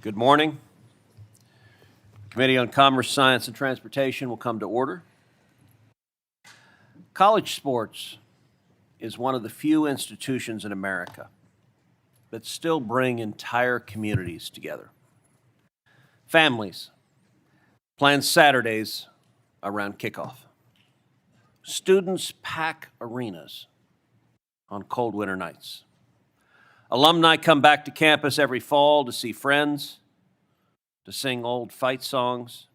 Good morning. Committee on Commerce, Science, and Transportation will come to order. College sports is one of the few institutions in America that still bring entire communities together. Families plan Saturdays around kickoff. Students pack arenas on cold winter nights. Alumni come back to campus every fall to see friends, to sing old fight songs,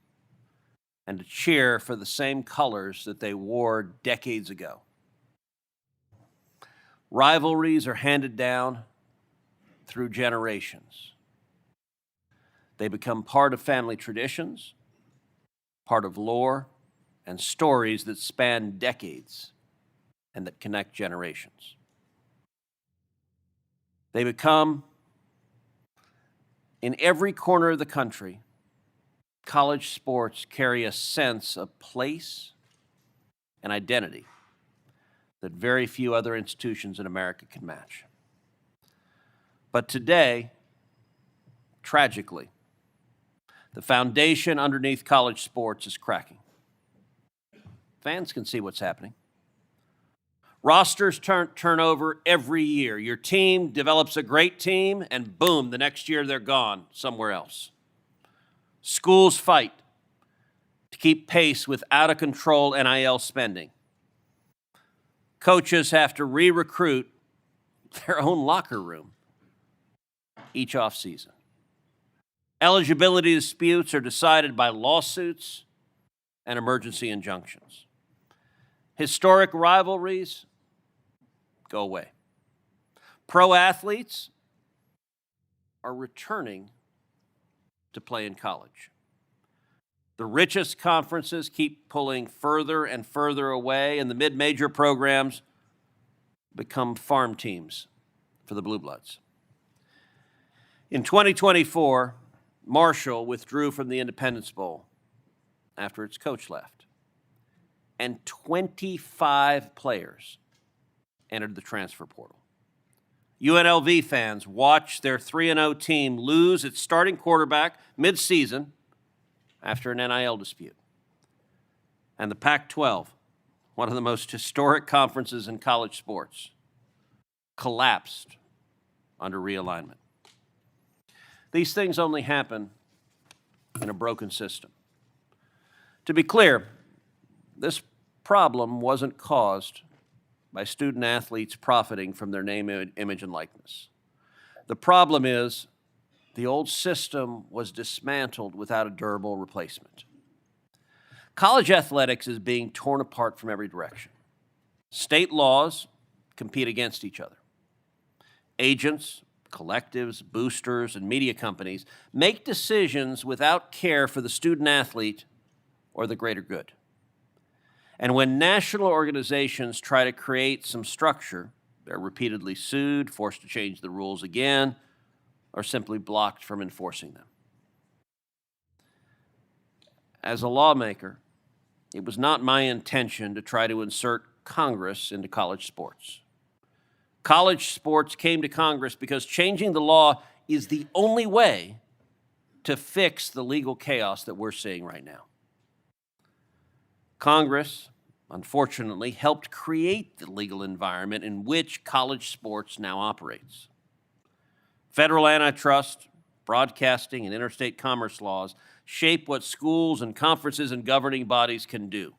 and to cheer for the same colors that they wore decades ago. Rivalries are handed down through generations. They become part of family traditions, part of lore, and stories that span decades and that connect generations. They become, in every corner of the country, college sports carry a sense of place and identity that very few other institutions in America can match. But today, tragically, the foundation underneath college sports is cracking. Fans can see what's happening. Rosters turn over every year. Your team develops a great team, and boom, the next year they're gone somewhere else. Schools fight to keep pace with out-of-control NIL spending. Coaches have to re-recruit their own locker room each offseason. Eligibility disputes are decided by lawsuits and emergency injunctions. Historic rivalries go away. Pro athletes are returning to play in college. The richest conferences keep pulling further and further away, and the mid-major programs become farm teams for the Blue Bloods. In 2024, Marshall withdrew from the Independence Bowl after its coach left, and 25 players entered the transfer portal. UNLV fans watched their 3-0 team lose its starting quarterback mid-season after an NIL dispute. And the Pac-12, one of the most historic conferences in college sports, collapsed under realignment. These things only happen in a broken system. To be clear, this problem wasn't caused by student athletes profiting from their name, image, and likeness. The problem is the old system was dismantled without a durable replacement. College athletics is being torn apart from every direction. State laws compete against each other. Agents, collectives, boosters, and media companies make decisions without care for the student athlete or the greater good. And when national organizations try to create some structure, they're repeatedly sued, forced to change the rules again, or simply blocked from enforcing them. As a lawmaker, it was not my intention to try to insert Congress into college sports. College sports came to Congress because changing the law is the only way to fix the legal chaos that we're seeing right now. Congress, unfortunately, helped create the legal environment in which college sports now operates. Federal antitrust, broadcasting, and interstate commerce laws shape what schools and conferences and governing bodies can do.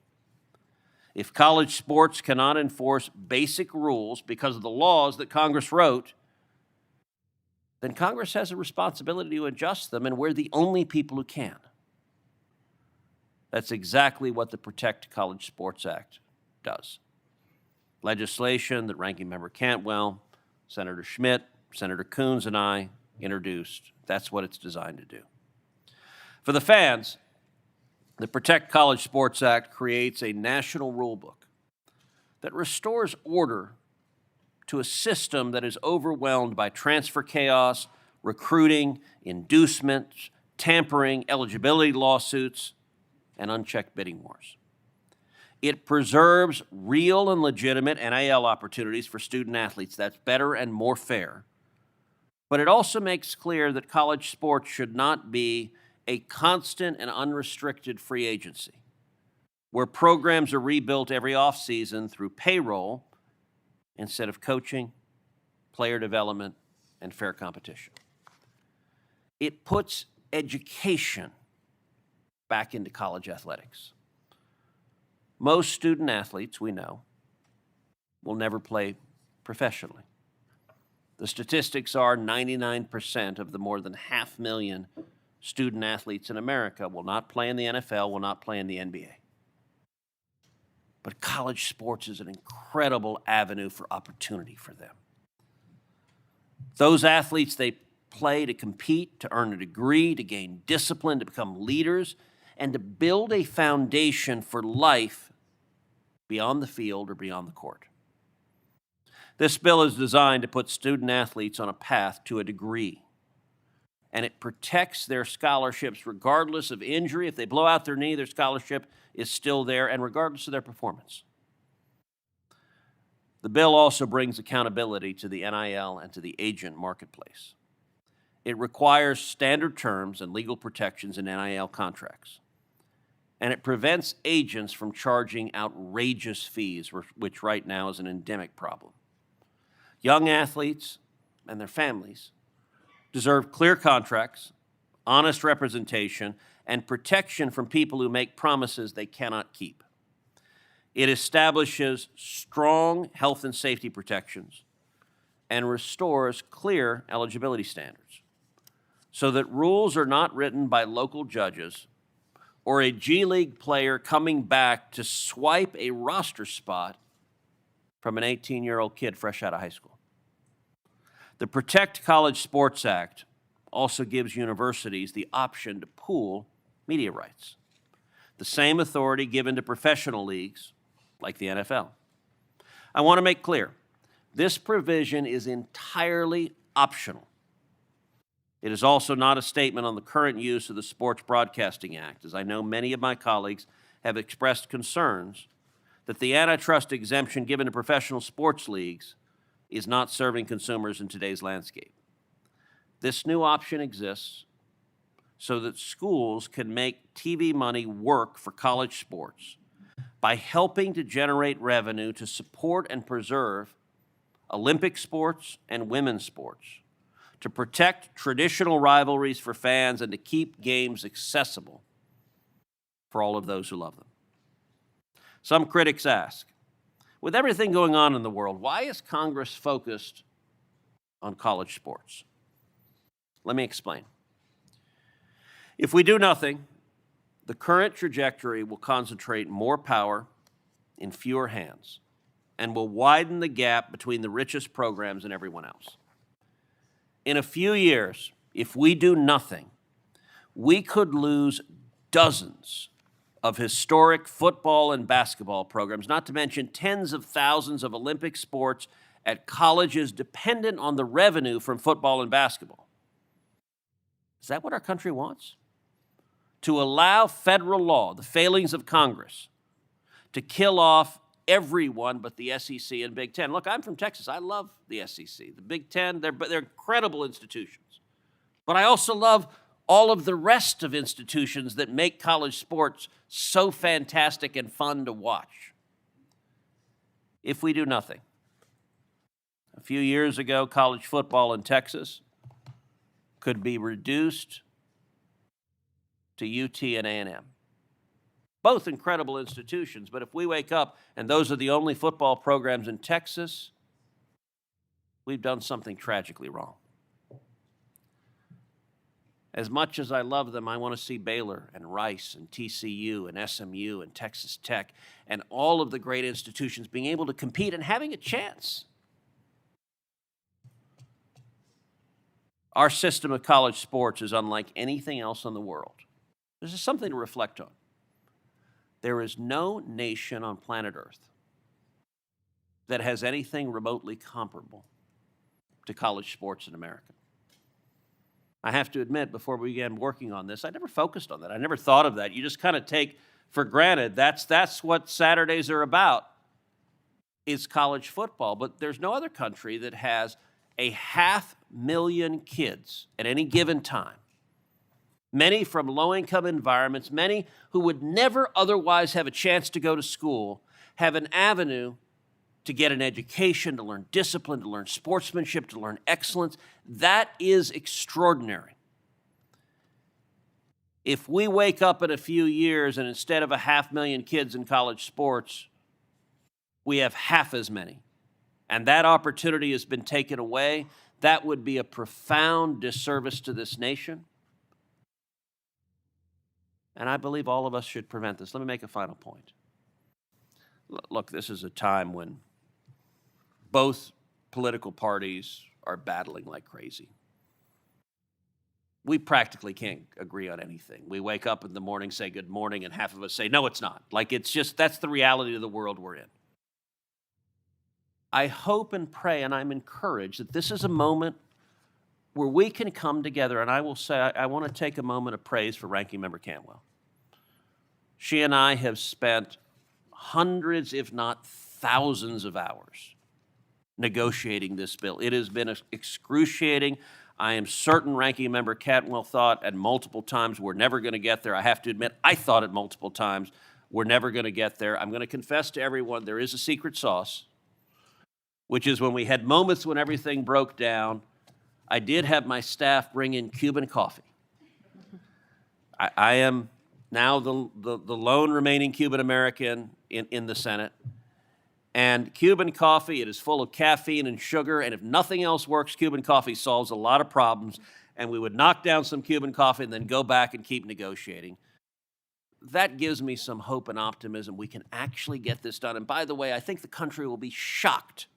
If college sports cannot enforce basic rules because of the laws that Congress wrote, then Congress has a responsibility to adjust them, and we're the only people who can. That's exactly what the Protect College Sports Act does. Legislation that Ranking Member Cantwell, Senator Schmidt, Senator Coons, and I introduced. That's what it's designed to do. For the fans, the Protect College Sports Act creates a national rulebook that restores order to a system that is overwhelmed by transfer chaos, recruiting, inducement, tampering, eligibility lawsuits, and unchecked bidding wars. It preserves real and legitimate NIL opportunities for student athletes. That's better and more fair But it also makes clear that college sports should not be a constant and unrestricted free agency, where programs are rebuilt every offseason through payroll instead of coaching, player development, and fair competition. It puts education back into college athletics. Most student athletes, we know, will never play professionally. The statistics are 99% of the more than 500,000 student athletes in America will not play in the NFL, will not play in the NBA. But college sports is an incredible avenue for opportunity for them. Those athletes, they play to compete, to earn a degree, to gain discipline, to become leaders, and to build a foundation for life beyond the field or beyond the court. This bill is designed to put student athletes on a path to a degree, and it protects their scholarships regardless of injury. If they blow out their knee, their scholarship is still there, and regardless of their performance. The bill also brings accountability to the NIL and to the agent marketplace. It requires standard terms and legal protections in NIL contracts, and it prevents agents from charging outrageous fees, which right now is an endemic problem. Young athletes and their families deserve clear contracts, honest representation, and protection from people who make promises they cannot keep. It establishes strong health and safety protections and restores clear eligibility standards so that rules are not written by local judges or a G League player coming back to swipe a roster spot from an 18-year-old kid fresh out of high school. The Protect College Sports Act also gives universities the option to pool media rights, the same authority given to professional leagues like the NFL. I want to make clear, this provision is entirely optional. It is also not a statement on the current use of the Sports Broadcasting Act, as I know many of my colleagues have expressed concerns that the antitrust exemption given to professional sports leagues is not serving consumers in today's landscape. This new option exists so that schools can make TV money work for college sports by helping to generate revenue to support and preserve Olympic sports and women's sports, to protect traditional rivalries for fans, and to keep games accessible for all of those who love them. Some critics ask, with everything going on in the world, why is Congress focused on college sports? Let me explain. If we do nothing, the current trajectory will concentrate more power in fewer hands and will widen the gap between the richest programs and everyone else. In a few years, if we do nothing, we could lose dozens of historic football and basketball programs, not to mention tens of thousands of Olympic sports at colleges dependent on the revenue from football and basketball. Is that what our country wants? To allow federal law, the failings of Congress, to kill off everyone but the SEC and Big Ten. Look, I'm from Texas. I love the SEC. The Big Ten, they're incredible institutions. But I also love all of the rest of institutions that make college sports so fantastic and fun to watch. If we do nothing. A few years ago, college football in Texas could be reduced to UT and A&M. Both incredible institutions, but if we wake up and those are the only football programs in Texas, we've done something tragically wrong. As much as I love them, I want to see Baylor and Rice and TCU and SMU and Texas Tech and all of the great institutions being able to compete and having a chance. Our system of college sports is unlike anything else in the world. This is something to reflect on. There is no nation on planet Earth that has anything remotely comparable to college sports in America. I have to admit, before we began working on this, I never focused on that. I never thought of that. You just kind of take for granted that's what Saturdays are about, is college football. But there's no other country that has a 500 million kids at any given time, many from low-income environments, many who would never otherwise have a chance to go to school, have an avenue to get an education, to learn discipline, to learn sportsmanship, to learn excellence. That is extraordinary. If we wake up in a few years and instead of 500,000 kids in college sports, we have half as many, and that opportunity has been taken away, that would be a profound disservice to this nation. And I believe all of us should prevent this. Let me make a final point. Look, this is a time when both political parties are battling like crazy. We practically can't agree on anything. We wake up in the morning, say good morning, and half of us say, no, it's not. Like, it's just, that's the reality of the world we're in. I hope and pray, and I'm encouraged that this is a moment where we can come together, and I will say, I want to take a moment of praise for Ranking Member Cantwell. She and I have spent hundreds, if not thousands of hours negotiating this bill. It has been excruciating. I am certain Ranking Member Cantwell thought at multiple times we're never going to get there. I have to admit, I thought at multiple times we're never going to get there. I'm going to confess to everyone there is a secret sauce, which is when we had moments when everything broke down, I did have my staff bring in Cuban coffee. I am now the lone remaining Cuban American in the Senate. And Cuban coffee, it is full of caffeine and sugar, and if nothing else works, Cuban coffee solves a lot of problems, and we would knock down some Cuban coffee and then go back and keep negotiating. That gives me some hope and optimism we can actually get this done. And by the way, I think the country will be shocked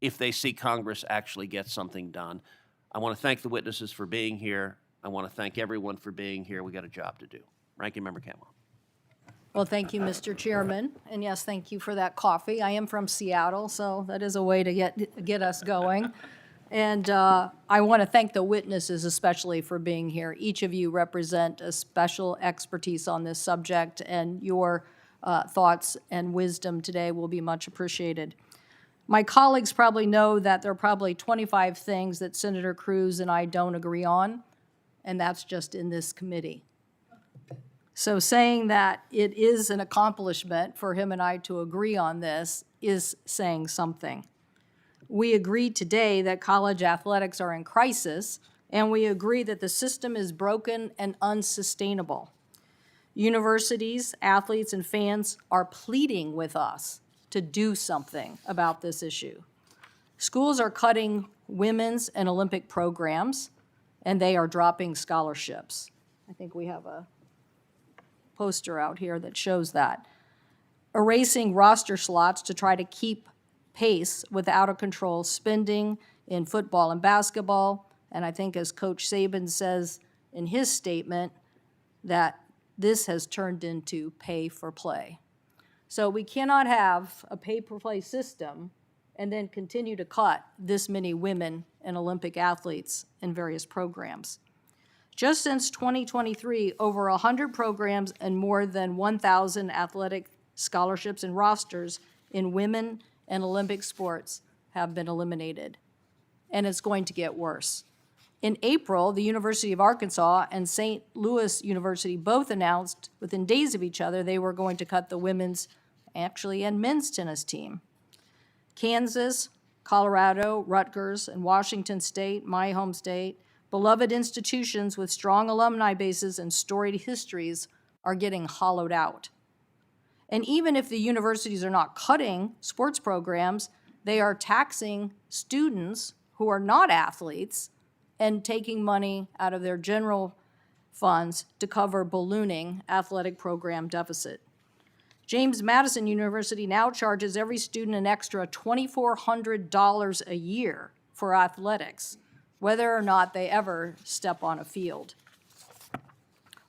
if they see Congress actually get something done. I want to thank the witnesses for being here. I want to thank everyone for being here. We got a job to do. Ranking Member Cantwell. Well, thank you, Mr. Chairman. And yes, thank you for that coffee. I am from Seattle, so that is a way to get us going. And I want to thank the witnesses especially for being here. Each of you represent a special expertise on this subject, and your thoughts and wisdom today will be much appreciated. My colleagues probably know that there are probably 25 things that Senator Cruz and I don't agree on, and that's just in this committee. So saying that it is an accomplishment for him and I to agree on this is saying something. We agree today that college athletics are in crisis, and we agree that the system is broken and unsustainable. Universities, athletes, and fans are pleading with us to do something about this issue. Schools are cutting women's and Olympic programs, and they are dropping scholarships. I think we have a poster out here that shows that. Erasing roster slots to try to keep pace with out-of-control spending in football and basketball, and I think as Coach Saban says in his statement, that this has turned into pay for play. So we cannot have a pay-for-play system and then continue to cut this many women and Olympic athletes in various programs. Just since 2023, over 100 programs and more than 1,000 athletic scholarships and rosters in women and Olympic sports have been eliminated, and it's going to get worse. In April, the University of Arkansas and St. Louis University both announced within days of each other they were going to cut the women's, actually, and men's tennis team. Kansas, Colorado, Rutgers, and Washington State, my home state, beloved institutions with strong alumni bases and storied histories are getting hollowed out. And even if the universities are not cutting sports programs, they are taxing students who are not athletes and taking money out of their general funds to cover ballooning athletic program deficit. James Madison University now charges every student an extra $2,400 a year for athletics, whether or not they ever step on a field.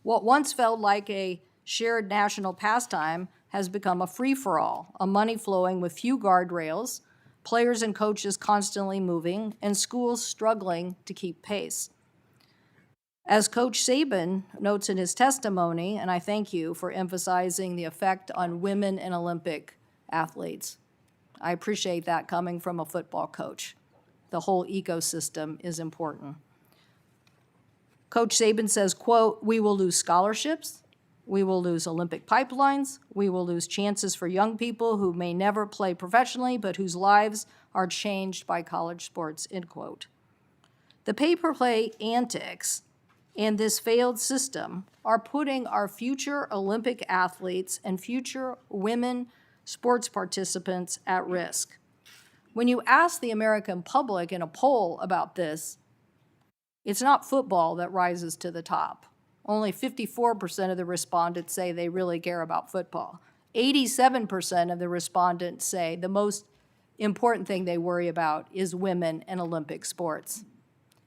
What once felt like a shared national pastime has become a free-for-all, a money flowing with few guardrails, players and coaches constantly moving, and schools struggling to keep pace. As Coach Saban notes in his testimony, and I thank you for emphasizing the effect on women and Olympic athletes. I appreciate that coming from a football coach. the whole ecosystem is important. Coach Saban says, quote, "We will lose scholarships, we will lose Olympic pipelines, we will lose chances for young people who may never play professionally but whose lives are changed by college sports," end quote. The pay-per-play antics and this failed system are putting our future Olympic athletes and future women sports participants at risk. When you ask the American public in a poll about this, it's not football that rises to the top. Only 54% of the respondents say they really care about football. 87% of the respondents say the most important thing they worry about is women and Olympic sports.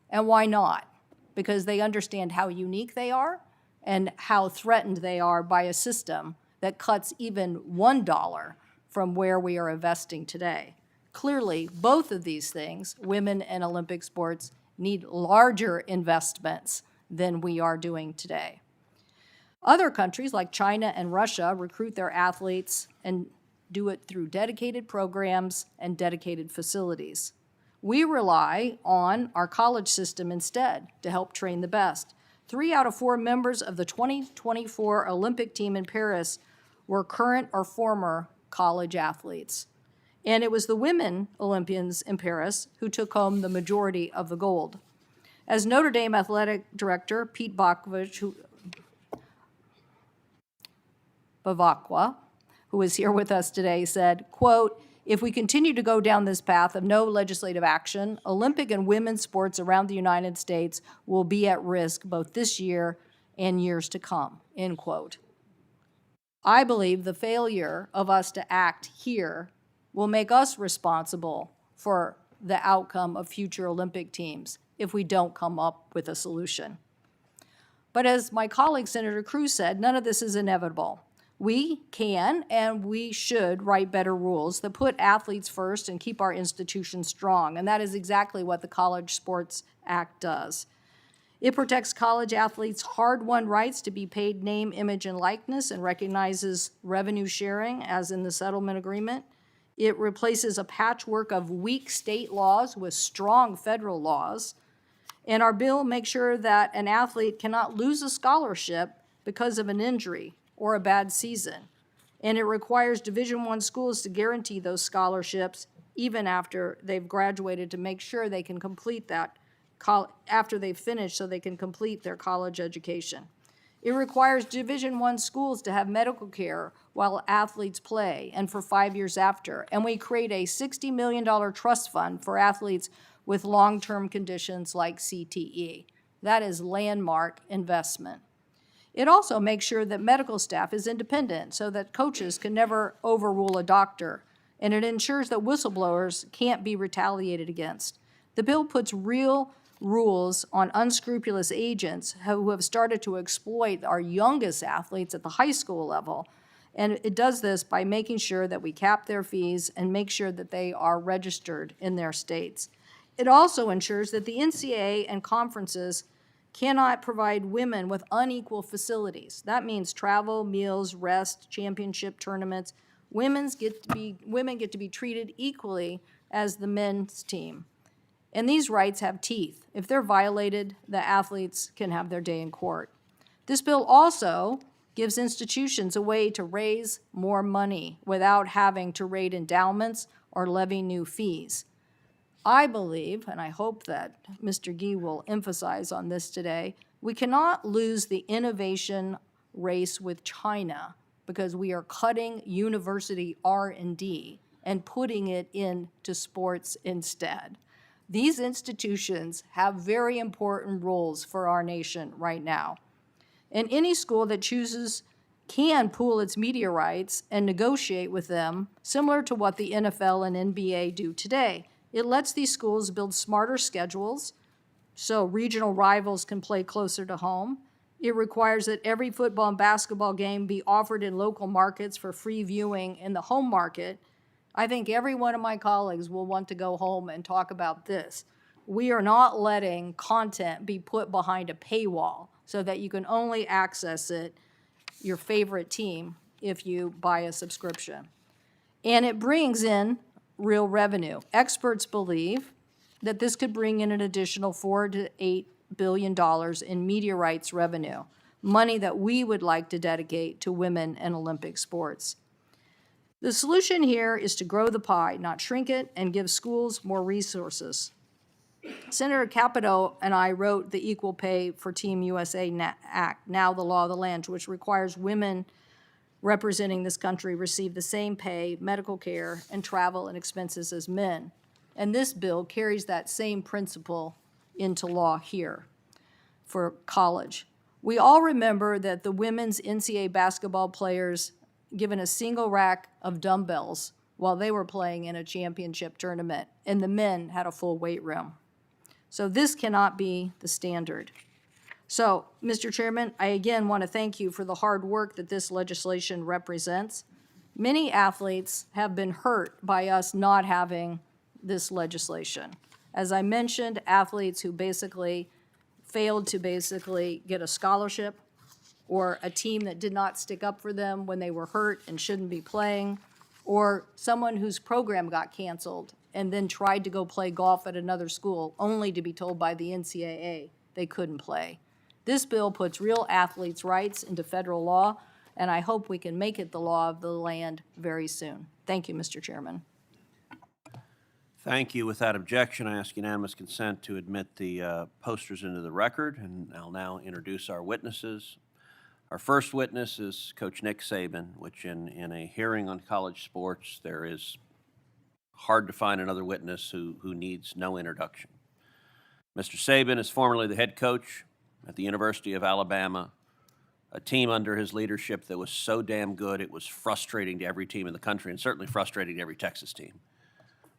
And why not? Because they understand how unique they are and how threatened they are by a system that cuts even $1 from where we are investing today. Clearly, both of these things, women and Olympic sports, need larger investments than we are doing today. Other countries like China and Russia recruit their athletes and do it through dedicated programs and dedicated facilities. We rely on our college system instead to help train the best. 3 out of 4 members of the 2024 Olympic team in Paris were current or former college athletes. And it was the women Olympians in Paris who took home the majority of the gold. As Notre Dame athletic director Pete Bavacqua, who is here with us today, said, quote, "If we continue to go down this path of no legislative action, Olympic and women's sports around the United States will be at risk both this year and years to come," end quote. I believe the failure of us to act here will make us responsible for the outcome of future Olympic teams if we don't come up with a solution. But as my colleague Senator Cruz said, none of this is inevitable. We can and we should write better rules that put athletes first and keep our institutions strong, and that is exactly what the College Sports Act does. It protects college athletes' hard-won rights to be paid name, image, and likeness and recognizes revenue sharing, as in the settlement agreement. It replaces a patchwork of weak state laws with strong federal laws. And our bill makes sure that an athlete cannot lose a scholarship because of an injury or a bad season. And it requires Division I schools to guarantee those scholarships even after they've graduated to make sure they can complete that after they've finished so they can complete their college education. It requires Division I schools to have medical care while athletes play and for 5 years after. And we create a $60 million trust fund for athletes with long-term conditions like CTE. That is landmark investment. It also makes sure that medical staff is independent so that coaches can never overrule a doctor. And it ensures that whistleblowers can't be retaliated against. The bill puts real rules on unscrupulous agents who have started to exploit our youngest athletes at the high school level. And it does this by making sure that we cap their fees and make sure that they are registered in their states. It also ensures that the NCAA and conferences cannot provide women with unequal facilities. That means travel, meals, rest, championship tournaments. Women get to be treated equally as the men's team. And these rights have teeth. If they're violated, the athletes can have their day in court. This bill also gives institutions a way to raise more money without having to raid endowments or levy new fees. I believe, and I hope that Mr. Gee will emphasize on this today, we cannot lose the innovation race with China because we are cutting university R&D and putting it into sports instead. These institutions have very important roles for our nation right now. And any school that chooses can pool its media rights and negotiate with them, similar to what the NFL and NBA do today. It lets these schools build smarter schedules so regional rivals can play closer to home. It requires that every football and basketball game be offered in local markets for free viewing in the home market. I think every one of my colleagues will want to go home and talk about this. We are not letting content be put behind a paywall so that you can only access it, your favorite team, if you buy a subscription. And it brings in real revenue. Experts believe that this could bring in an additional $4 to $8 billion in media rights revenue, money that we would like to dedicate to women and Olympic sports. The solution here is to grow the pie, not shrink it, and give schools more resources. Senator Capito and I wrote the Equal Pay for Team USA Act, now the law of the land, which requires women representing this country receive the same pay, medical care, and travel and expenses as men. And this bill carries that same principle into law here for college. We all remember that the women's NCAA basketball players given a single rack of dumbbells while they were playing in a championship tournament, and the men had a full weight room. So this cannot be the standard. So, Mr. Chairman, I again want to thank you for the hard work that this legislation represents. Many athletes have been hurt by us not having this legislation. As I mentioned, athletes who basically failed to get a scholarship, or a team that did not stick up for them when they were hurt and shouldn't be playing, or someone whose program got canceled and then tried to go play golf at another school only to be told by the NCAA they couldn't play. This bill puts real athletes' rights into federal law, and I hope we can make it the law of the land very soon. Thank you, Mr. Chairman. Thank you. Without objection, I ask unanimous consent to admit the posters into the record, and I'll now introduce our witnesses. Our first witness is Coach Nick Saban, which in a hearing on college sports, there is hard to find another witness who needs no introduction. Mr. Saban is formerly the head coach at the University of Alabama, a team under his leadership that was so damn good it was frustrating to every team in the country, and certainly frustrating to every Texas team.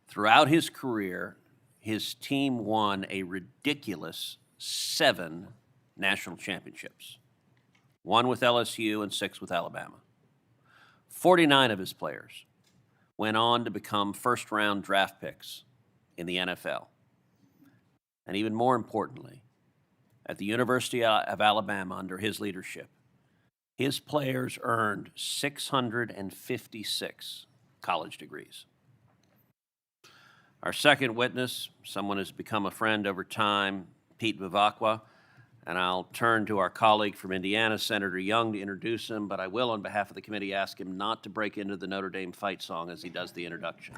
Throughout his career, his team won a ridiculous 7 national championships, 1 with LSU and 6 with Alabama. 49 of his players went on to become first-round draft picks in the NFL. And even more importantly, at the University of Alabama under his leadership, his players earned 656 college degrees. Our second witness, someone who's become a friend over time, Pete Bevacqua, and I'll turn to our colleague from Indiana, Senator Young, to introduce him, but I will, on behalf of the committee, ask him not to break into the Notre Dame fight song as he does the introduction.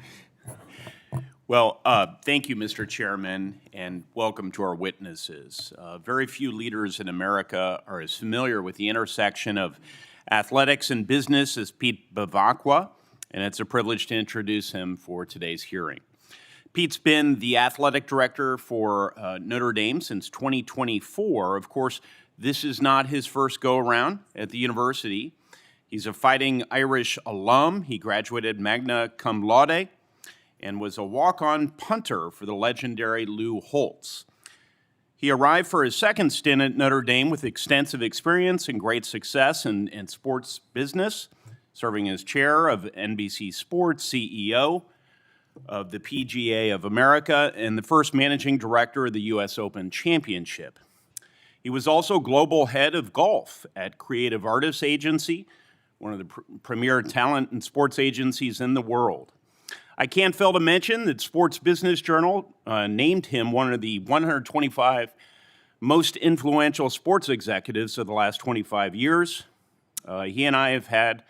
Well, thank you, Mr. Chairman, and welcome to our witnesses. Very few leaders in America are as familiar with the intersection of athletics and business as Pete Bevacqua, and it's a privilege to introduce him for today's hearing. Pete's been the athletic director for Notre Dame since 2024. Of course, this is not his first go-around at the university. He's a Fighting Irish alum. He graduated magna cum laude and was a walk-on punter for the legendary Lou Holtz. He arrived for his second stint at Notre Dame with extensive experience and great success in sports business, serving as chair of NBC Sports, CEO of the PGA of America, and the first managing director of the U.S. Open Championship. He was also global head of golf at Creative Artists Agency, one of the premier talent and sports agencies in the world. I can't fail to mention that Sports Business Journal named him one of the 125 most influential sports executives of the last 25 years. He and I have had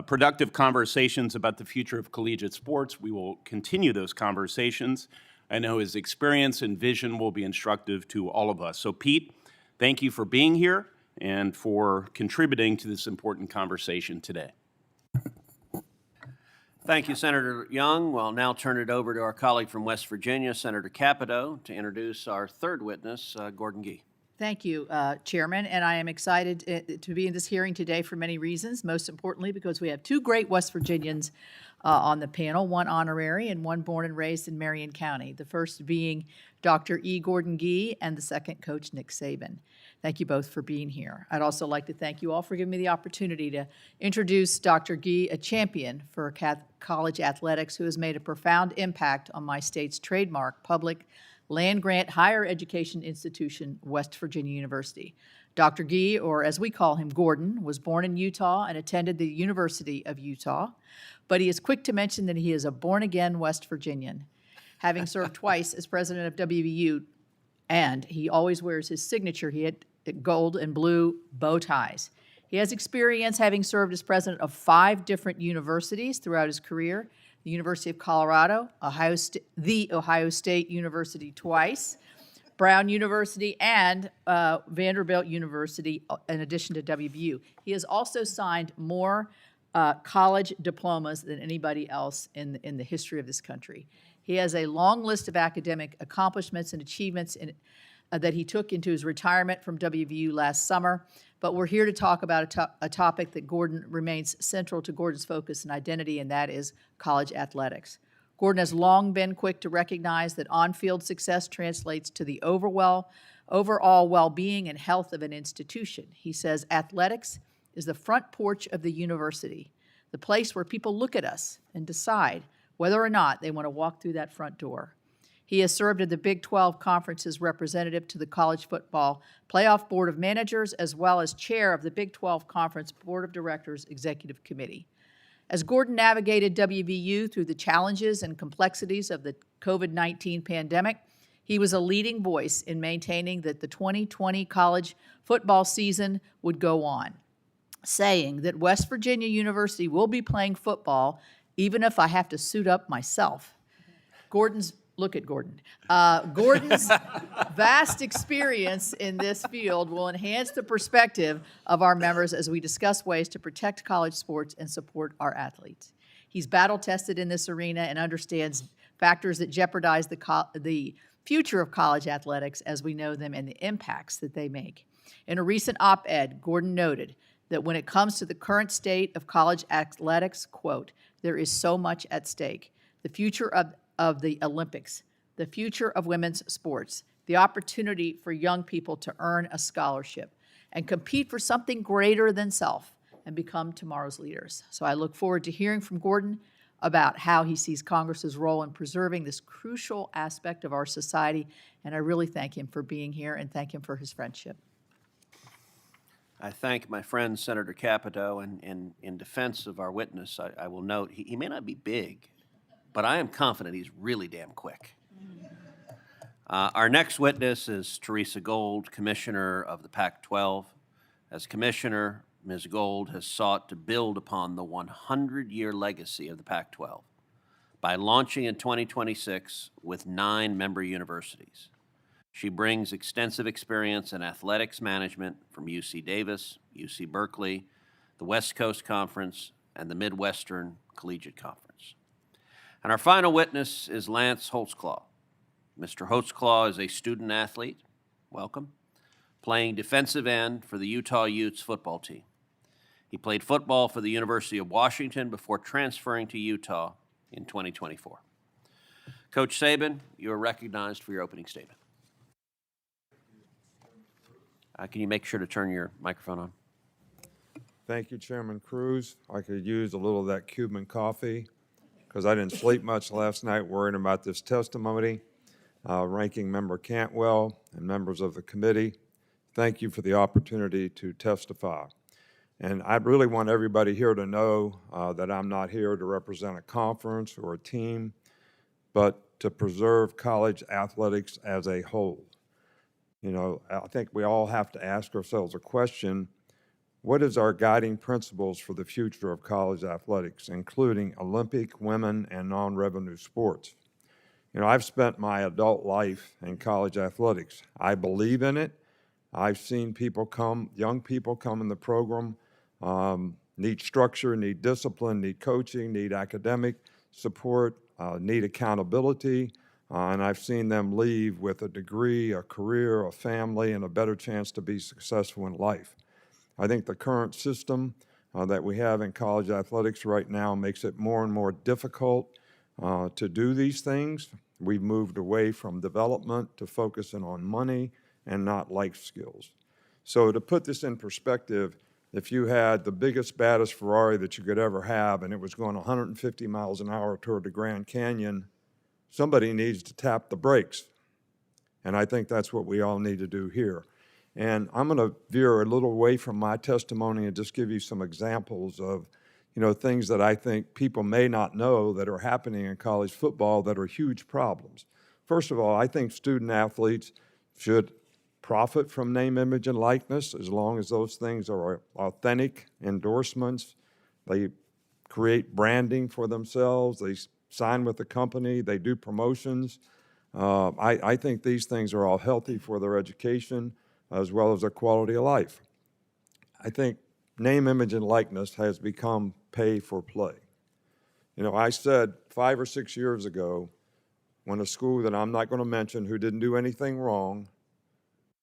productive conversations about the future of collegiate sports. We will continue those conversations. I know his experience and vision will be instructive to all of us. So, Pete, thank you for being here and for contributing to this important conversation today. Thank you, Senator Young. We'll now turn it over to our colleague from West Virginia, Senator Capito, to introduce our third witness, Gordon Gee. Thank you, Chairman, and I am excited to be in this hearing today for many reasons, most importantly because we have 2 great West Virginians on the panel, one honorary and one born and raised in Marion County, the first being Dr. E. Gordon Gee and the second Coach Nick Saban. Thank you both for being here. I'd also like to thank you all for giving me the opportunity to introduce Dr. Gee, a champion for college athletics who has made a profound impact on my state's trademark public land-grant higher education institution, West Virginia University. Dr. Gee, or as we call him, Gordon, was born in Utah and attended the University of Utah, but he is quick to mention that he is a born-again West Virginian. having served twice as president of WVU, and he always wears his signature. He had gold and blue bow ties. He has experience having served as president of 5 different universities throughout his career: the University of Colorado, the Ohio State University twice, Brown University, and Vanderbilt University, in addition to WVU. He has also signed more college diplomas than anybody else in the history of this country. He has a long list of academic accomplishments and achievements that he took into his retirement from WVU last summer. But we're here to talk about a topic that Gordon remains central to Gordon's focus and identity, and that is college athletics. Gordon has long been quick to recognize that on-field success translates to the overall well-being and health of an institution. He says athletics is the front porch of the university, the place where people look at us and decide whether or not they want to walk through that front door. He has served as the Big 12 Conference's representative to the College Football Playoff Board of Managers, as well as chair of the Big 12 Conference Board of Directors Executive Committee. As Gordon navigated WVU through the challenges and complexities of the COVID-19 pandemic, he was a leading voice in maintaining that the 2020 college football season would go on, saying that West Virginia University will be playing football even if I have to suit up myself. Look at Gordon. Gordon's vast experience in this field will enhance the perspective of our members as we discuss ways to protect college sports and support our athletes. He's battle-tested in this arena and understands factors that jeopardize the future of college athletics as we know them and the impacts that they make. In a recent op-ed, Gordon noted that when it comes to the current state of college athletics, quote, there is so much at stake. The future of the Olympics, the future of women's sports, the opportunity for young people to earn a scholarship and compete for something greater than self and become tomorrow's leaders. So I look forward to hearing from Gordon about how he sees Congress's role in preserving this crucial aspect of our society, and I really thank him for being here and thank him for his friendship. I thank my friend Senator Capito, and in defense of our witness, I will note he may not be big, but I am confident he's really damn quick. Our next witness is Teresa Gold, Commissioner of the Pac-12. As Commissioner, Ms. Gold has sought to build upon the 100-year legacy of the Pac-12 by launching in 2026 with 9 member universities. She brings extensive experience in athletics management from UC Davis, UC Berkeley, the West Coast Conference, and the Midwestern Collegiate Conference. And our final witness is Lance Holtzclaw. Mr. Holtzclaw is a student athlete, welcome, playing defensive end for the Utah Utes football team. He played football for the University of Washington before transferring to Utah in 2024. Coach Saban, you are recognized for your opening statement. Can you make sure to turn your microphone on? Thank you, Chairman Cruz. I could use a little of that Cuban coffee because I didn't sleep much last night worrying about this testimony. Ranking Member Cantwell and members of the committee, thank you for the opportunity to testify. And I really want everybody here to know that I'm not here to represent a conference or a team, but to preserve college athletics as a whole. You know, I think we all have to ask ourselves a question: what is our guiding principles for the future of college athletics, including Olympic, women, and non-revenue sports? You know, I've spent my adult life in college athletics. I believe in it. I've seen people young people come in the program, need structure, need discipline, need coaching, need academic support, need accountability. And I've seen them leave with a degree, a career, a family, and a better chance to be successful in life. I think the current system that we have in college athletics right now makes it more and more difficult to do these things. We've moved away from development to focusing on money and not life skills. So to put this in perspective, if you had the biggest, baddest Ferrari that you could ever have and it was going 150 miles an hour toward the Grand Canyon, somebody needs to tap the brakes. And I think that's what we all need to do here. And I'm going to veer a little away from my testimony and just give you some examples of things that I think people may not know that are happening in college football that are huge problems. First of all, I think student athletes should profit from name, image, and likeness as long as those things are authentic endorsements. They create branding for themselves. They sign with the company. They do promotions. I think these things are all healthy for their education as well as their quality of life. I think name, image, and likeness has become pay for play. I said 5 or 6 years ago when a school that I'm not going to mention who didn't do anything wrong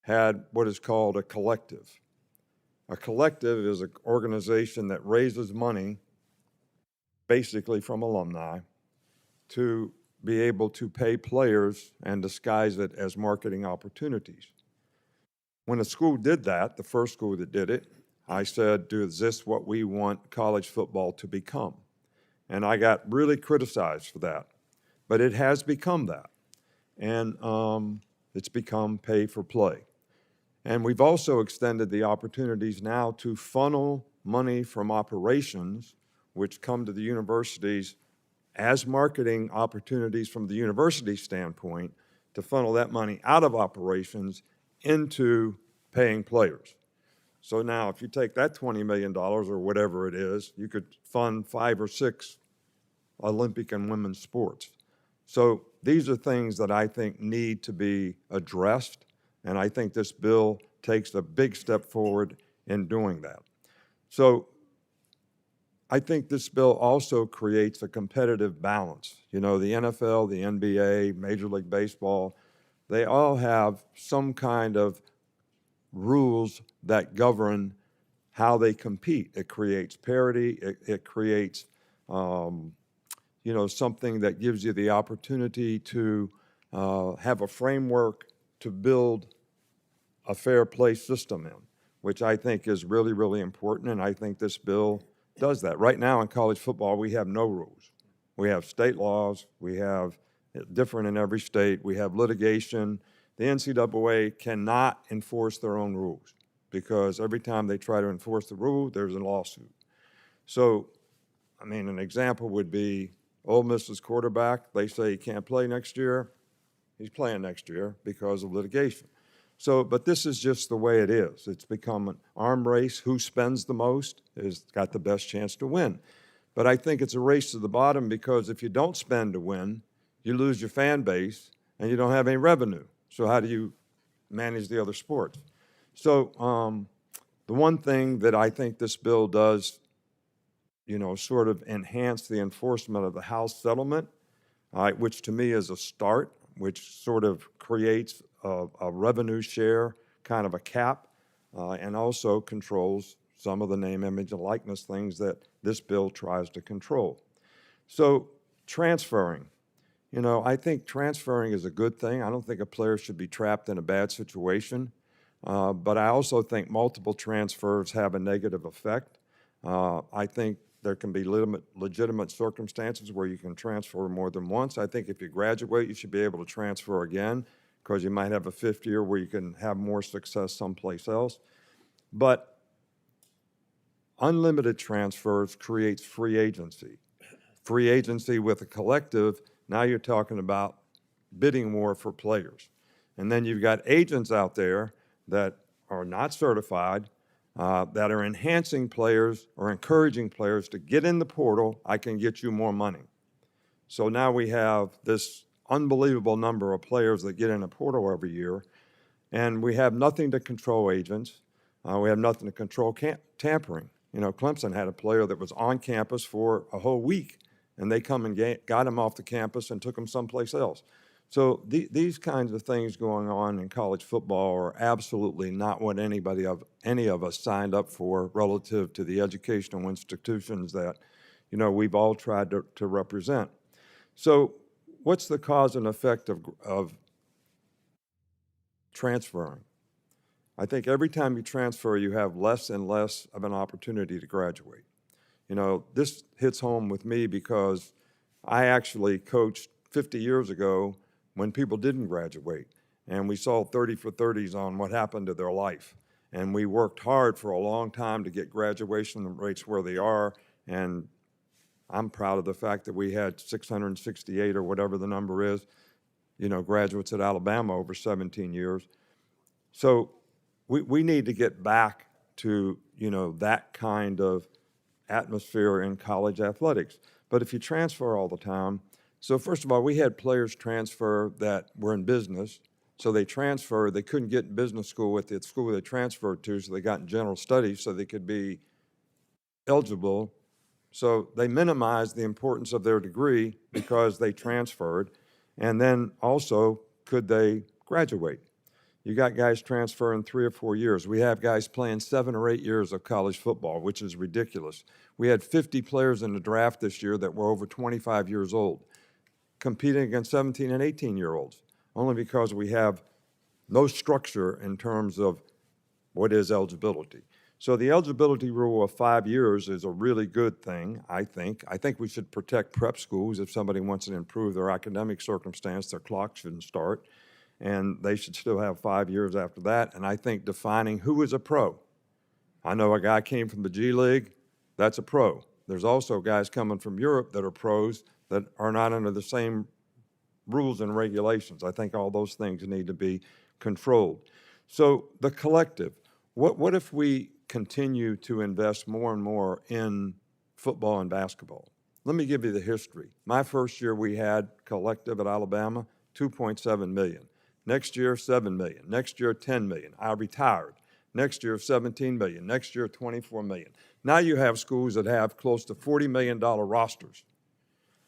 had what is called a collective. A collective is an organization that raises money basically from alumni to be able to pay players and disguise it as marketing opportunities. When a school did that, the first school that did it, I said, is this what we want college football to become? And I got really criticized for that. But it has become that. And it's become pay for play. And we've also extended the opportunities now to funnel money from operations, which come to the universities as marketing opportunities from the university standpoint, to funnel that money out of operations into paying players. So now if you take that $20 million or whatever it is, you could fund 5 or 6 Olympic and women's sports. So these are things that I think need to be addressed, and I think this bill takes a big step forward in doing that. So I think this bill also creates a competitive balance. The NFL, the NBA, Major League Baseball, they all have some kind of rules that govern how they compete. It creates parity. It creates, something that gives you the opportunity to have a framework to build a fair play system in, which I think is really, really important, and I think this bill does that. Right now in college football, we have no rules. We have state laws. We have different in every state. We have litigation. The NCAA cannot enforce their own rules because every time they try to enforce the rule, there's a lawsuit. So, an example would be Ole Miss's quarterback. They say he can't play next year. He's playing next year because of litigation. So, but this is just the way it is. It's become an arm race. Who spends the most has got the best chance to win. But I think it's a race to the bottom because if you don't spend to win, you lose your fan base and you don't have any revenue. So how do you manage the other sports? So the one thing that I think this bill does, sort of enhance the enforcement of the House settlement, which to me is a start, which sort of creates a revenue share, kind of a cap, and also controls some of the name, image, and likeness things that this bill tries to control. So transferring. I think transferring is a good thing. I don't think a player should be trapped in a bad situation. But I also think multiple transfers have a negative effect. I think there can be legitimate circumstances where you can transfer more than once. I think if you graduate, you should be able to transfer again because you might have a fifth year where you can have more success someplace else. But unlimited transfers creates free agency. Free agency with a collective, now you're talking about bidding war for players. And then you've got agents out there that are not certified, that are enhancing players or encouraging players to get in the portal, I can get you more money. So now we have this unbelievable number of players that get in a portal every year, and we have nothing to control agents. We have nothing to control tampering. Clemson had a player that was on campus for a whole week, and they come and got him off the campus and took him someplace else. So these kinds of things going on in college football are absolutely not what any of us signed up for relative to the educational institutions that, we've all tried to represent. So what's the cause and effect of transferring? I think every time you transfer, you have less and less of an opportunity to graduate. This hits home with me because I actually coached 50 years ago when people didn't graduate, and we saw 30 for 30s on what happened to their life. And we worked hard for a long time to get graduation rates where they are, And I'm proud of the fact that we had 668 or whatever the number is, graduates at Alabama over 17 years. So we need to get back to, that kind of atmosphere in college athletics. But if you transfer all the time, so first of all, we had players transfer that were in business. So they transferred, they couldn't get in business school at the school they transferred to, so they got in general studies so they could be eligible. So they minimized the importance of their degree because they transferred. And then also, could they graduate? You got guys transferring 3 or 4 years. We have guys playing 7 or 8 years of college football, which is ridiculous. We had 50 players in the draft this year that were over 25 years old, competing against 17 and 18-year-olds, only because we have no structure in terms of what is eligibility. So the eligibility rule of 5 years is a really good thing, I think. I think we should protect prep schools. If somebody wants to improve their academic circumstance, their clock shouldn't start, and they should still have 5 years after that. And I think defining who is a pro. I know a guy came from the G League, that's a pro. There's also guys coming from Europe that are pros that are not under the same rules and regulations. I think all those things need to be controlled. So the collective, what if we continue to invest more and more in football and basketball? Let me give you the history. My first year we had collective at Alabama, 2.7 million. Next year, 7 million. Next year, 10 million. I retired. Next year, 17 million. Next year, 24 million. Now you have schools that have close to $40 million rosters.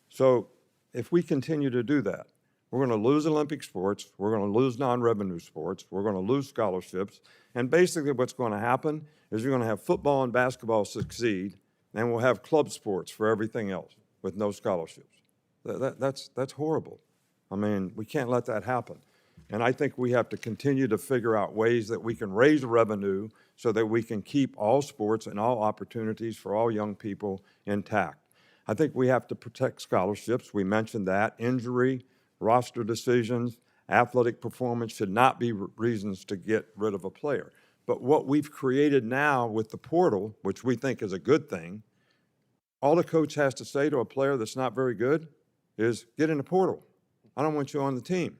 So if we continue to do that, we're going to lose Olympic sports, we're going to lose non-revenue sports, we're going to lose scholarships, and basically what's going to happen is you're going to have football and basketball succeed, and we'll have club sports for everything else with no scholarships. That's horrible. I mean, we can't let that happen. And I think we have to continue to figure out ways that we can raise revenue so that we can keep all sports and all opportunities for all young people intact. I think we have to protect scholarships. We mentioned that. Injury, roster decisions, athletic performance should not be reasons to get rid of a player. But what we've created now with the portal, which we think is a good thing, all the coach has to say to a player that's not very good is, get in the portal. I don't want you on the team.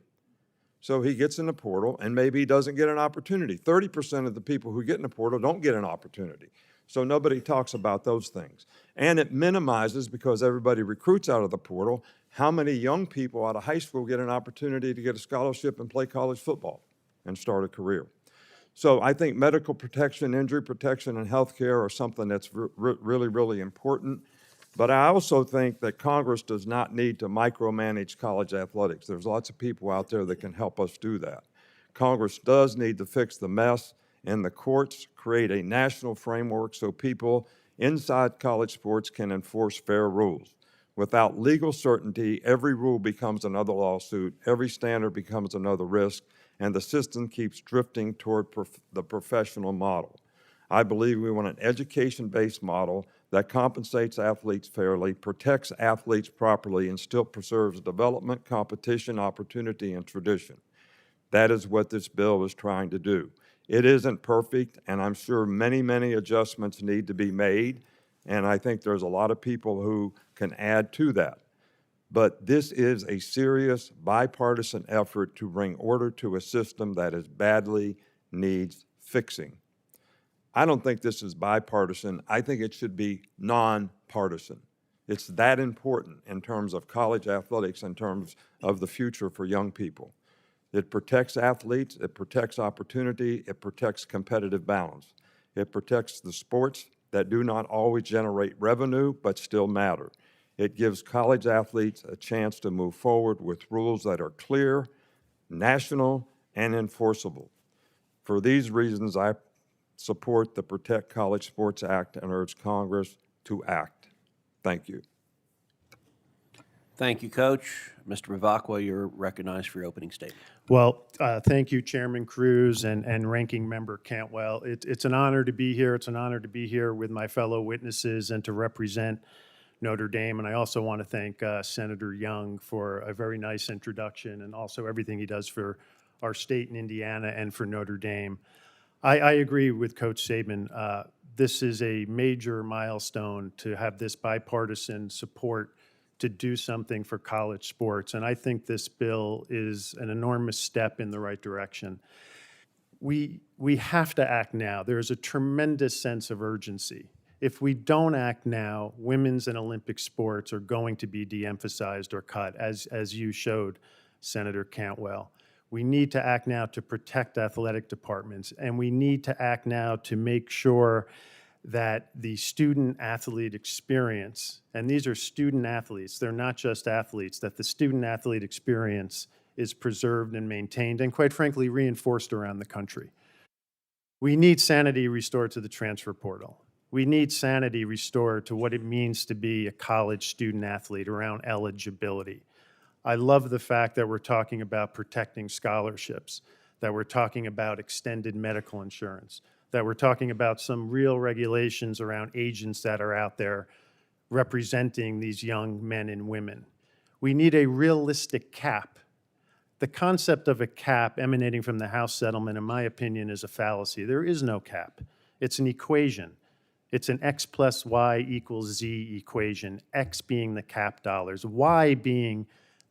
So he gets in the portal, and maybe he doesn't get an opportunity. 30% of the people who get in the portal don't get an opportunity. So nobody talks about those things. And it minimizes, because everybody recruits out of the portal, how many young people out of high school get an opportunity to get a scholarship and play college football and start a career. So I think medical protection, injury protection, and health care are something that's really, really important. But I also think that Congress does not need to micromanage college athletics. There's lots of people out there that can help us do that. Congress does need to fix the mess, and the courts create a national framework so people inside college sports can enforce fair rules. Without legal certainty, every rule becomes another lawsuit, every standard becomes another risk, and the system keeps drifting toward the professional model. I believe we want an education-based model that compensates athletes fairly, protects athletes properly, and still preserves development, competition, opportunity, and tradition. That is what this bill is trying to do. It isn't perfect, and I'm sure many, many adjustments need to be made, and I think there's a lot of people who can add to that. But this is a serious bipartisan effort to bring order to a system that is badly needs fixing. I don't think this is bipartisan. I think it should be nonpartisan. It's that important in terms of college athletics, in terms of the future for young people. It protects athletes, it protects opportunity, it protects competitive balance. It protects the sports that do not always generate revenue but still matter. It gives college athletes a chance to move forward with rules that are clear, national, and enforceable. For these reasons, I support the Protect College Sports Act and urge Congress to act. Thank you. Thank you, Coach. Mr. Bavacqua, you're recognized for your opening statement. Well, thank you, Chairman Cruz and Ranking Member Cantwell. It's an honor to be here. It's an honor to be here with my fellow witnesses and to represent Notre Dame. And I also want to thank Senator Young for a very nice introduction and also everything he does for our state in Indiana and for Notre Dame. I agree with Coach Saban. this is a major milestone to have this bipartisan support to do something for college sports. And I think this bill is an enormous step in the right direction. We have to act now. There is a tremendous sense of urgency. If we don't act now, women's and Olympic sports are going to be de-emphasized or cut, as you showed, Senator Cantwell. We need to act now to protect athletic departments, and we need to act now to make sure that the student-athlete experience, and these are student athletes, they're not just athletes, that the student-athlete experience is preserved and maintained, and quite frankly, reinforced around the country. We need sanity restored to the transfer portal. We need sanity restored to what it means to be a college student-athlete around eligibility. I love the fact that we're talking about protecting scholarships, that we're talking about extended medical insurance, that we're talking about some real regulations around agents that are out there representing these young men and women. We need a realistic cap. The concept of a cap emanating from the House settlement, in my opinion, is a fallacy. There is no cap. It's an equation. It's an X plus Y equals Z equation, X being the cap dollars, Y being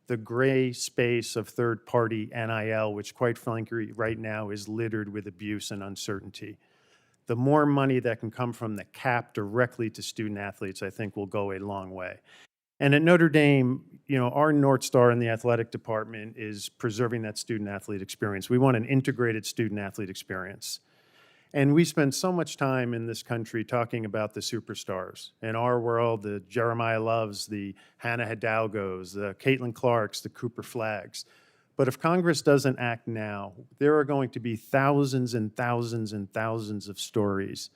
the gray space of third-party NIL, which quite frankly right now is littered with abuse and uncertainty. The more money that can come from the cap directly to student athletes, I think will go a long way. And at Notre Dame, you know, our North Star in the athletic department is preserving that student-athlete experience. We want an integrated student-athlete experience. And we spend so much time in this country talking about the superstars. In our world, the Jeremiah Loves, the Hannah Hidalgos, the Caitlin Clarks, the Cooper Flaggs. But if Congress doesn't act now, there are going to be thousands and thousands and thousands of stories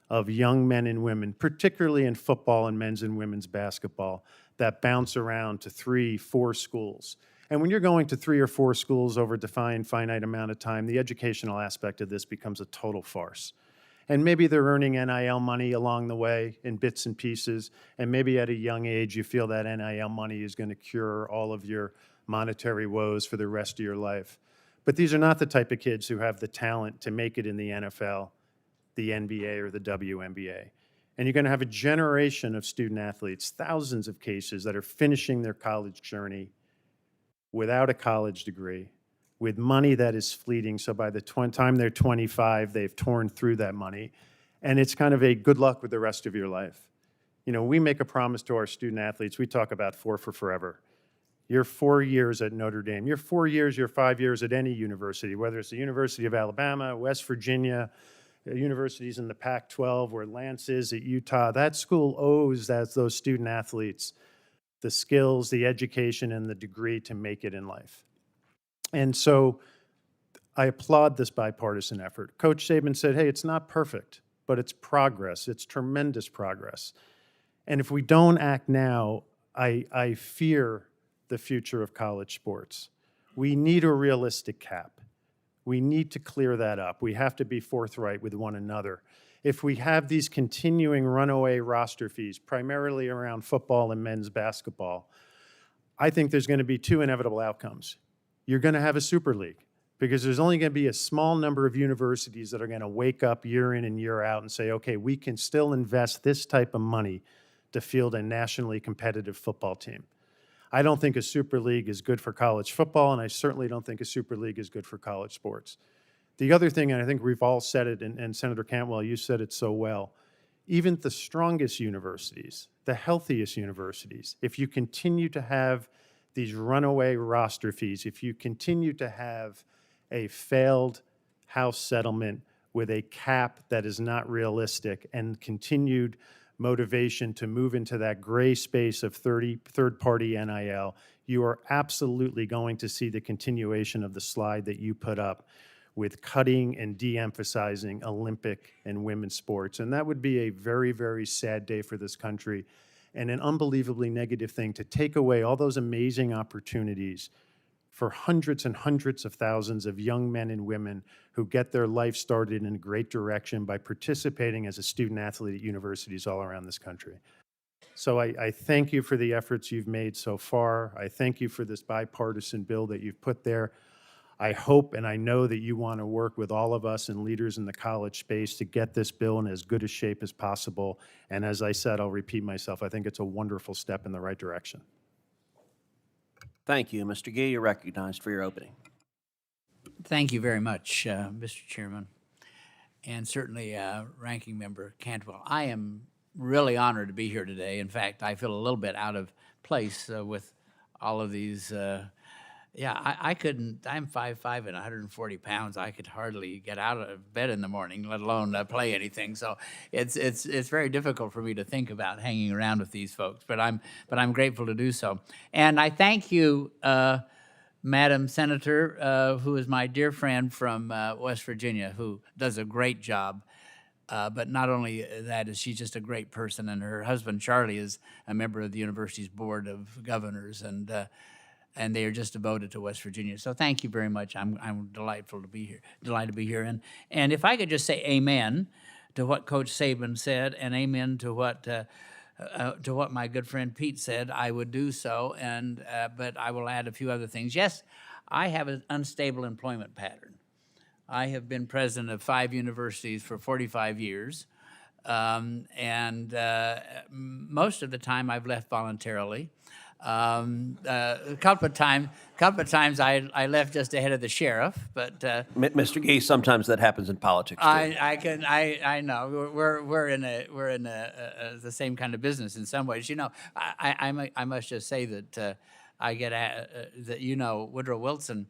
of young men and women, particularly in football and men's and women's basketball, that bounce around to 3, 4 schools. And when you're going to 3 or 4 schools over a defined, finite amount of time, the educational aspect of this becomes a total farce. And maybe they're earning NIL money along the way in bits and pieces, and maybe at a young age you feel that NIL money is going to cure all of your monetary woes for the rest of your life. But these are not the type of kids who have the talent to make it in the NFL, the NBA, or the WNBA. And you're going to have a generation of student athletes, thousands of cases, that are finishing their college journey without a college degree, with money that is fleeting. So by the time they're 25, they've torn through that money. And it's kind of a good luck with the rest of your life. You know, we make a promise to our student athletes. We talk about 4 for forever. You're 4 years at Notre Dame. You're 4 years, you're 5 years at any university, whether it's the University of Alabama, West Virginia, universities in the Pac-12, where Lance is at Utah. That school owes those student athletes the skills, the education, and the degree to make it in life. And so I applaud this bipartisan effort. Coach Saban said, hey, it's not perfect, but it's progress. It's tremendous progress. And if we don't act now, I fear the future of college sports. We need a realistic cap. We need to clear that up. We have to be forthright with one another. If we have these continuing runaway roster fees, primarily around football and men's basketball, I think there's going to be 2 inevitable outcomes. You're going to have a super league, because there's only going to be a small number of universities that are going to wake up year in and year out and say, okay, we can still invest this type of money to field a nationally competitive football team. I don't think a super league is good for college football, and I certainly don't think a super league is good for college sports. The other thing, and I think we've all said it, and Senator Cantwell, you said it so well, even the strongest universities, the healthiest universities, if you continue to have these runaway roster fees, if you continue to have a failed House settlement with a cap that is not realistic and continued motivation to move into that gray space of third-party NIL, you are absolutely going to see the continuation of the slide that you put up with cutting and de-emphasizing Olympic and women's sports. And that would be a very, very sad day for this country, and an unbelievably negative thing to take away all those amazing opportunities for hundreds and hundreds of thousands of young men and women who get their life started in a great direction by participating as a student athlete at universities all around this country. So I thank you for the efforts you've made so far. I thank you for this bipartisan bill that you've put there. I hope and I know that you want to work with all of us and leaders in the college space to get this bill in as good a shape as possible. And as I said, I'll repeat myself, I think it's a wonderful step in the right direction. Thank you. Mr. Gee, you're recognized for your opening. Thank you very much, Mr. Chairman, and certainly Ranking Member Cantwell. I am really honored to be here today. In fact, I feel a little bit out of place with all of these. I couldn't. I'm 5'5" and 140 pounds. I could hardly get out of bed in the morning, let alone play anything. So it's very difficult for me to think about hanging around with these folks. But I'm grateful to do so, and I thank you. Madam Senator, who is my dear friend from West Virginia, who does a great job. But not only that, is she's just a great person, and her husband Charlie is a member of the university's board of governors, and they are just devoted to West Virginia. So thank you very much. I'm delighted to be here. And if I could just say amen to what Coach Saban said, and amen to what my good friend Pete said, I would do so, but I will add a few other things. Yes, I have an unstable employment pattern. I have been president of 5 universities for 45 years, and most of the time I've left voluntarily. A couple of times I left just ahead of the sheriff, but Mr. Gee, sometimes that happens in politics too. I know we're in the same kind of business in some ways. You know, I must just say that that Woodrow Wilson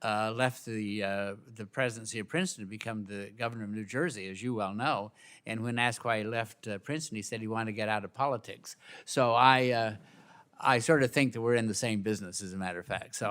left the presidency of Princeton to become the governor of New Jersey, as you well know. And when asked why he left Princeton, he said he wanted to get out of politics. So I sort of think that we're in the same business, as a matter of fact. So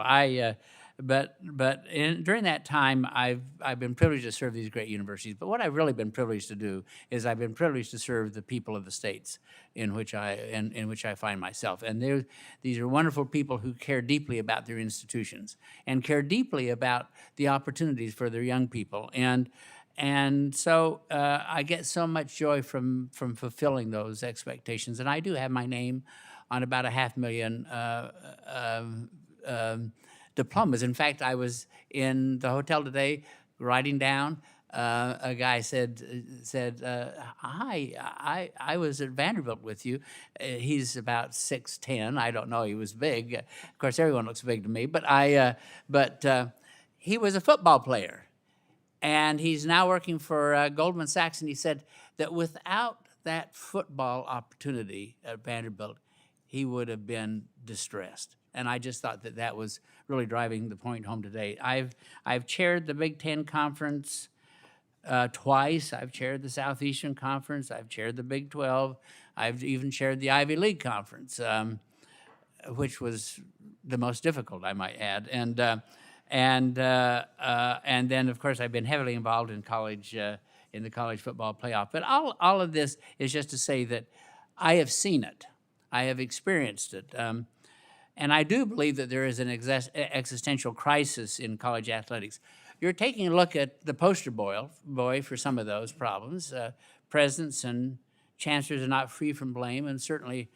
during that time, I've been privileged to serve these great universities. But what I've really been privileged to do is I've been privileged to serve the people of the states in which I find myself. And these are wonderful people who care deeply about their institutions and care deeply about the opportunities for their young people. And so I get so much joy from fulfilling those expectations. And I do have my name on about 500,000 diplomas. In fact, I was in the hotel today writing down. A guy said, "Hi, I was at Vanderbilt with you." He's about 6'10". I don't know. He was big. Of course, everyone looks big to me. But he was a football player, and he's now working for Goldman Sachs. And he said that without that football opportunity at Vanderbilt, he would have been distressed. And I just thought that was really driving the point home today. I've chaired the Big Ten Conference twice. I've chaired the Southeastern Conference. I've chaired the Big 12. I've even chaired the Ivy League Conference, which was the most difficult, I might add. And then, of course, I've been heavily involved in college in the college football playoff. But all of this is just to say that I have seen it. I have experienced it. And I do believe that there is an existential crisis in college athletics. You're taking a look at the poster boy for some of those problems. Presidents and chancellors are not free from blame, and certainly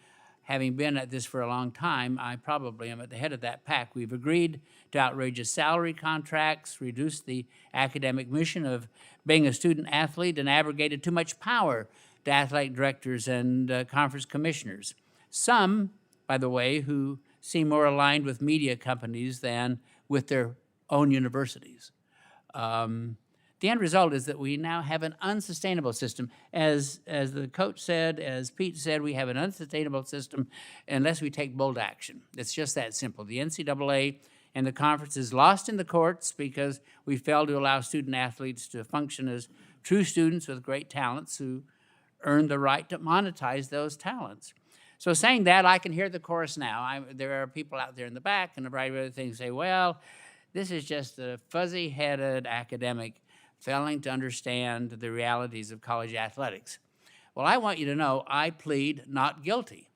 having been at this for a long time, I probably am at the head of that pack. We've agreed to outrageous salary contracts, reduced the academic mission of being a student athlete, and abrogated too much power to athletic directors and conference commissioners. Some, by the way, who seem more aligned with media companies than with their own universities. The end result is that we now have an unsustainable system. As the coach said, as Pete said, we have an unsustainable system unless we take bold action. It's just that simple. The NCAA and the conference is lost in the courts because we failed to allow student athletes to function as true students with great talents who earn the right to monetize those talents. So saying that, I can hear the chorus now. There are people out there in the back and a variety of other things say, well, this is just a fuzzy-headed academic failing to understand the realities of college athletics. Well, I want you to know I plead not guilty.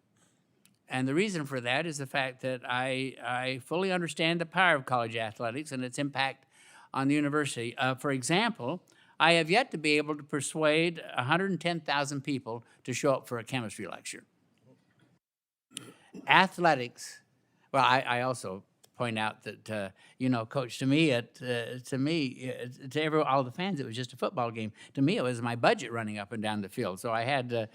And the reason for that is the fact that I fully understand the power of college athletics and its impact on the university. For example, I have yet to be able to persuade 110,000 people to show up for a chemistry lecture. Athletics, well, I also point out that, Coach, to me, all the fans, it was just a football game. To me, it was my budget running up and down the field. So I had to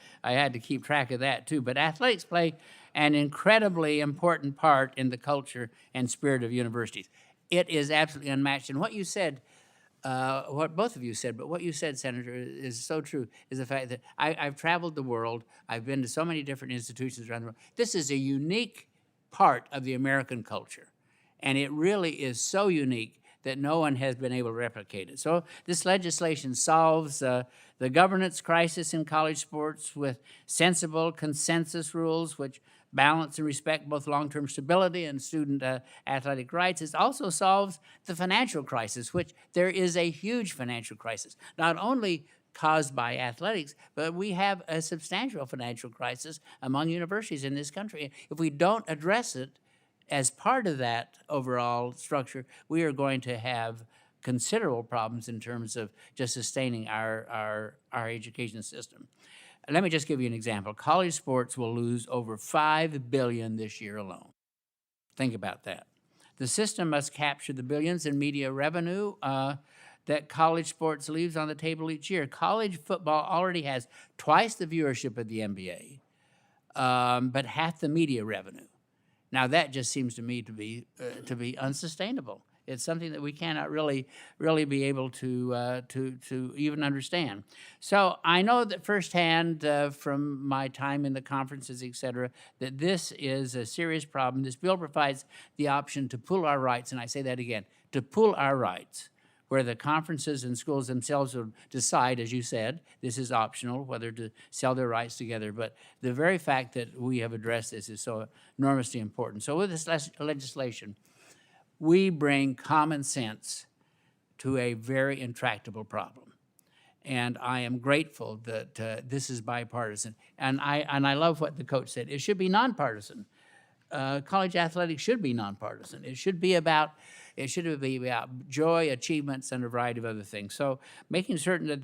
keep track of that too. But athletics play an incredibly important part in the culture and spirit of universities. It is absolutely unmatched. And what you said, what both of you said, but what you said, Senator, is so true, is the fact that I've traveled the world. I've been to so many different institutions around the world. This is a unique part of the American culture. And it really is so unique that no one has been able to replicate it. So this legislation solves the governance crisis in college sports with sensible consensus rules which balance and respect both long-term stability and student athletic rights. It also solves the financial crisis, which there is a huge financial crisis, not only caused by athletics, but we have a substantial financial crisis among universities in this country. If we don't address it as part of that overall structure, we are going to have considerable problems in terms of just sustaining our education system. Let me just give you an example. College sports will lose over $5 billion this year alone. Think about that. The system must capture the billions in media revenue that college sports leaves on the table each year. College football already has twice the viewership of the NBA, but half the media revenue. Now that just seems to me to be unsustainable. It's something that we cannot really be able to even understand. So I know that firsthand from my time in the conferences, et cetera, that this is a serious problem. This bill provides the option to pool our rights, and I say that again, to pool our rights, where the conferences and schools themselves will decide, as you said, this is optional, whether to sell their rights together. But the very fact that we have addressed this is so enormously important. So with this legislation, we bring common sense to a very intractable problem. And I am grateful that this is bipartisan. And I love what the coach said. It should be nonpartisan. College athletics should be nonpartisan. It should be about joy, achievements, and a variety of other things. So making certain that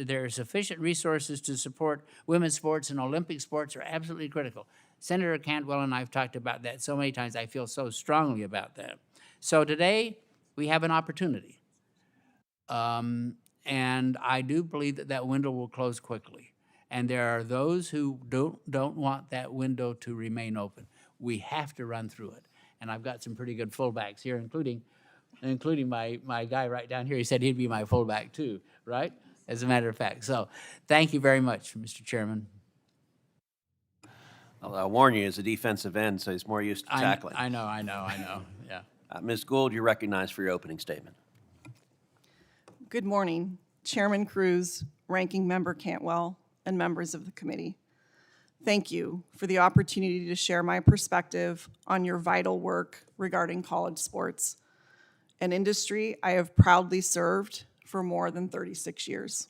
there are sufficient resources to support women's sports and Olympic sports are absolutely critical. Senator Cantwell and I have talked about that so many times. I feel so strongly about that. So today, we have an opportunity. And I do believe that window will close quickly. And there are those who don't want that window to remain open. We have to run through it. And I've got some pretty good fullbacks here, including my guy right down here. He said he'd be my fullback too, right? As a matter of fact. So thank you very much, Mr. Chairman. Well, I'll warn you, as a defensive end, so he's more used to tackling. I know, yeah. Ms. Gould, you're recognized for your opening statement. Good morning, Chairman Cruz, Ranking Member Cantwell, and members of the committee. Thank you for the opportunity to share my perspective on your vital work regarding college sports, an industry I have proudly served for more than 36 years.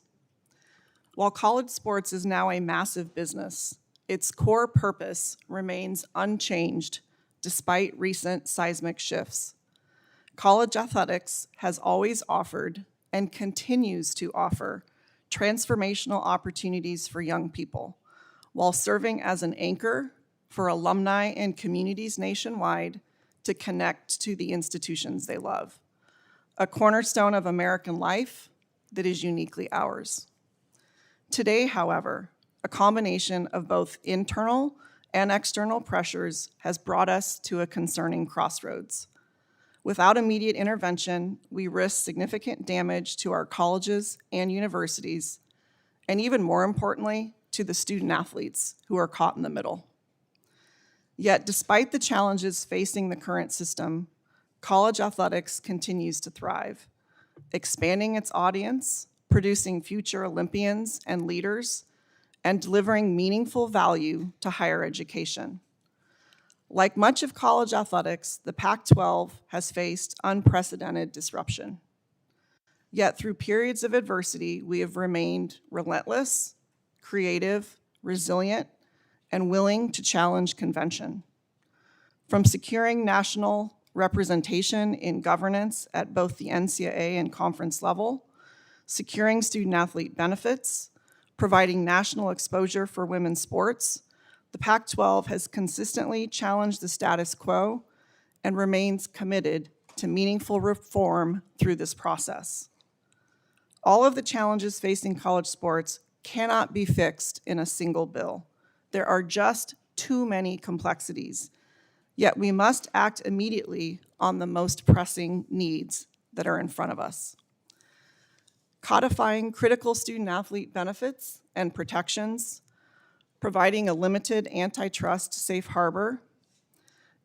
While college sports is now a massive business, its core purpose remains unchanged despite recent seismic shifts. College athletics has always offered and continues to offer transformational opportunities for young people, while serving as an anchor for alumni and communities nationwide to connect to the institutions they love. A cornerstone of American life that is uniquely ours. Today, however, a combination of both internal and external pressures has brought us to a concerning crossroads. Without immediate intervention, we risk significant damage to our colleges and universities, and even more importantly, to the student athletes who are caught in the middle. Yet, despite the challenges facing the current system, college athletics continues to thrive, expanding its audience, producing future Olympians and leaders, and delivering meaningful value to higher education. Like much of college athletics, the Pac-12 has faced unprecedented disruption. Yet through periods of adversity, we have remained relentless, creative, resilient, and willing to challenge convention. From securing national representation in governance at both the NCAA and conference level, securing student-athlete benefits, providing national exposure for women's sports, the Pac-12 has consistently challenged the status quo and remains committed to meaningful reform through this process. All of the challenges facing college sports cannot be fixed in a single bill. There are just too many complexities, yet we must act immediately on the most pressing needs that are in front of us. Codifying critical student-athlete benefits and protections, providing a limited antitrust safe harbor,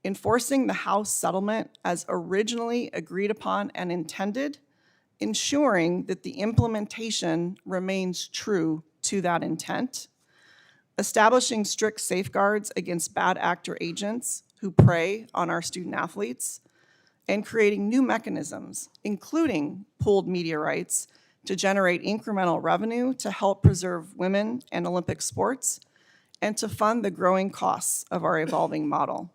enforcing the House settlement as originally agreed upon and intended, ensuring that the implementation remains true to that intent, establishing strict safeguards against bad actor agents who prey on our student-athletes, and creating new mechanisms, including pooled media rights, to generate incremental revenue to help preserve women and Olympic sports, and to fund the growing costs of our evolving model.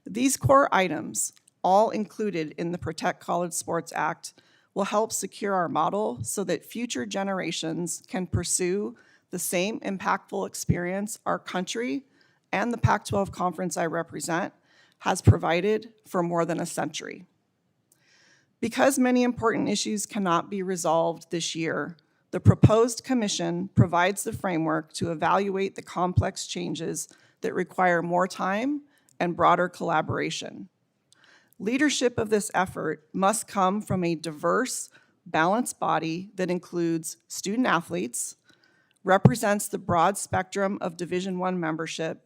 These core items, all included in the Protect College Sports Act, will help secure our model so that future generations can pursue the same impactful experience our country and the Pac-12 conference I represent has provided for more than a century. Because many important issues cannot be resolved this year, the proposed commission provides the framework to evaluate the complex changes that require more time and broader collaboration. Leadership of this effort must come from a diverse, balanced body that includes student athletes, represents the broad spectrum of Division I membership,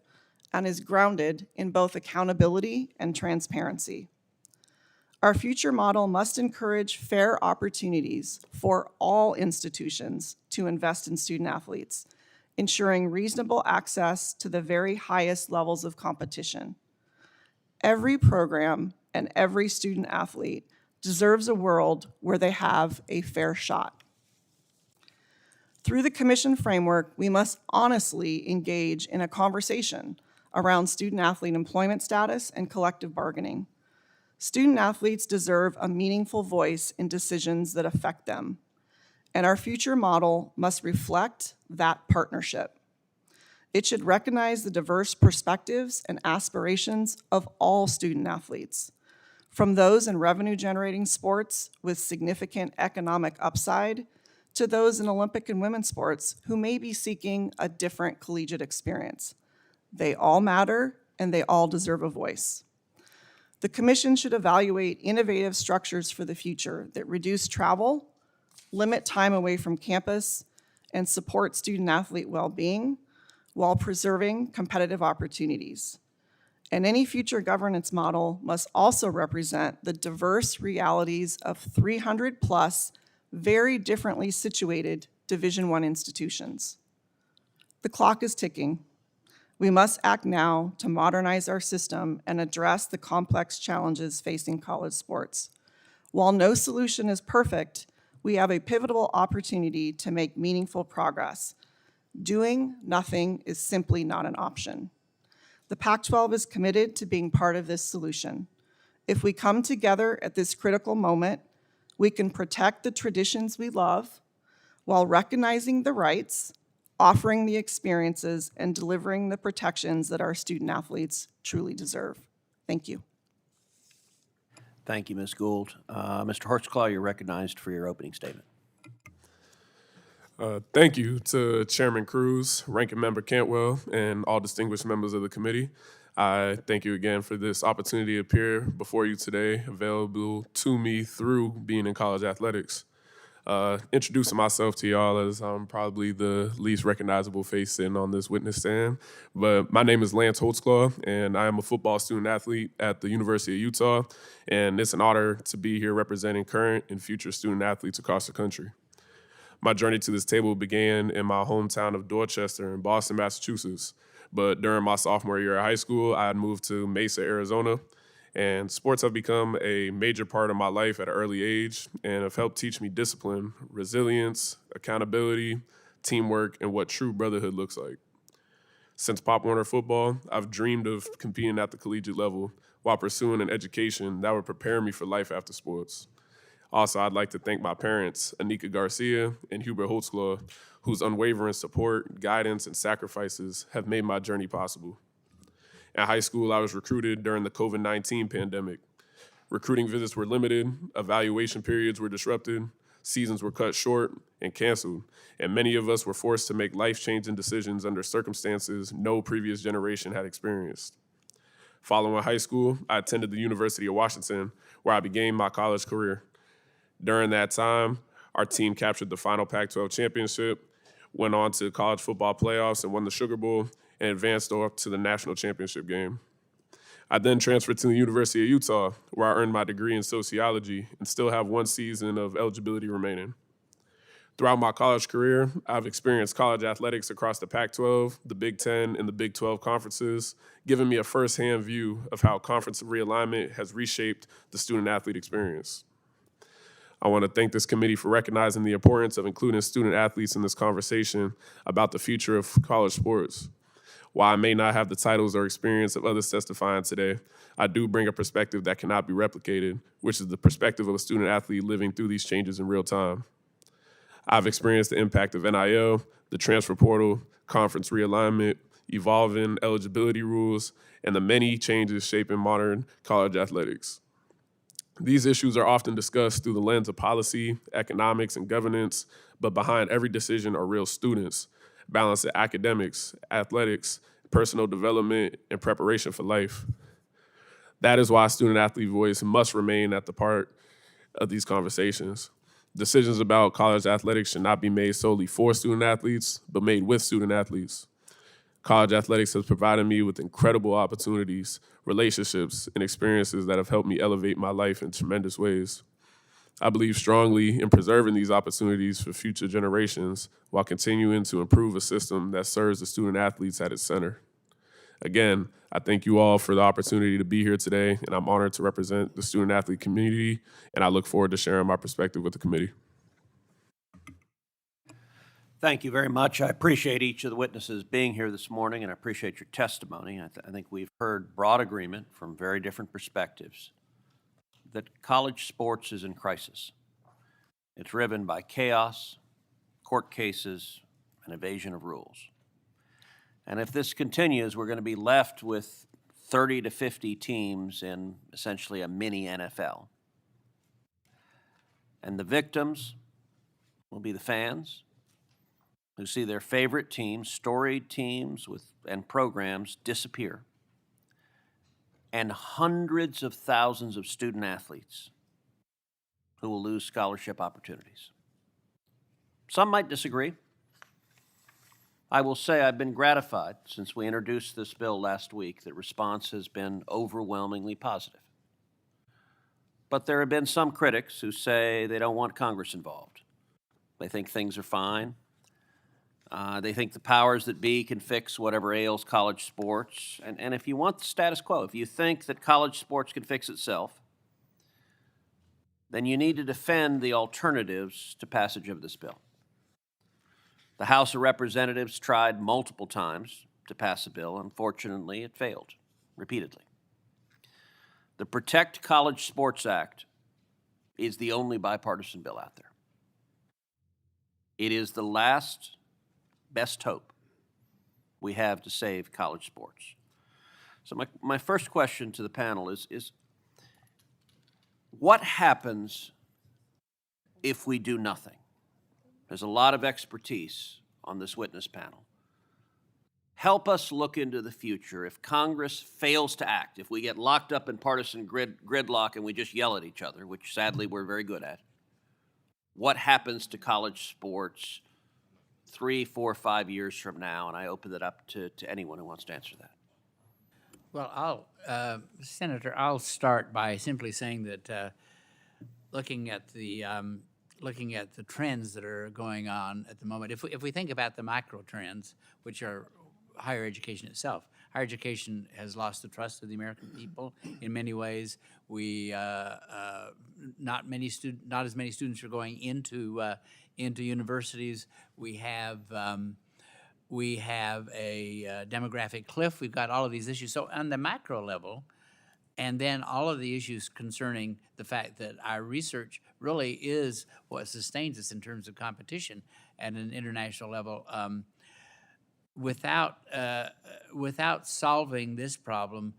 and is grounded in both accountability and transparency. Our future model must encourage fair opportunities for all institutions to invest in student athletes, ensuring reasonable access to the very highest levels of competition. Every program and every student athlete deserves a world where they have a fair shot. Through the commission framework, we must honestly engage in a conversation around student athlete employment status and collective bargaining. Student athletes deserve a meaningful voice in decisions that affect them, and our future model must reflect that partnership. It should recognize the diverse perspectives and aspirations of all student athletes, from those in revenue-generating sports with significant economic upside to those in Olympic and women's sports who may be seeking a different collegiate experience. They all matter, and they all deserve a voice. The commission should evaluate innovative structures for the future that reduce travel, limit time away from campus, and support student-athlete well-being while preserving competitive opportunities. And any future governance model must also represent the diverse realities of 300+ very differently situated Division I institutions. The clock is ticking. We must act now to modernize our system and address the complex challenges facing college sports. While no solution is perfect, we have a pivotal opportunity to make meaningful progress. Doing nothing is simply not an option. The Pac-12 is committed to being part of this solution. If we come together at this critical moment, we can protect the traditions we love while recognizing the rights, offering the experiences, and delivering the protections that our student athletes truly deserve. Thank you. Thank you, Ms. Gould. Mr. Hortzclaw, you're recognized for your opening statement. Thank you to Chairman Cruz, Ranking Member Cantwell, and all distinguished members of the committee. I thank you again for this opportunity to appear before you today, available to me through being in college athletics. Introducing myself to y'all as I'm probably the least recognizable face sitting on this witness stand, but my name is Lance Holtzclaw, and I am a football student athlete at the University of Utah, and it's an honor to be here representing current and future student athletes across the country. My journey to this table began in my hometown of Dorchester in Boston, Massachusetts, but during my sophomore year of high school, I had moved to Mesa, Arizona, and sports have become a major part of my life at an early age and have helped teach me discipline, resilience, accountability, teamwork, and what true brotherhood looks like. Since Pop Warner football, I've dreamed of competing at the collegiate level while pursuing an education that would prepare me for life after sports. Also, I'd like to thank my parents, Anika Garcia and Hubert Holtzclaw, whose unwavering support, guidance, and sacrifices have made my journey possible. In high school, I was recruited during the COVID-19 pandemic. Recruiting visits were limited, evaluation periods were disrupted, seasons were cut short and canceled, and many of us were forced to make life-changing decisions under circumstances no previous generation had experienced. Following high school, I attended the University of Washington, where I began my college career. During that time, our team captured the final Pac-12 championship, went on to college football playoffs and won the Sugar Bowl, and advanced off to the national championship game. I then transferred to the University of Utah, where I earned my degree in sociology and still have one season of eligibility remaining. Throughout my college career, I've experienced college athletics across the Pac-12, the Big Ten, and the Big 12 conferences, giving me a firsthand view of how conference realignment has reshaped the student-athlete experience. I want to thank this committee for recognizing the importance of including student athletes in this conversation about the future of college sports. While I may not have the titles or experience of others testifying today, I do bring a perspective that cannot be replicated, which is the perspective of a student athlete living through these changes in real time. I've experienced the impact of NIL, the transfer portal, conference realignment, evolving eligibility rules, and the many changes shaping modern college athletics. These issues are often discussed through the lens of policy, economics, and governance, but behind every decision are real students, balancing academics, athletics, personal development, and preparation for life. That is why student-athlete voice must remain at the part of these conversations. Decisions about college athletics should not be made solely for student-athletes, but made with student-athletes. College athletics has provided me with incredible opportunities, relationships, and experiences that have helped me elevate my life in tremendous ways. I believe strongly in preserving these opportunities for future generations while continuing to improve a system that serves the student athletes at its center. Again, I thank you all for the opportunity to be here today, and I'm honored to represent the student athlete community, and I look forward to sharing my perspective with the committee. Thank you very much. I appreciate each of the witnesses being here this morning, and I appreciate your testimony. I think we've heard broad agreement from very different perspectives that college sports is in crisis. It's driven by chaos, court cases, and evasion of rules. And if this continues, we're going to be left with 30 to 50 teams in essentially a mini NFL. And the victims will be the fans who see their favorite teams, storied teams and programs disappear, and hundreds of thousands of student athletes who will lose scholarship opportunities. Some might disagree. I will say I've been gratified since we introduced this bill last week that response has been overwhelmingly positive. But there have been some critics who say they don't want Congress involved. They think things are fine. They think the powers that be can fix whatever ails college sports. And if you want the status quo, if you think that college sports can fix itself, then you need to defend the alternatives to passage of this bill. The House of Representatives tried multiple times to pass a bill. Unfortunately, it failed repeatedly. The Protect College Sports Act is the only bipartisan bill out there. It is the last best hope we have to save college sports. So my first question to the panel is what happens if we do nothing? There's a lot of expertise on this witness panel. Help us look into the future. If Congress fails to act, if we get locked up in partisan gridlock and we just yell at each other, which sadly we're very good at, what happens to college sports 3, 4, 5 years from now? And I open it up to anyone who wants to answer that. Well, Senator, I'll start by simply saying that looking at the trends that are going on at the moment, if we think about the macro trends, which are higher education itself, higher education has lost the trust of the American people in many ways. Not as many students are going into universities. We have a demographic cliff. We've got all of these issues. So on the macro level, and then all of the issues concerning the fact that our research really is what sustains us in terms of competition at an international level. Without without solving this problem,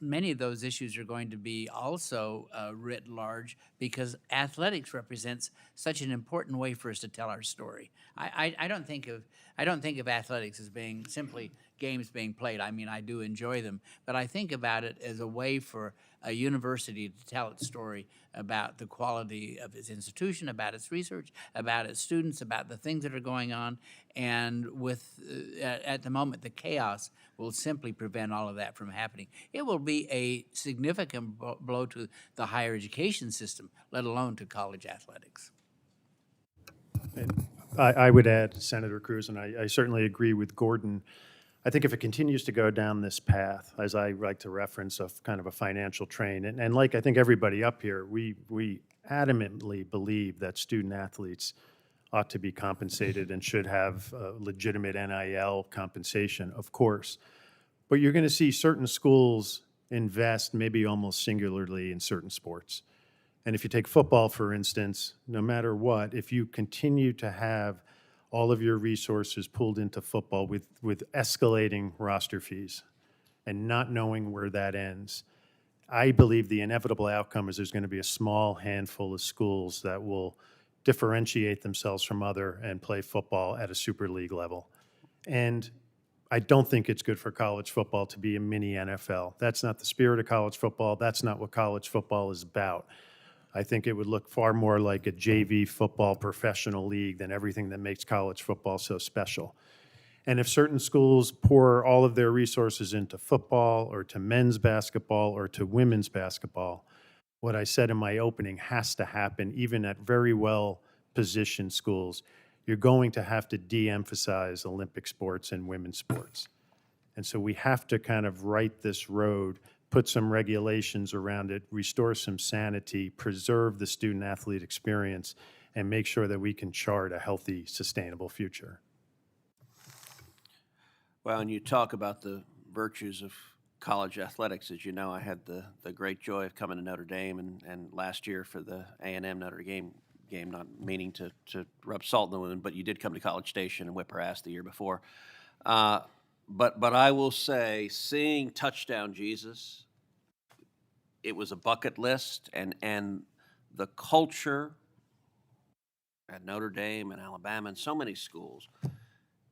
many of those issues are going to be also writ large, because athletics represents such an important way for us to tell our story. I don't think of athletics as being simply games being played. I mean, I do enjoy them, but I think about it as a way for a university to tell its story about the quality of its institution, about its research, about its students, about the things that are going on. And with, at the moment, the chaos will simply prevent all of that from happening. It will be a significant blow to the higher education system, let alone to college athletics. I would add, Senator Cruz, and I certainly agree with Gordon. I think if it continues to go down this path, as I like to reference, of kind of a financial train, and like I think everybody up here, we adamantly believe that student athletes ought to be compensated and should have legitimate NIL compensation, of course. But you're going to see certain schools invest maybe almost singularly in certain sports. And if you take football, for instance, no matter what, if you continue to have all of your resources pulled into football with escalating roster fees and not knowing where that ends, I believe the inevitable outcome is there's going to be a small handful of schools that will differentiate themselves from other and play football at a super league level. And I don't think it's good for college football to be a mini NFL. That's not the spirit of college football. That's not what college football is about. I think it would look far more like a JV football professional league than everything that makes college football so special. And if certain schools pour all of their resources into football or to men's basketball or to women's basketball, what I said in my opening has to happen, even at very well-positioned schools. You're going to have to de-emphasize Olympic sports and women's sports. And so we have to kind of right this road, put some regulations around it, restore some sanity, preserve the student-athlete experience, and make sure that we can chart a healthy, sustainable future. Well, and you talk about the virtues of college athletics. As you know, I had the great joy of coming to Notre Dame, and last year for the A&M Notre Dame game, not meaning to rub salt in the wound, but you did come to College Station and whip her ass the year before. But I will say, seeing Touchdown Jesus, it was a bucket list, and the culture at Notre Dame and Alabama and so many schools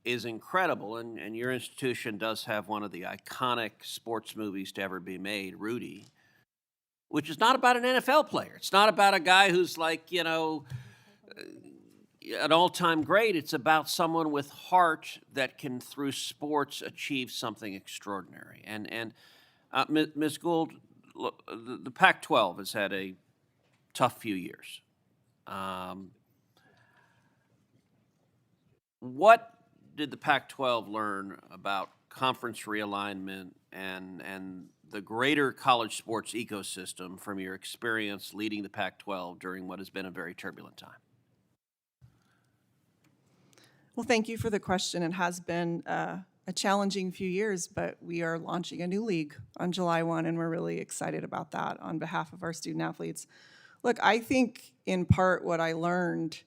is incredible. And your institution does have one of the iconic sports movies to ever be made, Rudy, which is not about an NFL player. It's not about a guy who's like, you know, an all-time great. It's about someone with heart that can, through sports, achieve something extraordinary. And Ms. Gould, look, the Pac-12 has had a tough few years. What did the Pac-12 learn about conference realignment and the greater college sports ecosystem from your experience leading the Pac-12 during what has been a very turbulent time? Well, thank you for the question. It has been a challenging few years, but we are launching a new league on July 1, and we're really excited about that on behalf of our student athletes. Look, I think in part what I learned,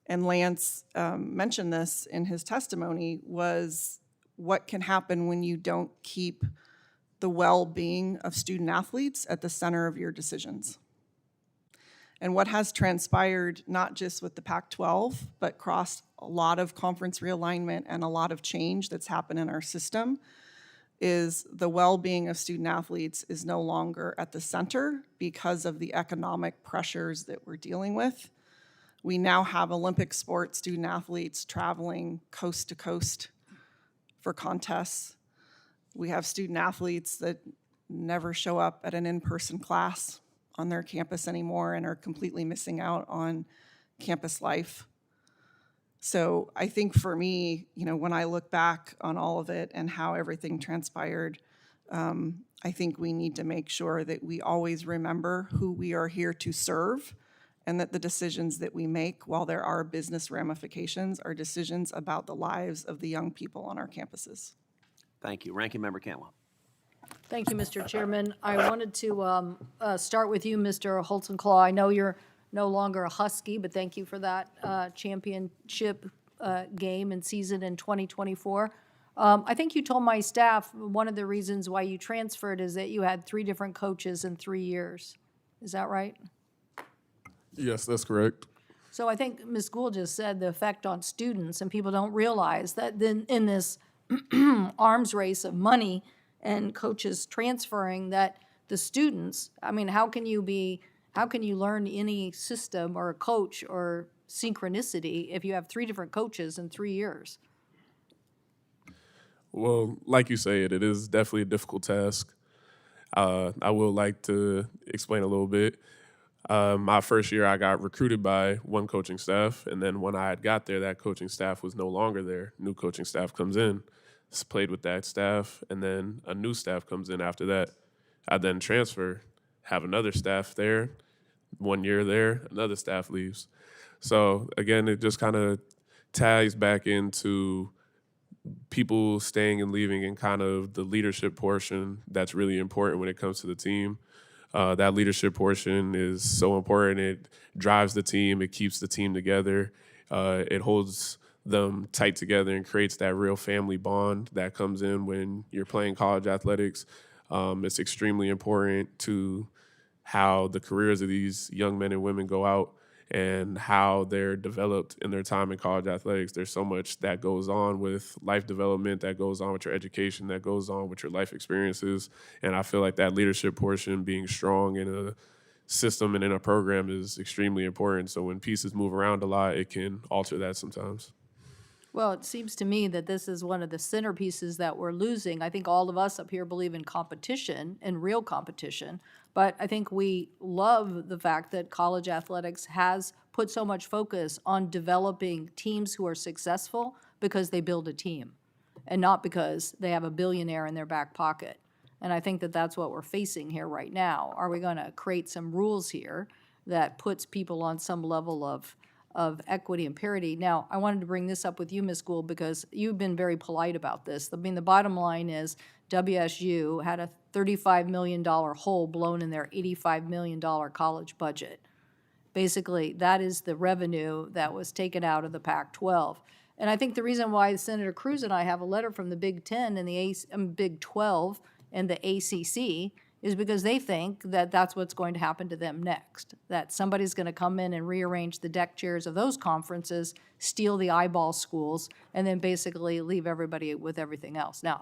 and Lance mentioned this in his testimony, was what can happen when you don't keep the well-being of student athletes at the center of your decisions. And what has transpired, not just with the Pac-12, but across a lot of conference realignment and a lot of change that's happened in our system, is the well-being of student athletes is no longer at the center because of the economic pressures that we're dealing with. We now have Olympic sport student athletes traveling coast to coast for contests. We have student athletes that never show up at an in-person class on their campus anymore and are completely missing out on campus life. So I think for me, you know, when I look back on all of it and how everything transpired, I think we need to make sure that we always remember who we are here to serve, and that the decisions that we make, while there are business ramifications, are decisions about the lives of the young people on our campuses. Thank you. Ranking Member Cantwell. Thank you, Mr. Chairman. I wanted to start with you, Mr. Holzenclaw. I know you're no longer a Husky, but thank you for that championship game and season in 2024. I think you told my staff one of the reasons why you transferred is that you had 3 different coaches in 3 years. Is that right? Yes, that's correct. So I think Ms. Gould just said the effect on students, and people don't realize that then in this arms race of money and coaches transferring, that the students, I mean, how can you learn any system or a coach or synchronicity if you have 3 different coaches in 3 years? Well, like you say, it is definitely a difficult task. I will like to explain a little bit. My first year, I got recruited by one coaching staff, and then when I had got there, that coaching staff was no longer there. New coaching staff comes in, played with that staff, and then a new staff comes in after that. I then transfer, have another staff there, 1 year there, another staff leaves. So again, it just kind of ties back into people staying and leaving and kind of the leadership portion that's really important when it comes to the team. That leadership portion is so important. It drives the team. It keeps the team together. It holds them tight together and creates that real family bond that comes in when you're playing college athletics. It's extremely important to how the careers of these young men and women go out and how they're developed in their time in college athletics. There's so much that goes on with life development, that goes on with your education, that goes on with your life experiences. And I feel like that leadership portion, being strong in a system and in a program, is extremely important. So when pieces move around a lot, it can alter that sometimes. Well, it seems to me that this is one of the centerpieces that we're losing. I think all of us up here believe in competition and real competition, but I think we love the fact that college athletics has put so much focus on developing teams who are successful because they build a team and not because they have a billionaire in their back pocket. And I think that that's what we're facing here right now. Are we going to create some rules here that puts people on some level of equity and parity? Now, I wanted to bring this up with you, Ms. Gould, because you've been very polite about this. I mean, the bottom line is WSU had a $35 million hole blown in their $85 million college budget. Basically, that is the revenue that was taken out of the Pac-12. And I think the reason why Senator Cruz and I have a letter from the Big Ten and the Big 12 and the ACC is because they think that that's what's going to happen to them next, that somebody's going to come in and rearrange the deck chairs of those conferences, steal the eyeball schools, and then basically leave everybody with everything else. Now,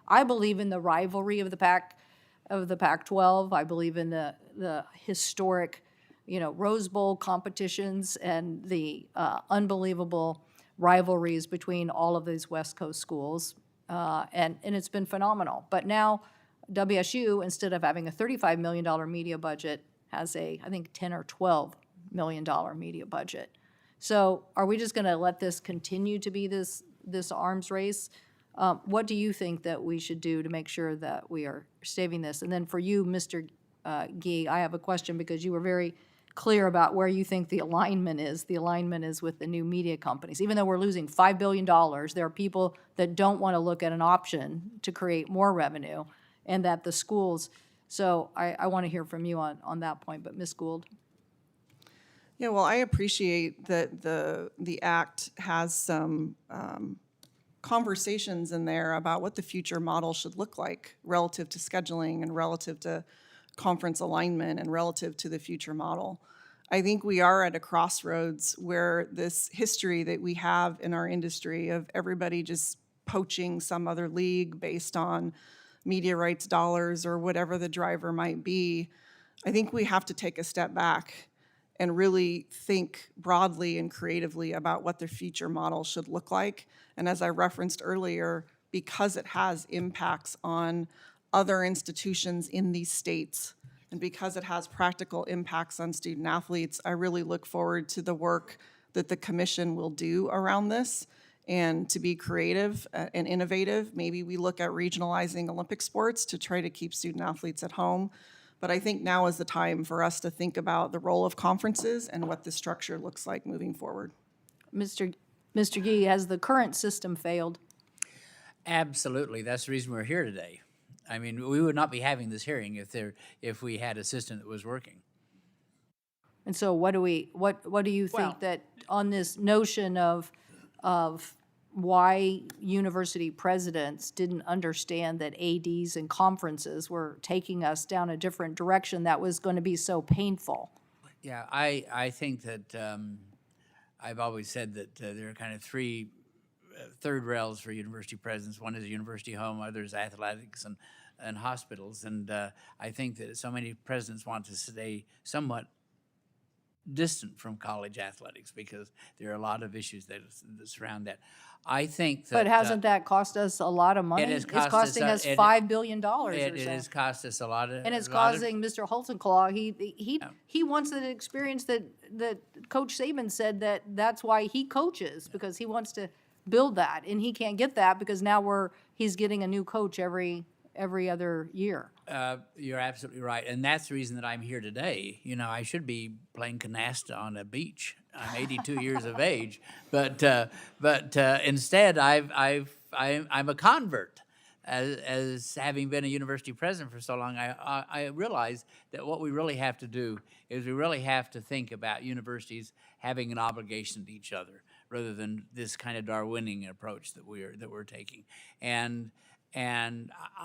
I believe in the rivalry of the Pac-12. I believe in the historic, Rose Bowl competitions and the unbelievable rivalries between all of these West Coast schools, and it's been phenomenal. But now WSU, instead of having a $35 million media budget, has I think, $10 or $12 million media budget. So are we just going to let this continue to be this arms race? What do you think that we should do to make sure that we are saving this? And then for you, Mr. Gee, I have a question because you were very clear about where you think the alignment is. The alignment is with the new media companies. Even though we're losing $5 billion, there are people that don't want to look at an option to create more revenue, and that the schools, so I want to hear from you on that point, but Ms. Gould. Yeah, well, I appreciate that the act has some conversations in there about what the future model should look like relative to scheduling and relative to conference alignment and relative to the future model. I think we are at a crossroads where this history that we have in our industry of everybody just poaching some other league based on media rights dollars or whatever the driver might be, I think we have to take a step back and really think broadly and creatively about what the future model should look like. And as I referenced earlier, because it has impacts on other institutions in these states, and because it has practical impacts on student athletes, I really look forward to the work that the commission will do around this. And to be creative and innovative, maybe we look at regionalizing Olympic sports to try to keep student athletes at home. But I think now is the time for us to think about the role of conferences and what the structure looks like moving forward. Mr. Gee, has the current system failed? Absolutely. That's the reason we're here today. I mean, we would not be having this hearing if we had a system that was working. And so what do you think that on this notion of why university presidents didn't understand that ADs and conferences were taking us down a different direction that was going to be so painful. Yeah, I think that I've always said that there are kind of three third rails for university presidents. One is a university home, other is athletics and hospitals. And I think that so many presidents want to stay somewhat distant from college athletics because there are a lot of issues that surround that. I think that. But hasn't that cost us a lot of money? has It's cost us costing a- us it- $5 billion or It so. has cost us a lot of. And it's a lot of- causing Mr. Holzenclaw, he wants the experience that Coach Saban said that's why he coaches, because he wants to build that, and he can't get that because now he's getting a new coach every other year. You're absolutely right, and that's the reason that I'm here today. You know, I should be playing canasta on a beach. I'm 82 years of age, but instead I'm a convert. As having been a university president for so long, I realize that what we really have to do is we really have to think about universities having an obligation to each other, rather than this kind of Darwinian approach that we're taking. And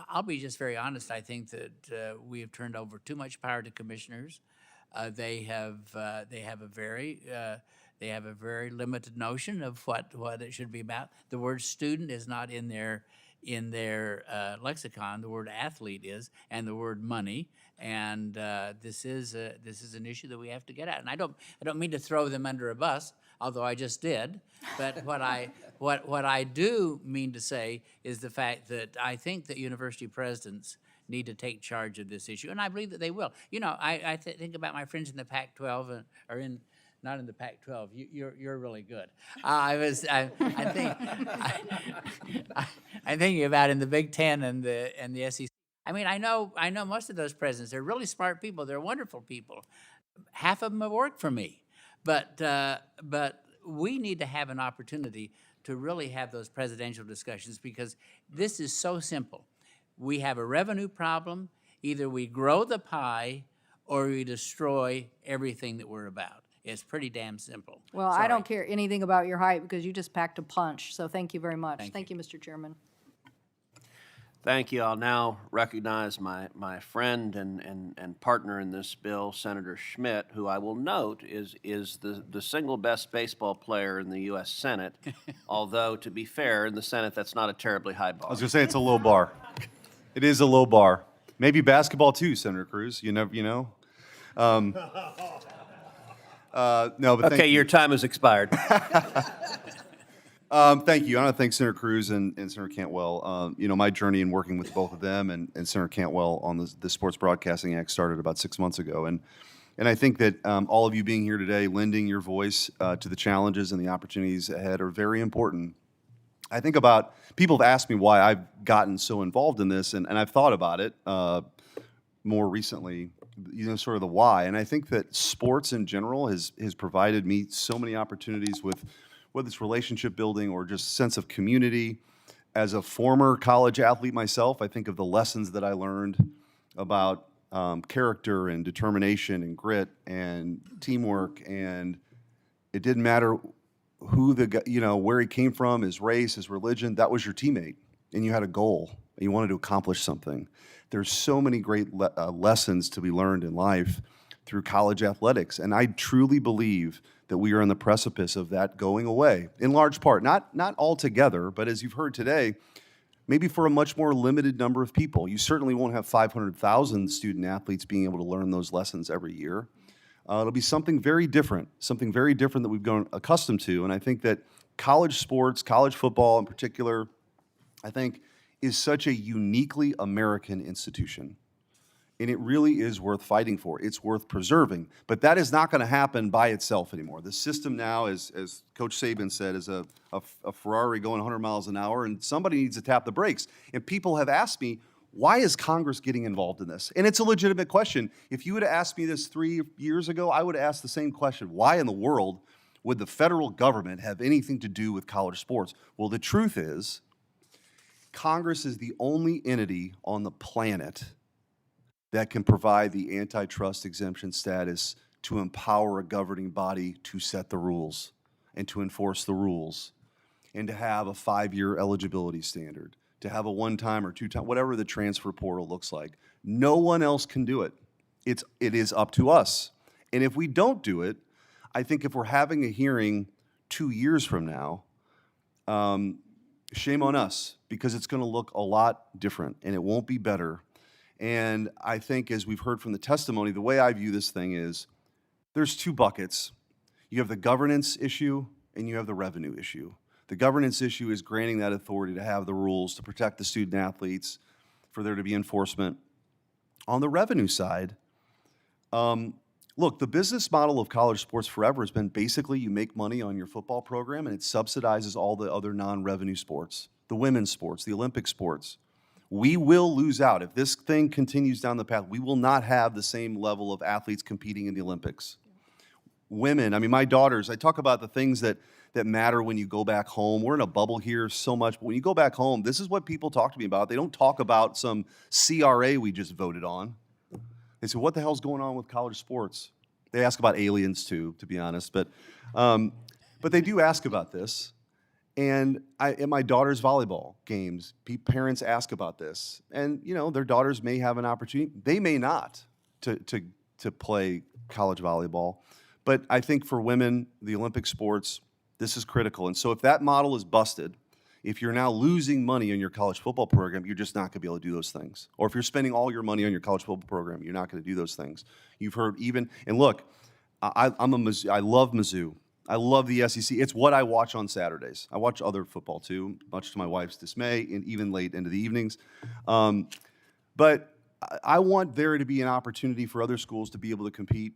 I'll be just very honest. I think that we have turned over too much power to commissioners. They have a very limited notion of what it should be about. The word student is not in their lexicon. The word athlete is, and the word money. And this is an issue that we have to get at. And I don't mean to throw them under a bus, although I just did. But what I do mean to say is the fact that I think that university presidents need to take charge of this issue, and I believe that they will. You know, I think about my friends in the Pac-12 not in the Pac-12. You're really good. I'm thinking about in the Big Ten and the SEC. I mean, I know most of those presidents. They're really smart people. They're wonderful people. Half of them have worked for me, but we need to have an opportunity to really have those presidential discussions, because this is so simple. We have a revenue problem. Either we grow the pie or we destroy everything that we're about. It's pretty damn simple. Well, I don't care anything about your height because you just packed a punch, so thank you very much. Thank you, Mr. Chairman. Thank you. I'll now recognize my friend and partner in this bill, Senator Schmidt, who I will note is the single best baseball player in the U.S. Senate, although, to be fair, in the Senate, that's not a terribly high bar. I was going to say it's a low bar. It is a low bar. Maybe basketball too, Senator Cruz. You never, no, but Okay, your time has expired. Thank you. I want to thank Senator Cruz and Senator Cantwell. My journey in working with both of them and Senator Cantwell on the Sports Broadcasting Act started about 6 months ago. And I think that all of you being here today, lending your voice to the challenges and the opportunities ahead are very important. I think about, people have asked me why I've gotten so involved in this, and I've thought about it more recently, sort of the why. And I think that sports in general has provided me so many opportunities with whether it's relationship building or just sense of community. As a former college athlete myself, I think of the lessons that I learned about character and determination and grit and teamwork, and it didn't matter who the guy, where he came from, his race, his religion. That was your teammate, and you had a goal, and you wanted to accomplish something. There's so many great lessons to be learned in life through college athletics, and I truly believe that we are on the precipice of that going away, in large part, not altogether, but as you've heard today, maybe for a much more limited number of people. You certainly won't have 500,000 student athletes being able to learn those lessons every year. It'll be something very different that we've grown accustomed to. And I think that college sports, college football in particular, I think is such a uniquely American institution. And it really is worth fighting for. It's worth preserving. But that is not going to happen by itself anymore. The system now, as Coach Saban said, is a Ferrari going 100 miles an hour, and somebody needs to tap the brakes. And people have asked me, why is Congress getting involved in this? And it's a legitimate question. If you would have asked me this 3 years ago, I would have asked the same question. Why in the world would the federal government have anything to do with college sports? Well, the truth is, Congress is the only entity on the planet that can provide the antitrust exemption status to empower a governing body to set the rules and to enforce the rules. and to have a 5-year eligibility standard, to have a one-time or two-time, whatever the transfer portal looks like. No one else can do it. It is up to us. And if we don't do it, I think if we're having a hearing 2 years from now, shame on us, because it's going to look a lot different and it won't be better. And I think, as we've heard from the testimony, the way I view this thing is there's two buckets. You have the governance issue and you have the revenue issue. The governance issue is granting that authority to have the rules to protect the student athletes, for there to be enforcement. On the revenue side, look, the business model of college sports forever has been basically you make money on your football program and it subsidizes all the other non-revenue sports, the women's sports, the Olympic sports. We will lose out. If this thing continues down the path, we will not have the same level of athletes competing in the Olympics. Women, I mean, my daughters, I talk about the things that matter when you go back home. We're in a bubble here so much, but when you go back home, this is what people talk to me about. They don't talk about some CRA we just voted on. They say, what the hell's going on with college sports? They ask about aliens too, to be honest, but they do ask about this. And at my daughter's volleyball games, parents ask about this. And, you know, their daughters may have an opportunity. They may not to play college volleyball. But I think for women, the Olympic sports, this is critical. And so if that model is busted, if you're now losing money on your college football program, you're just not going to be able to do those things. Or if you're spending all your money on your college football program, you're not going to do those things. You've heard even, and look, I love Mizzou. I love the SEC. It's what I watch on Saturdays. I watch other football too, much to my wife's dismay, and even late into the evenings. But I want there to be an opportunity for other schools to be able to compete.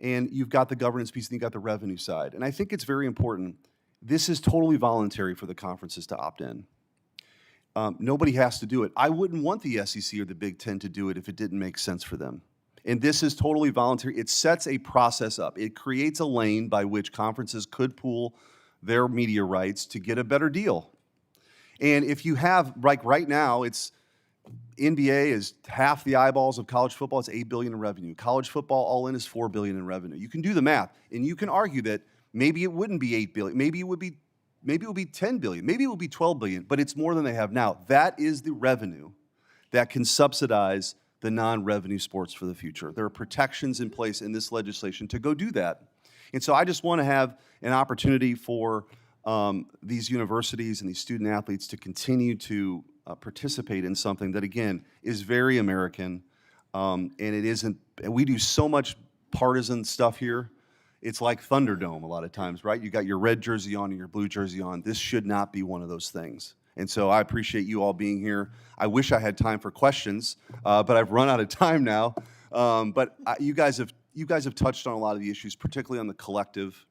And you've got the governance piece and you've got the revenue side. And I think it's very important. This is totally voluntary for the conferences to opt in. Nobody has to do it. I wouldn't want the SEC or the Big Ten to do it if it didn't make sense for them. And this is totally voluntary. It sets a process up. It creates a lane by which conferences could pool their media rights to get a better deal. And if you have, like right now, it's NBA is half the eyeballs of college football. It's $8 billion in revenue. College football all in is $4 billion in revenue. You can do the math, and you can argue that maybe it wouldn't be $8 billion. Maybe it would be $10 billion. Maybe it would be $12 billion. But it's more than they have now. That is the revenue that can subsidize the non-revenue sports for the future. There are protections in place in this legislation to go do that. And so I just want to have an opportunity for these universities and these student athletes to continue to participate in something that, again, is very American, and it isn't, and we do so much partisan stuff here. It's like Thunderdome a lot of times, right? You got your red jersey on and your blue jersey on. This should not be one of those things. And so I appreciate you all being here. I wish I had time for questions, but I've run out of time now. But you guys have touched on a lot of the issues, particularly on the collective.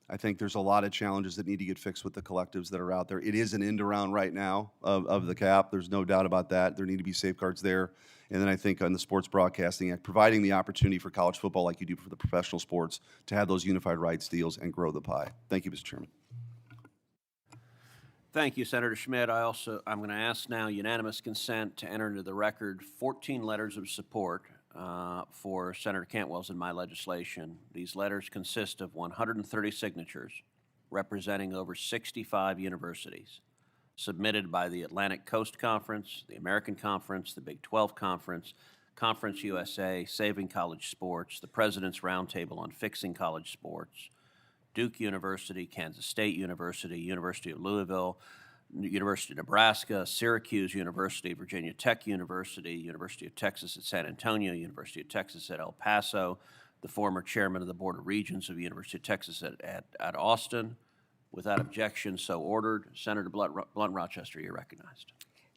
I think there's a lot of challenges that need to get fixed with the collectives that are out there. It is an end around right now of the cap. There's no doubt about that. There need to be safeguards there. And then I think on the Sports Broadcasting Act, providing the opportunity for college football like you do for the professional sports to have those unified rights deals and grow the pie. Thank you, Mr. Chairman. Thank you, Senator Schmidt. I'm going to ask now unanimous consent to enter into the record 14 letters of support for Senator Cantwell's and my legislation. These letters consist of 130 signatures representing over 65 universities, submitted by the Atlantic Coast Conference, the American Conference, the Big 12 Conference, Conference USA, Saving College Sports, the President's Roundtable on Fixing College Sports, Duke University, Kansas State University, University of Louisville, University of Nebraska, Syracuse University, Virginia Tech University, University of Texas at San Antonio, University of Texas at El Paso, the former chairman of the Board of Regents of the University of Texas at Austin. Without objection, so ordered. Senator Blunt-Rochester, you're recognized.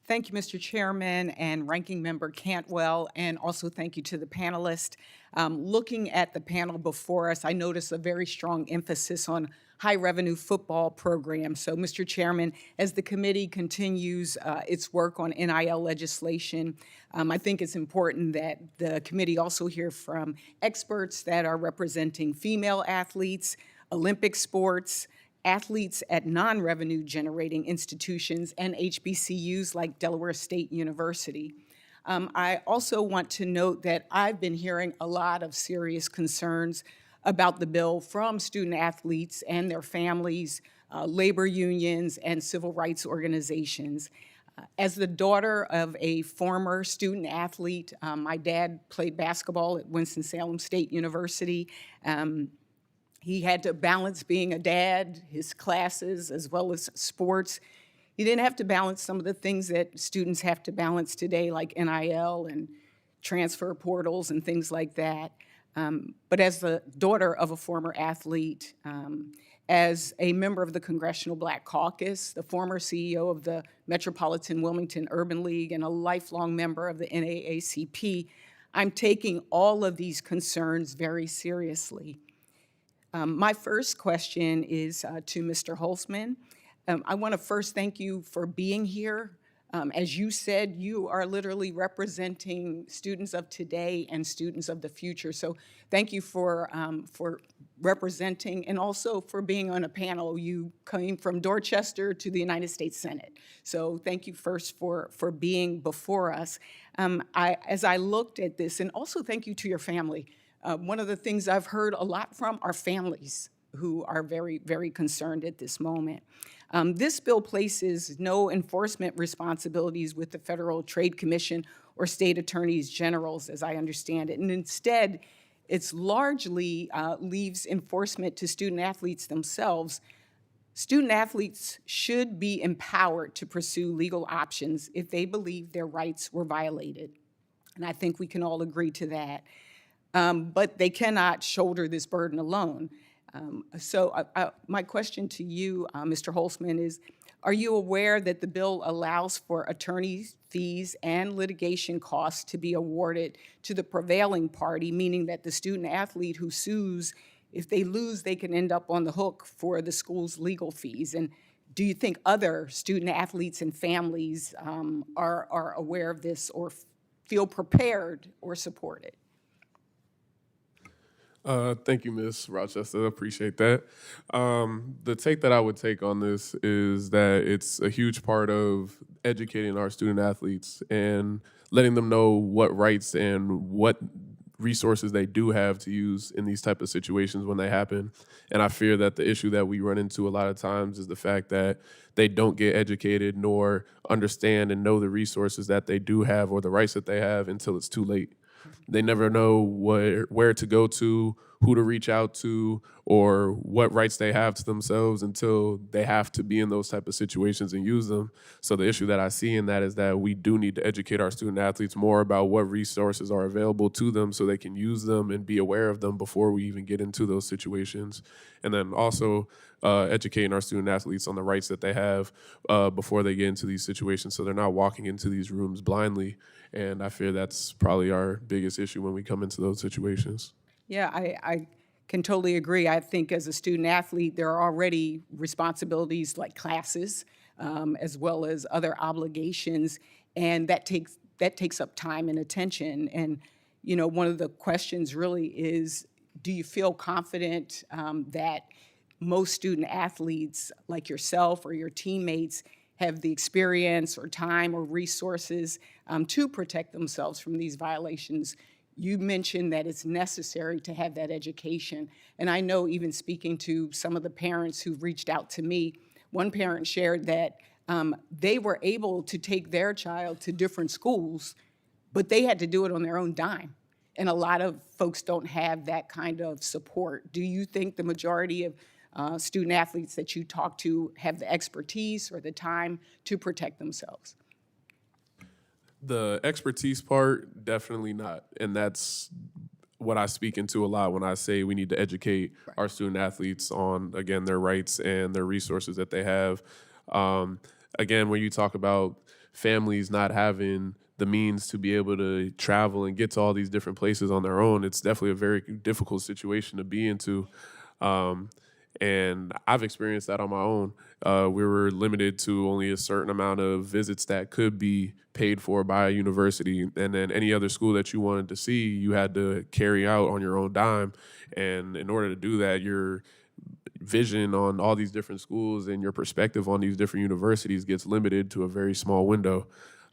Thank you, Mr. Chairman and Ranking Member Cantwell, and also thank you to the panelists. Looking at the panel before us, I noticed a very strong emphasis on high-revenue football programs. So, Mr. Chairman, as the committee continues its work on NIL legislation, I think it's important that the committee also hear from experts that are representing female athletes, Olympic sports, athletes at non-revenue generating institutions, and HBCUs like Delaware State University. I also want to note that I've been hearing a lot of serious concerns about the bill from student athletes and their families, labor unions, and civil rights organizations. As the daughter of a former student athlete, my dad played basketball at Winston-Salem State University. He had to balance being a dad, his classes, as well as sports. He didn't have to balance some of the things that students have to balance today, like NIL and transfer portals and things like that. But as the daughter of a former athlete, as a member of the Congressional Black Caucus, the former CEO of the Metropolitan Wilmington Urban League, and a lifelong member of the NAACP, I'm taking all of these concerns very seriously. My first question is to Mr. Holzman. I want to first thank you for being here. As you said, you are literally representing students of today and students of the future. So thank you for representing and also for being on a panel. You came from Dorchester to the United States Senate. So thank you first for being before us. As I looked at this, and also thank you to your family. One of the things I've heard a lot from are families who are very, very concerned at this moment. This bill places no enforcement responsibilities with the Federal Trade Commission or state attorneys generals, as I understand it, and instead, it's largely leaves enforcement to student athletes themselves. Student athletes should be empowered to pursue legal options if they believe their rights were violated, and I think we can all agree to that. But they cannot shoulder this burden alone. So my question to you, Mr. Holzman, is, are you aware that the bill allows for attorney fees and litigation costs to be awarded to the prevailing party, meaning that the student athlete who sues, if they lose, they can end up on the hook for the school's legal fees? And do you think other student athletes and families are aware of this or feel prepared or support it? Thank you, Ms. Rochester. I appreciate that. The take that I would take on this is that it's a huge part of educating our student athletes and letting them know what rights and what resources they do have to use in these type of situations when they happen. And I fear that the issue that we run into a lot of times is the fact that they don't get educated nor understand and know the resources that they do have or the rights that they have until it's too late. They never know where to go to, who to reach out to, or what rights they have to themselves until they have to be in those type of situations and use them. So the issue that I see in that is that we do need to educate our student athletes more about what resources are available to them so they can use them and be aware of them before we even get into those situations. And then also educating our student athletes on the rights that they have before they get into these situations so they're not walking into these rooms blindly. And I fear that's probably our biggest issue when we come into those situations. Yeah, I can totally agree. I think as a student athlete, there are already responsibilities like classes, as well as other obligations, and that takes up time and attention. And you know, one of the questions really is, do you feel confident that most student athletes like yourself or your teammates have the experience or time or resources to protect themselves from these violations? You mentioned that it's necessary to have that education. And I know, even speaking to some of the parents who've reached out to me, one parent shared that they were able to take their child to different schools, but they had to do it on their own dime. And a lot of folks don't have that kind of support. Do you think the majority of student athletes that you talk to have the expertise or the time to protect themselves? The expertise part, definitely not. And that's what I speak into a lot when I say we need to educate our student athletes on, again, their rights and their resources that they have. Again, when you talk about families not having the means to be able to travel and get to all these different places on their own, it's definitely a very difficult situation to be into. And I've experienced that on my own. We were limited to only a certain amount of visits that could be paid for by a university. And then any other school that you wanted to see, you had to carry out on your own dime. And in order to do that, your vision on all these different schools and your perspective on these different universities gets limited to a very small window.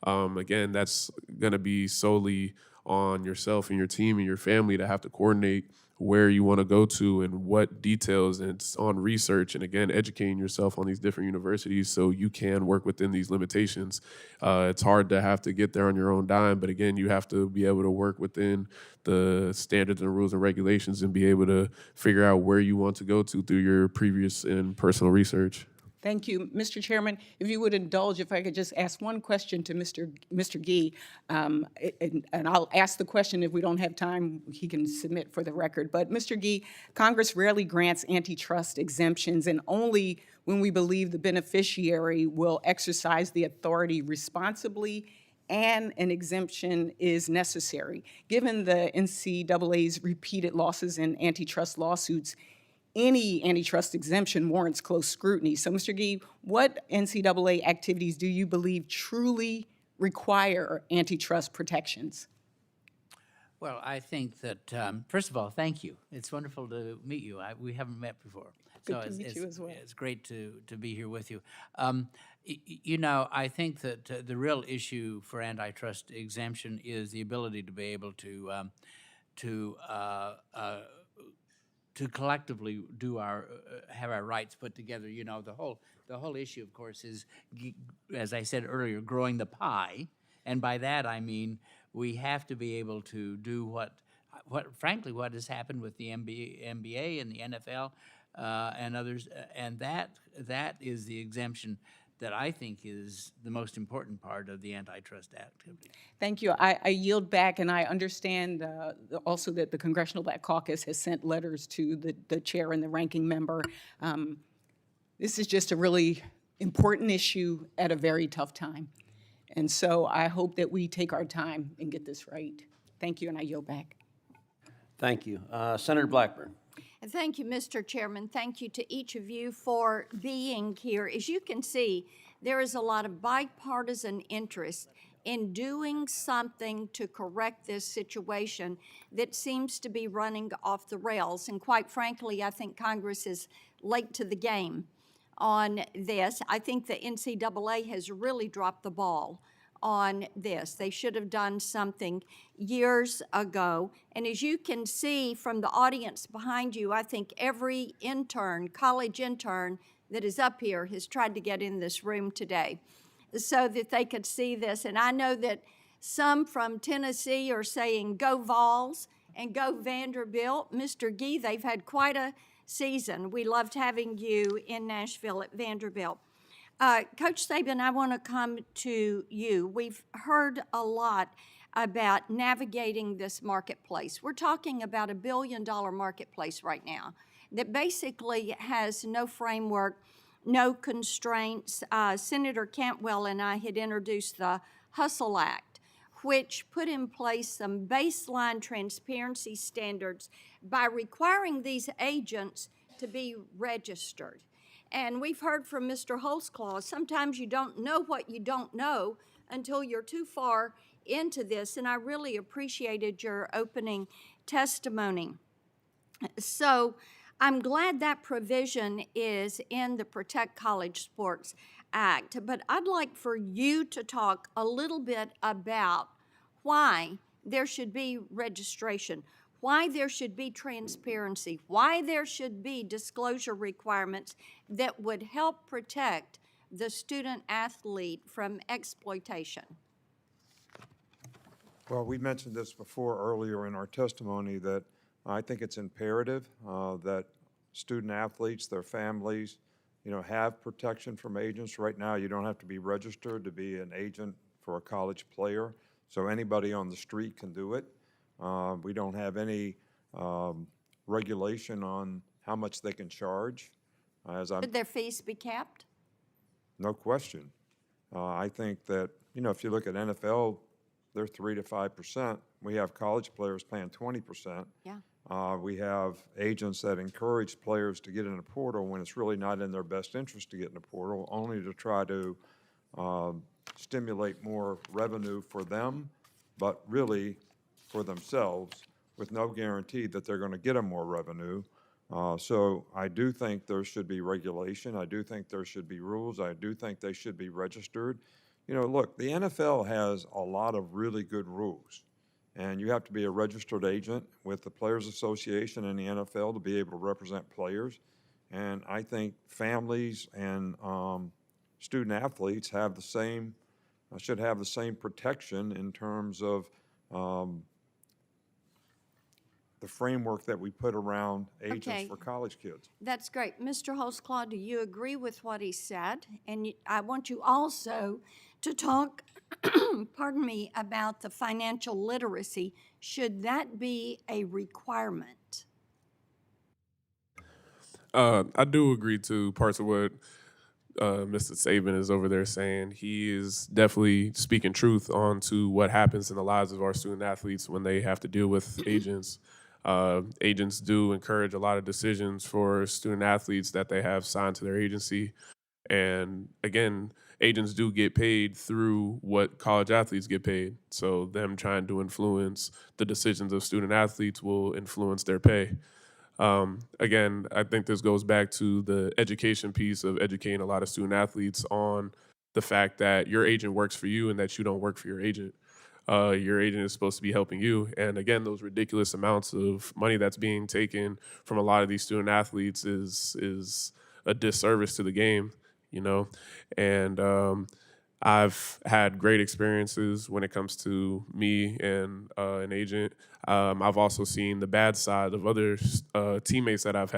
Again, that's going to be solely on yourself and your team and your family to have to coordinate where you want to go to and what details, and it's on research and again educating yourself on these different universities so you can work within these limitations. It's hard to have to get there on your own dime, but again, you have to be able to work within the standards and rules and regulations and be able to figure out where you want to go to through your previous and personal research. Thank you. Mr. Chairman, if you would indulge, if I could just ask one question to Mr. Gee, and I'll ask the question. If we don't have time, he can submit for the record. But Mr. Gee, Congress rarely grants antitrust exemptions, and only when we believe the beneficiary will exercise the authority responsibly and an exemption is necessary. Given the NCAA's repeated losses in antitrust lawsuits, any antitrust exemption warrants close scrutiny. So, Mr. Gee, what NCAA activities do you believe truly require antitrust protections? Well, I think that, first of all, thank you. It's wonderful to meet you. We haven't met before. Good to meet you as well. It's great to be here with you. I think that the real issue for antitrust exemption is the ability to be able to collectively do have our rights put together. The whole issue, of course, is, as I said earlier, growing the pie, and by that I mean we have to be able to do what frankly what has happened with the NBA and the NFL and others, and that is the exemption that I think is the most important part of the antitrust activity. Thank you. I yield back, and I understand also that the Congressional Black Caucus has sent letters to the chair and the ranking member. This is just a really important issue at a very tough time. And so I hope that we take our time and get this right. Thank you, and I yield back. Thank you. Senator Blackburn. And thank you, Mr. Chairman. Thank you to each of you for being here. As you can see, there is a lot of bipartisan interest in doing something to correct this situation that seems to be running off the rails. And quite frankly, I think Congress is late to the game on this. I think the NCAA has really dropped the ball on this. They should have done something years ago. And as you can see from the audience behind you, I think every intern, college intern that is up here has tried to get in this room today so that they could see this. And I know that some from Tennessee are saying, go Vols and go Vanderbilt. Mr. Gee, they've had quite a season. We loved having you in Nashville at Vanderbilt. Coach Saban, I want to come to you. We've heard a lot about navigating this marketplace. We're talking about $1 billion marketplace right now that basically has no framework, no constraints. Senator Cantwell and I had introduced the Hustle Act, which put in place some baseline transparency standards by requiring these agents to be registered. And we've heard from Mr. Holtzclaw, sometimes you don't know what you don't know until you're too far into this, and I really appreciated your opening testimony. So I'm glad that provision is in the Protect College Sports Act, but I'd like for you to talk a little bit about why there should be registration, why there should be transparency, why there should be disclosure requirements that would help protect the student athlete from exploitation. Well, we mentioned this before earlier in our testimony that I think it's imperative that student athletes, their families, have protection from agents. Right now, you don't have to be registered to be an agent for a college player, so anybody on the street can do it. We don't have any regulation on how much they can charge. Should their fees be capped? No question. I think that, if you look at NFL, they're 3 to 5%. We have college players paying 20%. Yeah. We have agents that encourage players to get in a portal when it's really not in their best interest to get in a portal, only to try to stimulate more revenue for them, but really for themselves, with no guarantee that they're going to get them more revenue. So I do think there should be regulation. I do think there should be rules. I do think they should be registered. Look, the NFL has a lot of really good rules, And you have to be a registered agent with the Players Association and the NFL to be able to represent players. And I think families and student athletes have the same, should have the same protection in terms of the framework that we put around agents Okay. for college kids. That's great. Mr. Holtzclaw, do you agree with what he said? And I want you also to talk, pardon me, about the financial literacy. Should that be a requirement? I do agree to parts of what Mr. Saban is over there saying. He is definitely speaking truth on to what happens in the lives of our student athletes when they have to deal with agents. Agents do encourage a lot of decisions for student athletes that they have signed to their agency. And again, agents do get paid through what college athletes get paid. So them trying to influence the decisions of student athletes will influence their pay. Again, I think this goes back to the education piece of educating a lot of student athletes on the fact that your agent works for you and that you don't work for your agent. Your agent is supposed to be helping you. And again, those ridiculous amounts of money that's being taken from a lot of these student athletes is a disservice to the game, you know? And I've had great experiences when it comes to me and an agent. I've also seen the bad side of other teammates that I've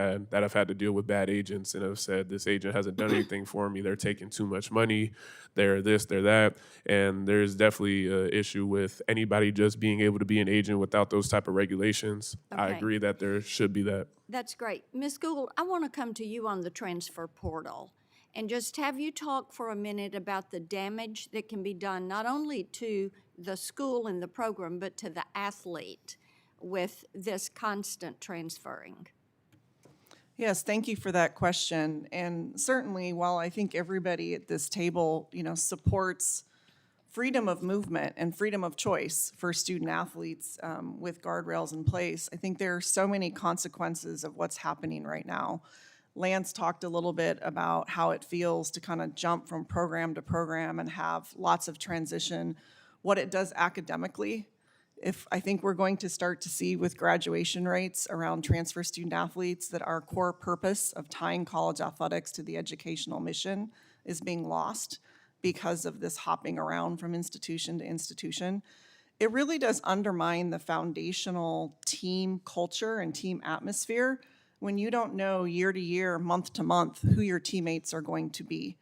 had to deal with bad agents and have said, this agent hasn't done anything for me. They're taking too much money. They're this, they're that. And there's definitely an issue with anybody just being able to be an agent without those type of regulations. I Okay. agree that there should be that. That's great. Ms. Gould, I want to come to you on the transfer portal and just have you talk for a minute about the damage that can be done not only to the school and the program, but to the athlete with this constant transferring. Yes, thank you for that question. And certainly, while I think everybody at this table, supports freedom of movement and freedom of choice for student athletes with guardrails in place, I think there are so many consequences of what's happening right now. Lance talked a little bit about how it feels to kind of jump from program to program and have lots of transition, what it does academically. If I think we're going to start to see with graduation rates around transfer student athletes that our core purpose of tying college athletics to the educational mission is being lost because of this hopping around from institution to institution, it really does undermine the foundational team culture and team atmosphere when you don't know year to year, month to month, who your teammates are going to be.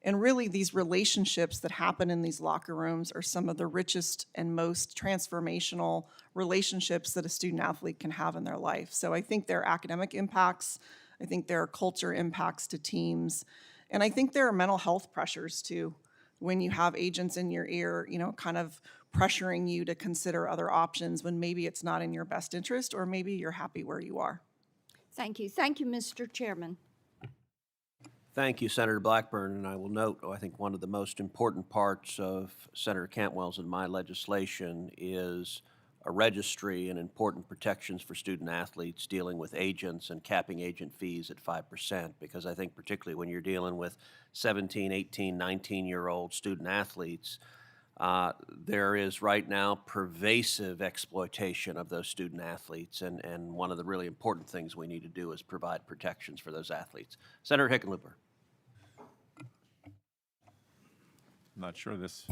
And really, these relationships that happen in these locker rooms are some of the richest and most transformational relationships that a student athlete can have in their life. So I think there are academic impacts, I think there are culture impacts to teams, and I think there are mental health pressures too. When you have agents in your ear, kind of pressuring you to consider other options when maybe it's not in your best interest or maybe you're happy where you are. Thank you. Thank you, Mr. Chairman. Thank you, Senator Blackburn, and I will note, I think one of the most important parts of Senator Cantwell's and my legislation is a registry and important protections for student athletes dealing with agents and capping agent fees at 5%, because I think particularly when you're dealing with 17, 18, 19-year-old student athletes, there is right now pervasive exploitation of those student athletes, and one of the really important things we need to do is provide protections for those athletes. Senator Hickenlooper. I'm not sure this.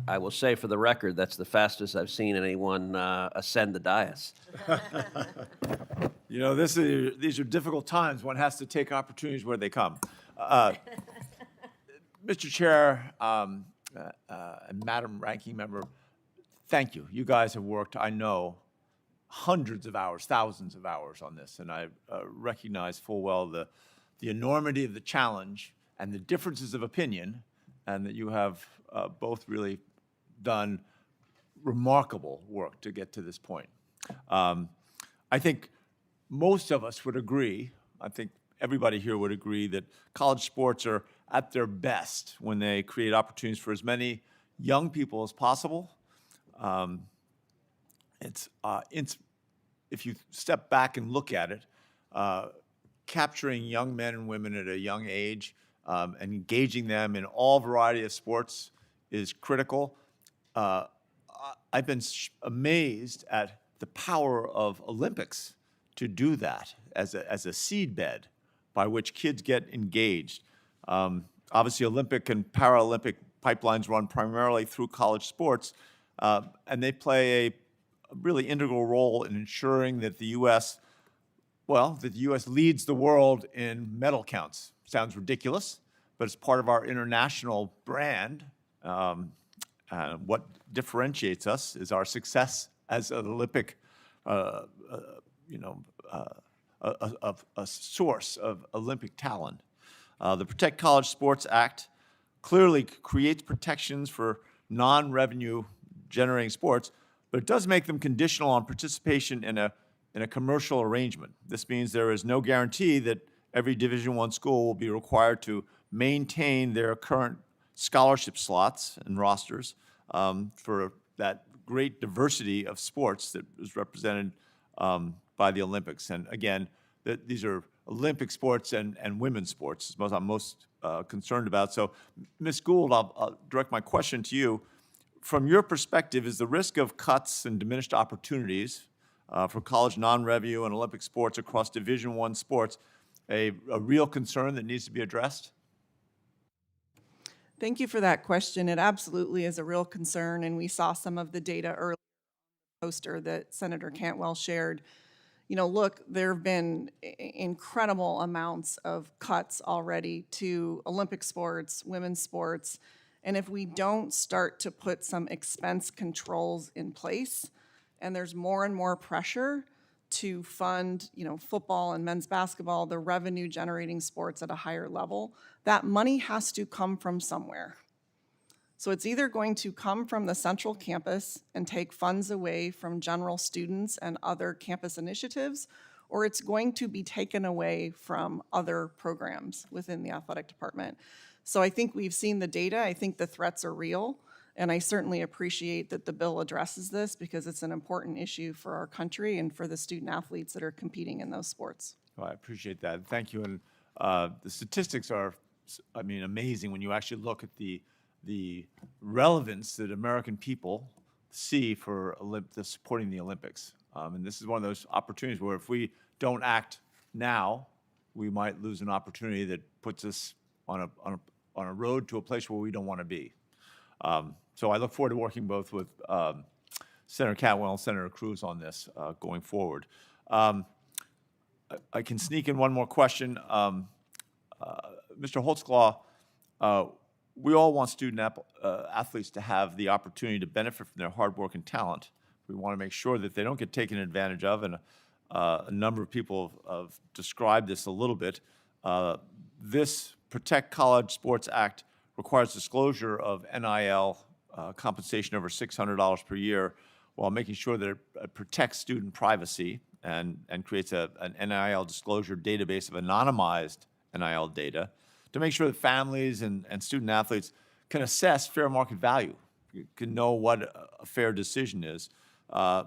I will say for the record, that's the fastest I've seen anyone ascend the dais. These are difficult times. One has to take opportunities where they come. Mr. Chair and Madam Ranking Member, thank you. You guys have worked, I know, hundreds of hours, thousands of hours on this, and I recognize full well the enormity of the challenge and the differences of opinion, and that you have both really done remarkable work to get to this point. I think most of us would agree, I think everybody here would agree, that college sports are at their best when they create opportunities for as many young people as possible. If you step back and look at it, capturing young men and women at a young age and engaging them in all variety of sports is critical. I've been amazed at the power of Olympics to do that as a seedbed by which kids get engaged. Obviously, Olympic and Paralympic pipelines run primarily through college sports, and they play a really integral role in ensuring that the U.S. that the U.S. leads the world in medal counts. Sounds ridiculous, but it's part of our international brand. What differentiates us is our success as an Olympic, a source of Olympic talent. The Protect College Sports Act clearly creates protections for non-revenue generating sports, but it does make them conditional on participation in a commercial arrangement. This means there is no guarantee that every Division I school will be required to maintain their current scholarship slots and rosters for that great diversity of sports that is represented by the Olympics. And again, these are Olympic sports and women's sports, is what I'm most concerned about. So, Ms. Gould, I'll direct my question to you. From your perspective, is the risk of cuts and diminished opportunities for college non-revenue and Olympic sports across Division I sports a real concern that needs to be addressed? Thank you for that question. It absolutely is a real concern, and we saw some of the data earlier in the poster that Senator Cantwell shared. You know, look, there have been incredible amounts of cuts already to Olympic sports, women's sports, and if we don't start to put some expense controls in place, and there's more and more pressure to fund, football and men's basketball, the revenue generating sports at a higher level, that money has to come from somewhere. So it's either going to come from the central campus and take funds away from general students and other campus initiatives, or it's going to be taken away from other programs within the athletic department. So I think we've seen the data. I think the threats are real. And I certainly appreciate that the bill addresses this because it's an important issue for our country and for the student athletes that are competing in those sports. Well, I appreciate that. Thank you. And the statistics are, amazing when you actually look at the relevance that American people see for supporting the Olympics. And this is one of those opportunities where if we don't act now, we might lose an opportunity that puts us on a road to a place where we don't want to be. So I look forward to working both with Senator Cantwell and Senator Cruz on this going forward. I can sneak in one more question. Mr. Holtzclaw, we all want student athletes to have the opportunity to benefit from their hard work and talent. We want to make sure that they don't get taken advantage of, and a number of people have described this a little bit. This Protect College Sports Act requires disclosure of NIL compensation over $600 per year while making sure that it protects student privacy and creates an NIL disclosure database of anonymized NIL data to make sure that families and student athletes can assess fair market value, can know what a fair decision is. So,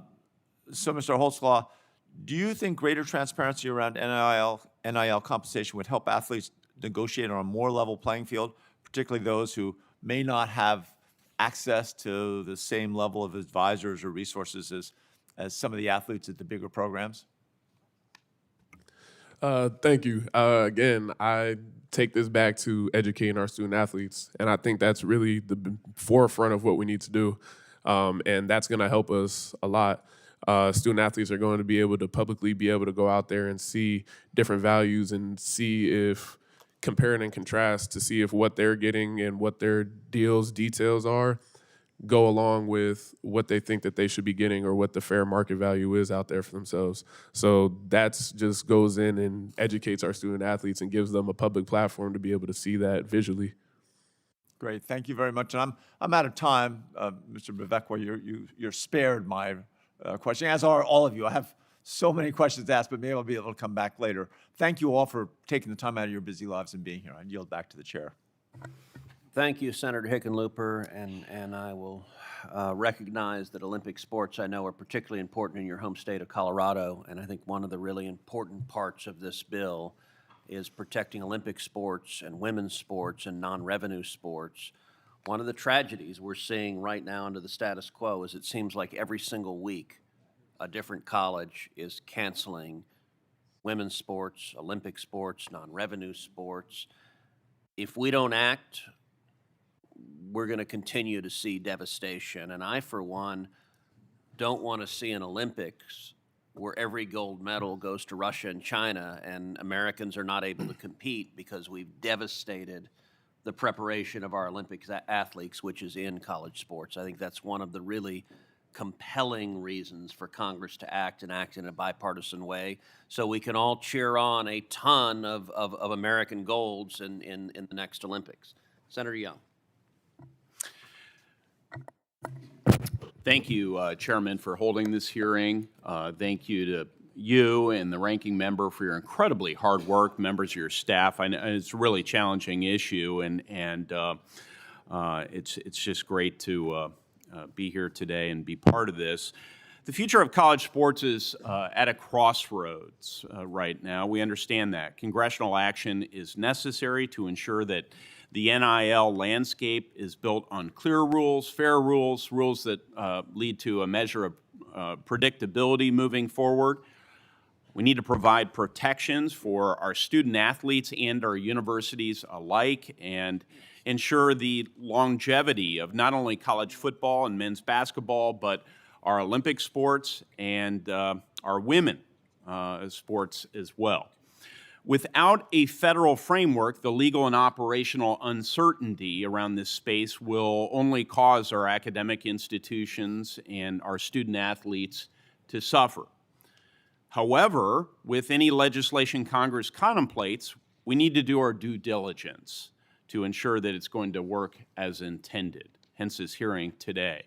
Mr. Holtzclaw, do you think greater transparency around NIL compensation would help athletes negotiate on a more level playing field, particularly those who may not have access to the same level of advisors or resources as some of the athletes at the bigger programs? Thank you. Again, I take this back to educating our student athletes, and I think that's really the forefront of what we need to do, and that's going to help us a lot. Student athletes are going to be able to publicly be able to go out there and see different values and see if compare and contrast to see if what they're getting and what their details are go along with what they think that they should be getting or what the fair market value is out there for themselves. So that's just goes in and educates our student athletes and gives them a public platform to be able to see that visually. Great, thank you very much. And I'm out of time, Mr. Bevekwa. You're spared my question, as are all of you. I have so many questions to ask, but maybe I'll be able to come back later. Thank you all for taking the time out of your busy lives and being here. I yield back to the chair. Thank you, Senator Hickenlooper, and I will recognize that Olympic sports, I know, are particularly important in your home state of Colorado, and I think one of the really important parts of this bill is protecting Olympic sports and women's sports and non-revenue sports. One of the tragedies we're seeing right now under the status quo is it seems like every single week a different college is canceling women's sports, Olympic sports, non-revenue sports. If we don't act, we're going to continue to see devastation. And I, for one, don't want to see an Olympics where every gold medal goes to Russia and China and Americans are not able to compete because we've devastated the preparation of our Olympic athletes, which is in college sports. I think that's one of the really compelling reasons for Congress to act and act in a bipartisan way so we can all cheer on a ton of American golds in the next Olympics. Senator Young. Thank you, Chairman, for holding this hearing. Thank you to you and the ranking member for your incredibly hard work, members of your staff. I know it's a really challenging issue, and it's just great to be here today and be part of this. The future of college sports is at a crossroads right now. We understand that. Congressional action is necessary to ensure that the NIL landscape is built on clear rules, fair rules, rules that lead to a measure of predictability moving forward. We need to provide protections for our student athletes and our universities alike and ensure the longevity of not only college football and men's basketball, but our Olympic sports and our women sports as well. Without a federal framework, the legal and operational uncertainty around this space will only cause our academic institutions and our student athletes to suffer. However, with any legislation Congress contemplates, we need to do our due diligence to ensure that it's going to work as intended, hence this hearing today.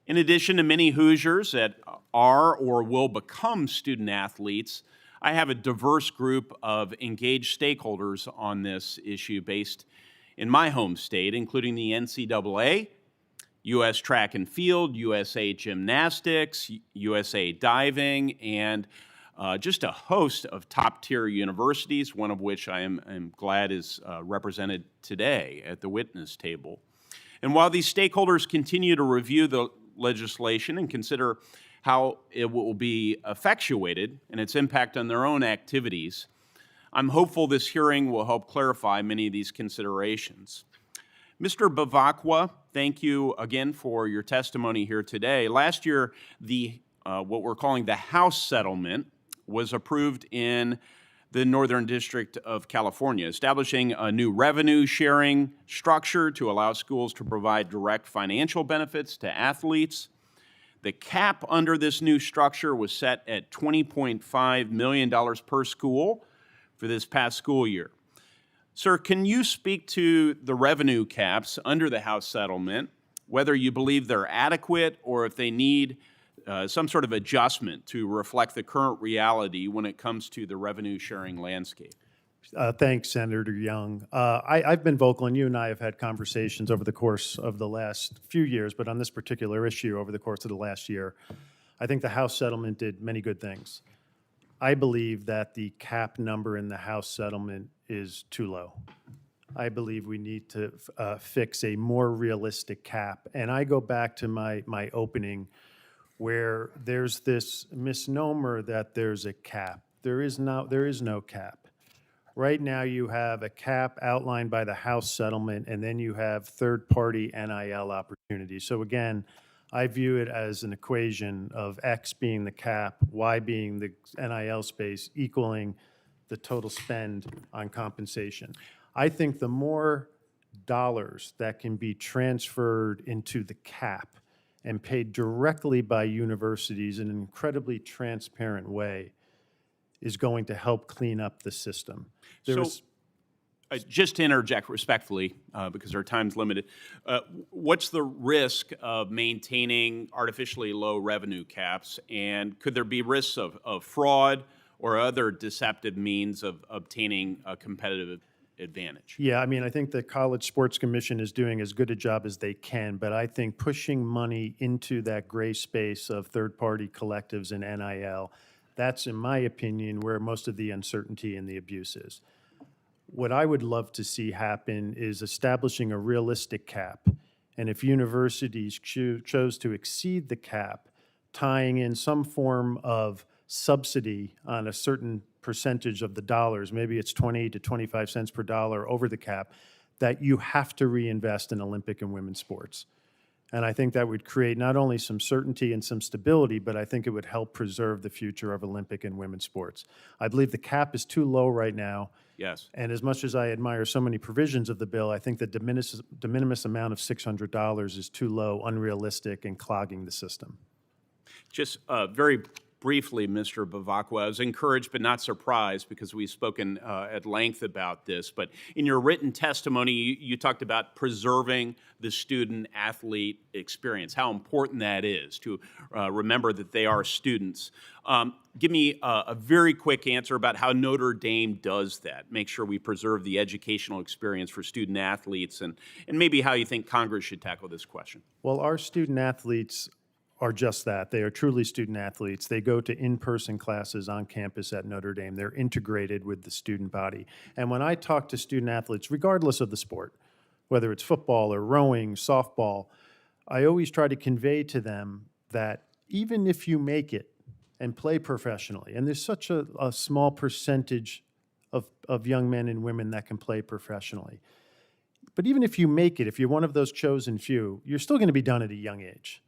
In addition to many Hoosiers that are or will become student athletes, I have a diverse group of engaged stakeholders on this issue based in my home state, including the NCAA, U.S. Track and Field, USA Gymnastics, USA Diving, and just a host of top-tier universities, one of which I am glad is represented today at the witness table. And while these stakeholders continue to review the legislation and consider how it will be effectuated and its impact on their own activities, I'm hopeful this hearing will help clarify many of these considerations. Mr. Bavakwa, thank you again for your testimony here today. Last year, the what we're calling the House settlement was approved in the Northern District of California, establishing a new revenue sharing structure to allow schools to provide direct financial benefits to athletes. The cap under this new structure was set at $20.5 million per school for this past school year. Sir, can you speak to the revenue caps under the House settlement, whether you believe they're adequate or if they need some sort of adjustment to reflect the current reality when it comes to the revenue sharing landscape? Thanks, Senator Young. I've been vocal, and you and I have had conversations over the course of the last few years, but on this particular issue over the course of the last year, I think the House settlement did many good things. I believe that the cap number in the House settlement is too low. I believe we need to fix a more realistic cap. And I go back to my opening where there's this misnomer that there's a cap. There is no cap. Right now, you have a cap outlined by the House settlement, and then you have third-party NIL opportunities. So again, I view it as an equation of X being the cap, Y being the NIL space, equaling the total spend on compensation. I think the more dollars that can be transferred into the cap and paid directly by universities in an incredibly transparent way is going to help clean up the system. Just to interject respectfully, because our time's limited, what's the risk of maintaining artificially low revenue caps, and could there be risks of fraud or other deceptive means of obtaining a competitive advantage? Yeah, I mean, I think the College Sports Commission is doing as good a job as they can, but I think pushing money into that gray space of third-party collectives and NIL That's, in my opinion, where most of the uncertainty and the abuse is. What I would love to see happen is establishing a realistic cap. And if universities chose to exceed the cap, tying in some form of subsidy on a certain percentage of the dollars, maybe it's 20 to 25 cents per dollar over the cap, that you have to reinvest in Olympic and women's sports. And I think that would create not only some certainty and some stability, but I think it would help preserve the future of Olympic and women's sports. I believe the cap is too low right now. Yes. And as much as I admire so many provisions of the bill, I think the de minimis amount of $600 is too low, unrealistic, and clogging the system. Just very briefly, Mr. Bavacqua, I was encouraged but not surprised because we've spoken at length about this. But in your written testimony, you talked about preserving the student-athlete experience, how important that is to remember that they are students. Give me a very quick answer about how Notre Dame does that, make sure we preserve the educational experience for student-athletes, and maybe how you think Congress should tackle this question. Well, our student-athletes are just that. They are truly student athletes. They go to in-person classes on campus at Notre Dame. They're integrated with the student body. And when I talk to student athletes, regardless of the sport, whether it's football or rowing, softball, I always try to convey to them that even if you make it and play professionally, and there's such a small percentage of young men and women that can play professionally, but even if you make it, if you're one of those chosen few, you're still going to be done at a young age.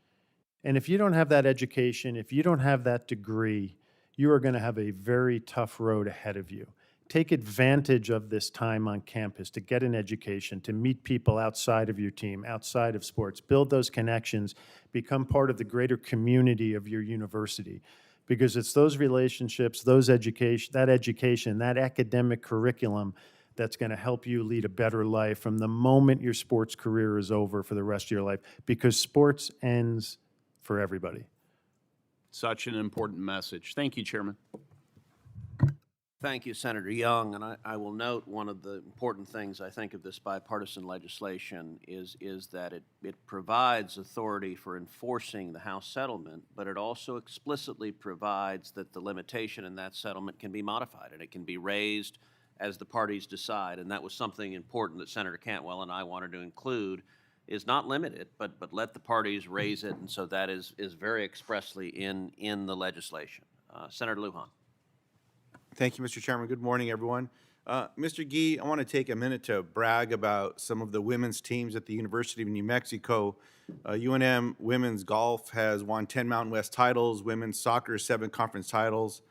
And if you don't have that education, if you don't have that degree, you are going to have a very tough road ahead of you. Take advantage of this time on campus to get an education, to meet people outside of your team, outside of sports, build those connections, become part of the greater community of your university. Because it's those relationships, that education, that academic curriculum that's going to help you lead a better life from the moment your sports career is over for the rest of your life. Because sports ends for everybody. Such an important message. Thank you, Chairman. Thank you, Senator Young. And I will note one of the important things I think of this bipartisan legislation is that it provides authority for enforcing the House settlement, but it also explicitly provides that the limitation in that settlement can be modified and it can be raised as the parties decide. And that was something important that Senator Cantwell and I wanted to include, is not limit it, but let the parties raise it, and so that is very expressly in the legislation. Senator Lujan. Thank you, Mr. Chairman. Good morning, everyone. Mr. Gee, I want to take a minute to brag about some of the women's teams at the University of New Mexico. UNM women's golf has won 10 Mountain West titles, women's soccer 7 conference titles,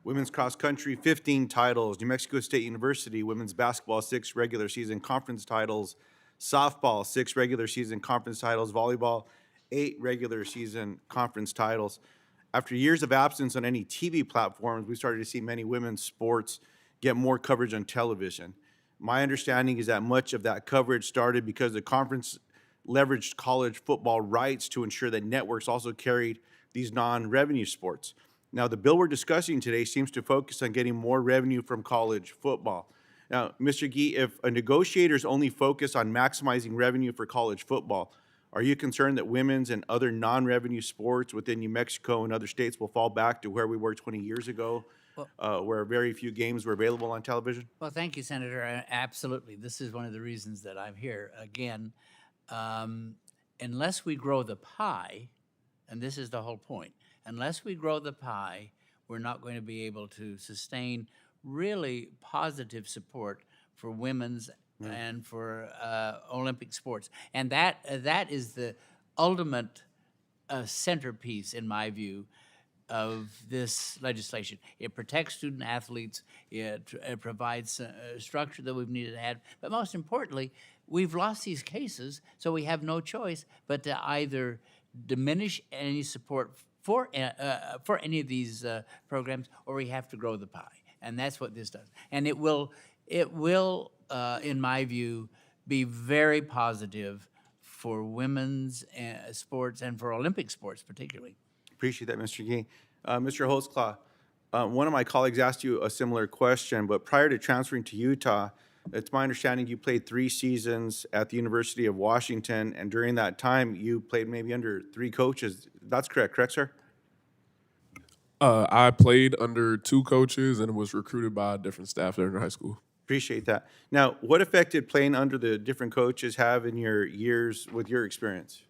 women's cross country 15 titles, New Mexico State University women's basketball 6 regular season conference titles, softball 6 regular season conference titles, volleyball 8 regular season conference titles. After years of absence on any TV platforms, we started to see many women's sports get more coverage on television. My understanding is that much of that coverage started because the conference leveraged college football rights to ensure that networks also carried these non-revenue sports. Now, the bill we're discussing today seems to focus on getting more revenue from college football. Now, Mr. Gee, if negotiators only focus on maximizing revenue for college football, are you concerned that women's and other non-revenue sports within New Mexico and other states will fall back to where we were 20 years ago, where very few games were available on television? Well, thank you, Senator. Absolutely. This is one of the reasons that I'm here. Again, unless we grow the pie, and this is the whole point, unless we grow the pie, we're not going to be able to sustain really positive support for women's and for Olympic sports. And that is the ultimate centerpiece, in my view, of this legislation. It protects student athletes. It provides a structure that we've needed to have. But most importantly, we've lost these cases, so we have no choice but to either diminish any support for any of these programs, or we have to grow the pie. And that's what this does. And it will, in my view, be very positive for women's sports and for Olympic sports particularly. Appreciate that, Mr. Gee. Mr. Holtzclaw, one of my colleagues asked you a similar question, but prior to transferring to Utah, it's my understanding you played 3 seasons at the University of Washington, and during that time, you played maybe under 3 coaches. That's correct, sir? I played under 2 coaches and was recruited by different staff during high school. Appreciate that. Now, what effect did playing under the different coaches have in your years with your experience?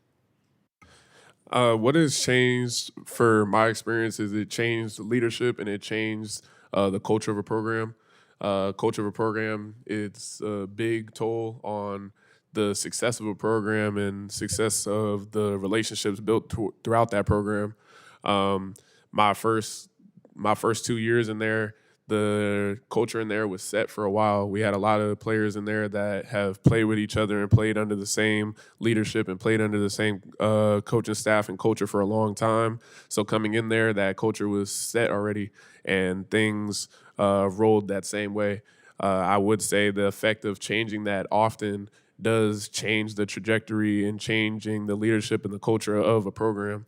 What has changed for my experience is it changed leadership and it changed the culture of a program. Culture of a program, it's a big toll on the success of a program and success of the relationships built throughout that program. Um, my first 2 years in there, the culture in there was set for a while. We had a lot of players in there that have played with each other and played under the same leadership and played under the same coaching staff and culture for a long time. So coming in there, that culture was set already, and things rolled that same way. I would say the effect of changing that often does change the trajectory and changing the leadership and the culture of a program.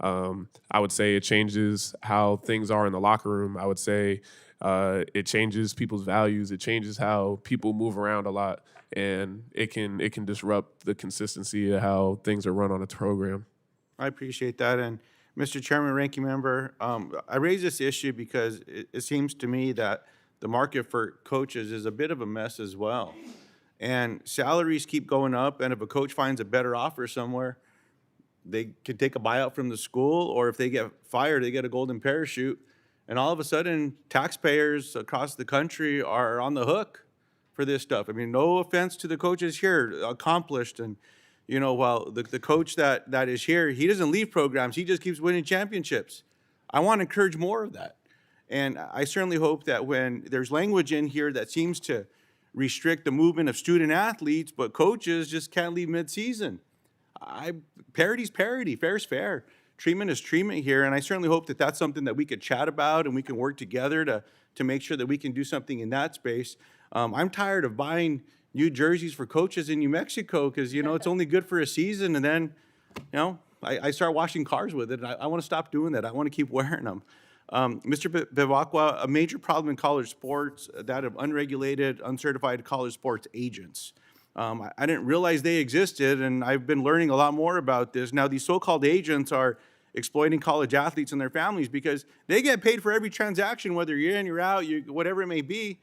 I would say it changes how things are in the locker room. I would say it changes people's values. It changes how people move around a lot, and it can disrupt the consistency of how things are run on a program. I appreciate that. And Mr. Chairman, Ranking Member, I raise this issue because it seems to me that the market for coaches is a bit of a mess as well. And salaries keep going up, and if a coach finds a better offer somewhere, they can take a buyout from the school, or if they get fired, they get a golden parachute. And all of a sudden, taxpayers across the country are on the hook for this stuff. I mean, no offense to the coaches here, accomplished. And, you know, while the coach that is here, he doesn't leave programs. He just keeps winning championships. I want to encourage more of that. And I certainly hope that when there's language in here that seems to restrict the movement of student athletes, but coaches just can't leave mid-season. Parity's parity, fair's fair. Treatment is treatment here, and I certainly hope that that's something that we could chat about and we can work together to make sure that we can do something in that space. I'm tired of buying new jerseys for coaches in New Mexico because, you know, it's only good for a season, and then, you know, I start washing cars with it, and I want to stop doing that. I want to keep wearing them. Mr. Bevacqua, a major problem in college sports, that of unregulated, uncertified college sports agents. I didn't realize they existed, and I've been learning a lot more about this. Now, these so-called agents are exploiting college athletes and their families because they get paid for every transaction, whether you're in, you're out, whatever it may be.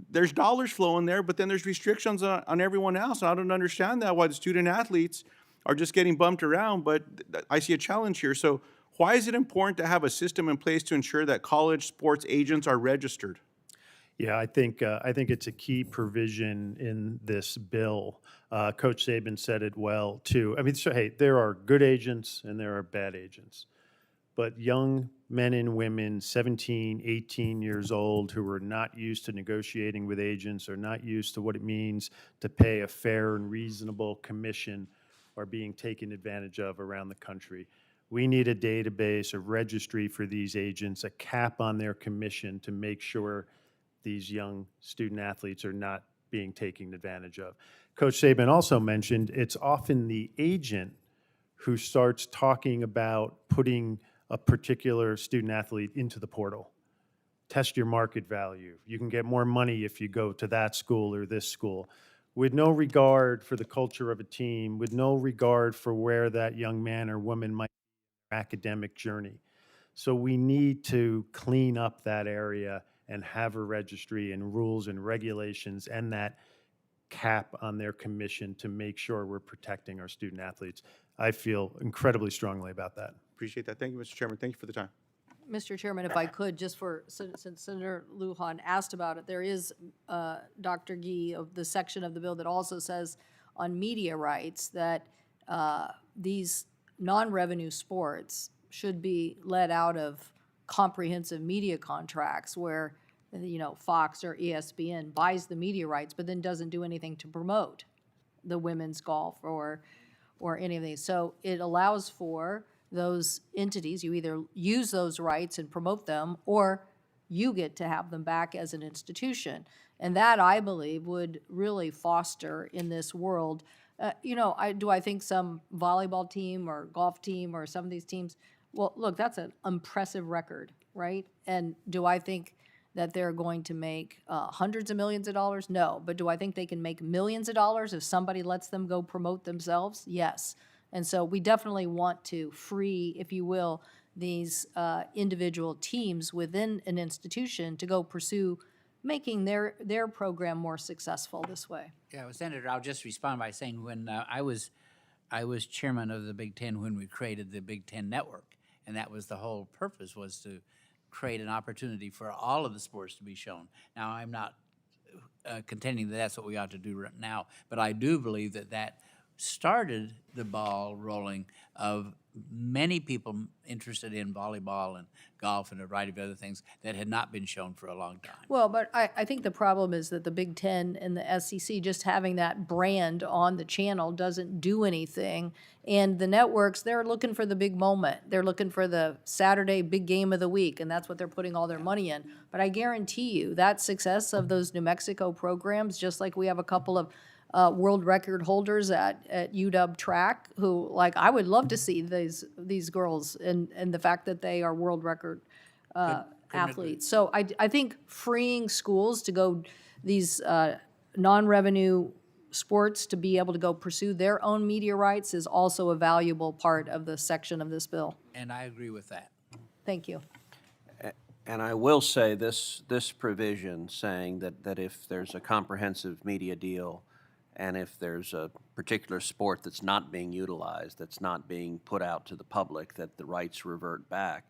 There's dollars flowing there, but then there's restrictions on everyone else. And I don't understand that, why the student athletes are just getting bumped around, but I see a challenge here. So why is it important to have a system in place to ensure that college sports agents are registered? Yeah, I think it's a key provision in this bill. Coach Saban said it well too. I mean, so hey, there are good agents and there are bad agents, but young men and women, 17, 18 years old, who are not used to negotiating with agents or not used to what it means to pay a fair and reasonable commission, are being taken advantage of around the country. We need a database, a registry for these agents, a cap on their commission to make sure these young student athletes are not being taken advantage of. Coach Saban also mentioned it's often the agent who starts talking about putting a particular student athlete into the portal. Test your market value. You can get more money if you go to that school or this school. With no regard for the culture of a team, with no regard for where that young man or woman might be in their academic journey. So we need to clean up that area and have a registry and rules and regulations and that cap on their commission to make sure we're protecting our student athletes. I feel incredibly strongly about that. Appreciate that. Thank you, Mr. Chairman. Thank you for the time. Mr. Chairman, if I could, just since Senator Lujan asked about it, there is, Dr. Gee, of the section of the bill that also says on media rights that these non-revenue sports should be let out of comprehensive media contracts where, you know, Fox or ESPN buys the media rights but then doesn't do anything to promote the women's golf or any of these. So it allows for those entities, you either use those rights and promote them, or you get to have them back as an institution. And that, I believe, would really foster in this world. You know, do I think some volleyball team or golf team or some of these teams, well, look, that's an impressive record, right? And do I think that they're going to make hundreds of millions of dollars? No. But do I think they can make millions of dollars if somebody lets them go promote themselves? Yes. And so we definitely want to free, if you will, these individual teams within an institution to go pursue making their program more successful this way. Yeah, well, Senator, I'll just respond by saying when I was chairman of the Big Ten when we created the Big Ten Network, and that was the whole purpose, was to create an opportunity for all of the sports to be shown. Now, I'm not contending that that's what we ought to do right now, but I do believe that that started the ball rolling of many people interested in volleyball and golf and a variety of other things that had not been shown for a long time. Well, but I think the problem is that the Big Ten and the SEC, just having that brand on the channel doesn't do anything. And the networks, they're looking for the big moment. They're looking for the Saturday big game of the week, and that's what they're putting all their money in. But I guarantee you that success of those New Mexico programs, just like we have a couple of world record holders at UW track who, like, I would love to see these girls and the fact that they are world record athletes. So I think freeing schools to go these non-revenue sports to be able to go pursue their own media rights is also a valuable part of the section of this bill. And I agree with that. Thank you. And I will say this provision saying that if there's a comprehensive media deal and if there's a particular sport that's not being utilized, that's not being put out to the public, that the rights revert back.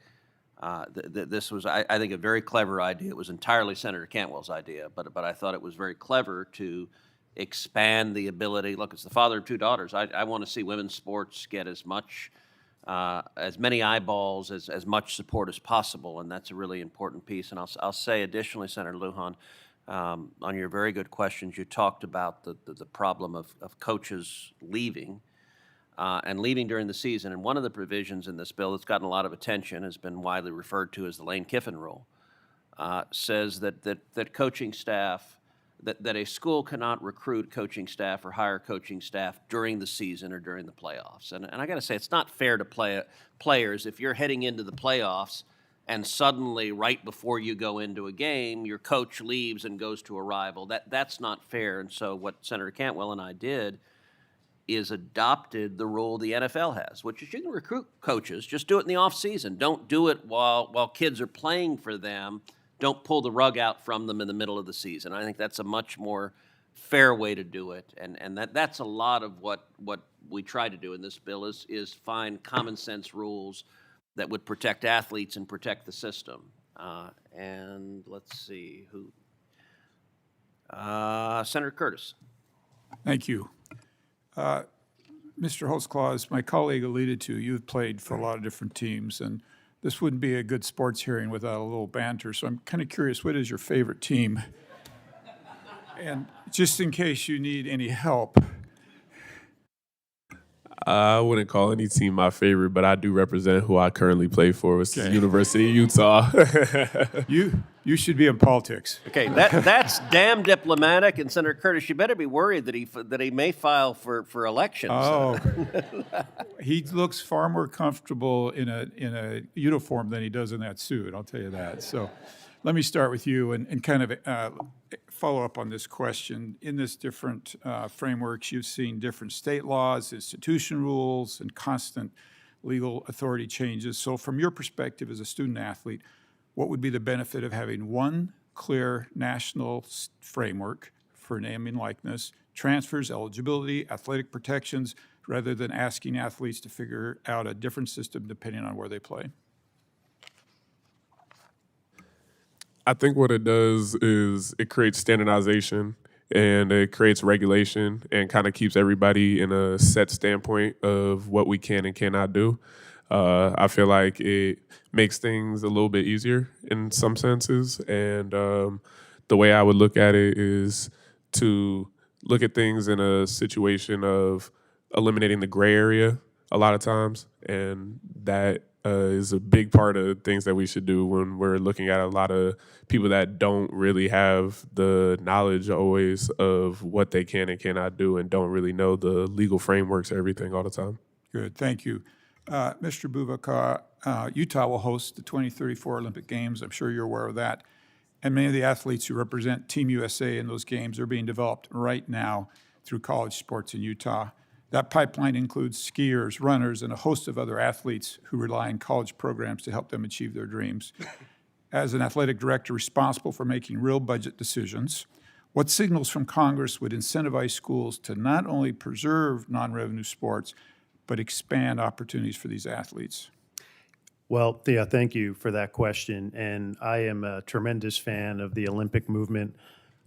This was, I think, a very clever idea. It was entirely Senator Cantwell's idea, but I thought it was very clever to expand the ability. Look, as the father of two daughters, I want to see women's sports get as many eyeballs, as much support as possible, and that's a really important piece. And I'll say additionally, Senator Lujan, on your very good questions, you talked about the problem of coaches leaving and leaving during the season. And one of the provisions in this bill that's gotten a lot of attention, has been widely referred to as the Lane Kiffin rule, says that coaching staff, that a school cannot recruit coaching staff or hire coaching staff during the season or during the playoffs. And I got to say, it's not fair to players if you're heading into the playoffs and suddenly, right before you go into a game, your coach leaves and goes to a rival. That's not fair. And so what Senator Cantwell and I did is adopted the rule the NFL has, which is you can recruit coaches, just do it in the off season. Don't do it while kids are playing for them. Don't pull the rug out from them in the middle of the season. I think that's a much more fair way to do it. And that's a lot of what we try to do in this bill is find common sense rules that would protect athletes and protect the system. And let's see who. Senator Curtis. Thank you. Mr. Holtzclaw, my colleague alluded to, you've played for a lot of different teams, and this wouldn't be a good sports hearing without a little banter, so I'm kind of curious, what is your favorite team? And just in case you need any help. I wouldn't call any team my favorite, but I do represent who I currently play for, which is University of Utah. You should be in politics. Okay, that's damn diplomatic, and Senator Curtis, you better be worried that he may file for elections. Oh, he looks far more comfortable in a uniform than he does in that suit. I'll tell you that. So, let me start with you and kind of follow up on this question. In this different frameworks, you've seen different state laws, institution rules, and constant legal authority changes. So, from your perspective as a student athlete, what would be the benefit of having one clear national framework for name and likeness, transfers, eligibility, athletic protections, rather than asking athletes to figure out a different system depending on where they play? I think what it does is it creates standardization and it creates regulation and kind of keeps everybody in a set standpoint of what we can and cannot do. I feel like it makes things a little bit easier in some senses. And the way I would look at it is to look at things in a situation of eliminating the gray area a lot of times. And that is a big part of things that we should do when we're looking at a lot of people that don't really have the knowledge always of what they can and cannot do and don't really know the legal frameworks or everything all the time. Good, thank you. Mr. Bubakar, Utah will host the 2034 Olympic Games. I'm sure you're aware of that. And many of the athletes who represent Team USA in those games are being developed right now through college sports in Utah. That pipeline includes skiers, runners, and a host of other athletes who rely on college programs to help them achieve their dreams. As an athletic director responsible for making real budget decisions, what signals from Congress would incentivize schools to not only preserve non-revenue sports, but expand opportunities for these athletes? Well, yeah, thank you for that question. And I am a tremendous fan of the Olympic movement.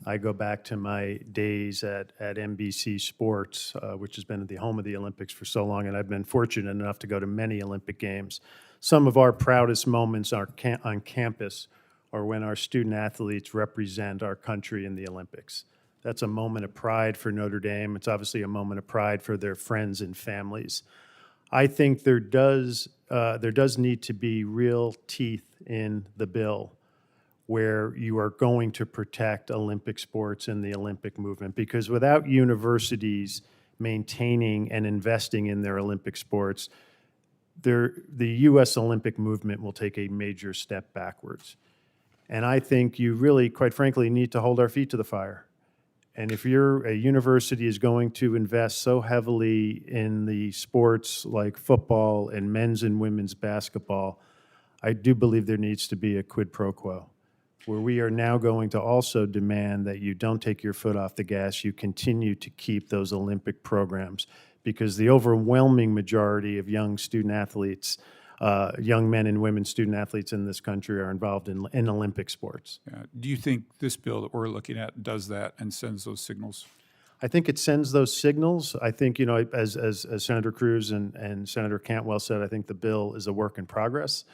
I go back to my days at NBC Sports, which has been the home of the Olympics for so long, and I've been fortunate enough to go to many Olympic Games. Some of our proudest moments are on campus or when our student athletes represent our country in the Olympics. That's a moment of pride for Notre Dame. It's obviously a moment of pride for their friends and families. I think there does need to be real teeth in the bill where you are going to protect Olympic sports and the Olympic movement, because without universities maintaining and investing in their Olympic sports, the U.S. Olympic movement will take a major step backwards. And I think you really, quite frankly, need to hold our feet to the fire. And if a university is going to invest so heavily in the sports like football and men's and women's basketball, I do believe there needs to be a quid pro quo, where we are now going to also demand that you don't take your foot off the gas, you continue to keep those Olympic programs, because the overwhelming majority of young student athletes, young men and women student athletes in this country are involved in Olympic sports. Do you think this bill that we're looking at does that and sends those signals? I think it sends those signals. I think, as Senator Cruz and Senator Cantwell said, I think the bill is a work in progress.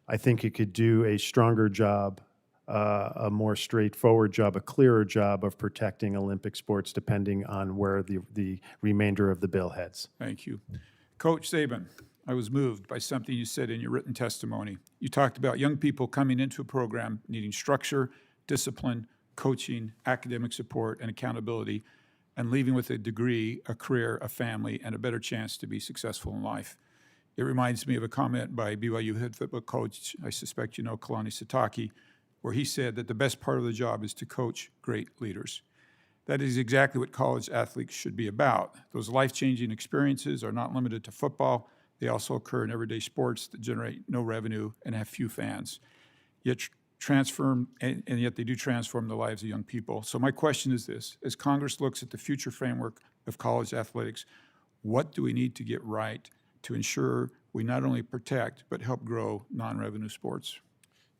I think it could do a stronger job, a more straightforward job, a clearer job of protecting Olympic sports, depending on where the remainder of the bill heads. Thank you. Coach Saban, I was moved by something you said in your written testimony. You talked about young people coming into a program needing structure, discipline, coaching, academic support, and accountability, and leaving with a degree, a career, a family, and a better chance to be successful in life. It reminds me of a comment by BYU head football coach, I suspect you know, Kalani Sitake, where he said that the best part of the job is to coach great leaders. That is exactly what college athletes should be about. Those life-changing experiences are not limited to football. They also occur in everyday sports that generate no revenue and have few fans, yet yet they do transform the lives of young people. So my question is this: as Congress looks at the future framework of college athletics, what do we need to get right to ensure we not only protect but help grow non-revenue sports?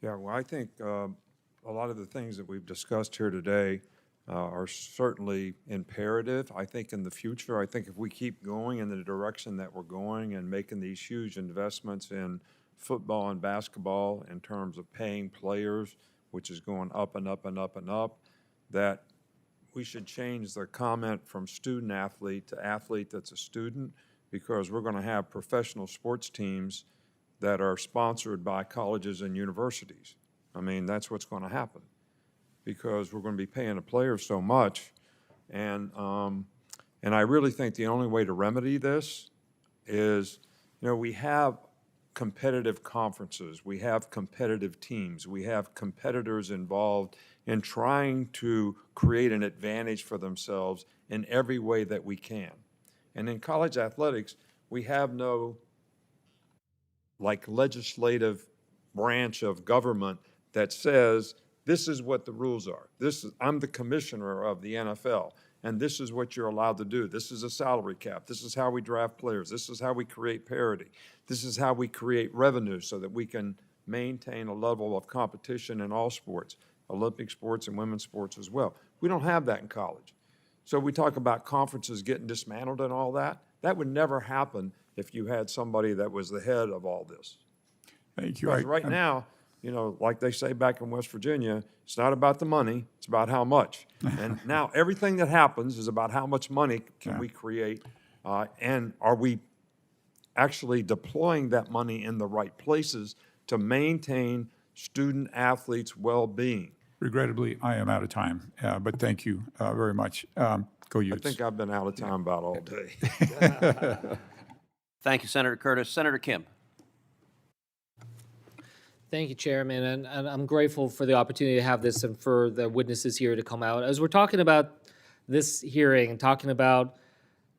Yeah, well, I think a lot of the things that we've discussed here today are certainly imperative. I think in the future, I think if we keep going in the direction that we're going and making these huge investments in football and basketball in terms of paying players, which is going up and up and up and up, that we should change the comment from student athlete to athlete that's a student, because we're going to have professional sports teams that are sponsored by colleges and universities. I mean, that's what's going to happen, because we're going to be paying the players so much. And I really think the only way to remedy this is, we have competitive conferences, we have competitive teams, we have competitors involved in trying to create an advantage for themselves in every way that we can. And in college athletics, we have no legislative branch of government that says, this is what the rules are. I'm the commissioner of the NFL, and this is what you're allowed to do. This is a salary cap. This is how we draft players. This is how we create parity. This is how we create revenue so that we can maintain a level of competition in all sports, Olympic sports and women's sports as well. We don't have that in college. So we talk about conferences getting dismantled and all that. That would never happen if you had somebody that was the head of all this. Thank you. Because right now, like they say back in West Virginia, it's not about the money, it's about how much. And now everything that happens is about how much money can we create, and are we actually deploying that money in the right places to maintain student athletes' well-being. Regrettably, I am out of time, but thank you very much. Go Utes. I think I've been out of time about all day. Thank you, Senator Curtis. Senator Kim. Thank you, Chairman, and I'm grateful for the opportunity to have this and for the witnesses here to come out. As we're talking about this hearing and talking about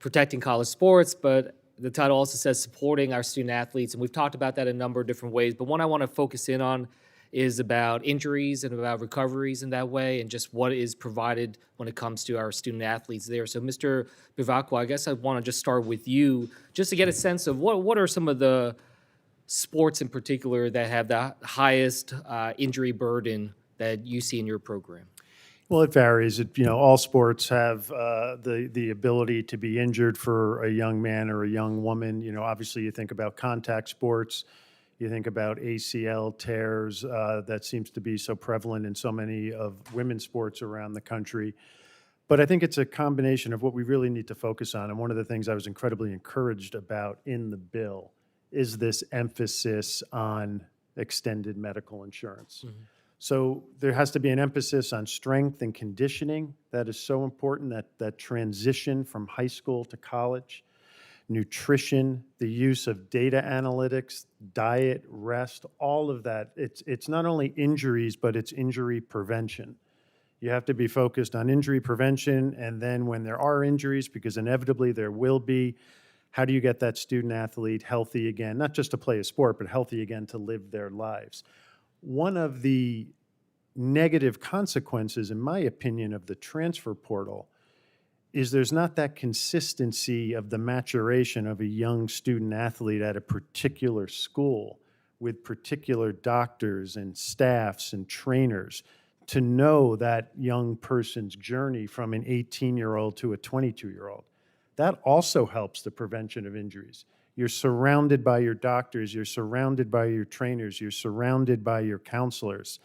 protecting college sports, but the title also says supporting our student athletes. And we've talked about that in a number of different ways. But one I want to focus in on is about injuries and about recoveries in that way, and just what is provided when it comes to our student athletes there. So Mr. Bivacqua, I guess I want to just start with you, just to get a sense of what are some of the sports in particular that have the highest injury burden that you see in your program? Well, it varies. All sports have the ability to be injured for a young man or a young woman. Obviously, you think about contact sports, you think about ACL tears. That seems to be so prevalent in so many of women's sports around the country. But I think it's a combination of what we really need to focus on. And one of the things I was incredibly encouraged about in the bill is this emphasis on extended medical insurance. Mm-hmm. So there has to be an emphasis on strength and conditioning. That is so important, that transition from high school to college. Nutrition, the use of data analytics, diet, rest, all of that. It's not only injuries, but it's injury prevention. You have to be focused on injury prevention, and then when there are injuries, because inevitably there will be, how do you get that student athlete healthy again, not just to play a sport, but healthy again to live their lives? One of the negative consequences, in my opinion, of the transfer portal is there's not that consistency of the maturation of a young student athlete at a particular school with particular doctors and staffs and trainers to know that young person's journey from an 18-year-old to a 22-year-old. That also helps the prevention of injuries. You're surrounded by your doctors, you're surrounded by your trainers, you're surrounded by your counselors.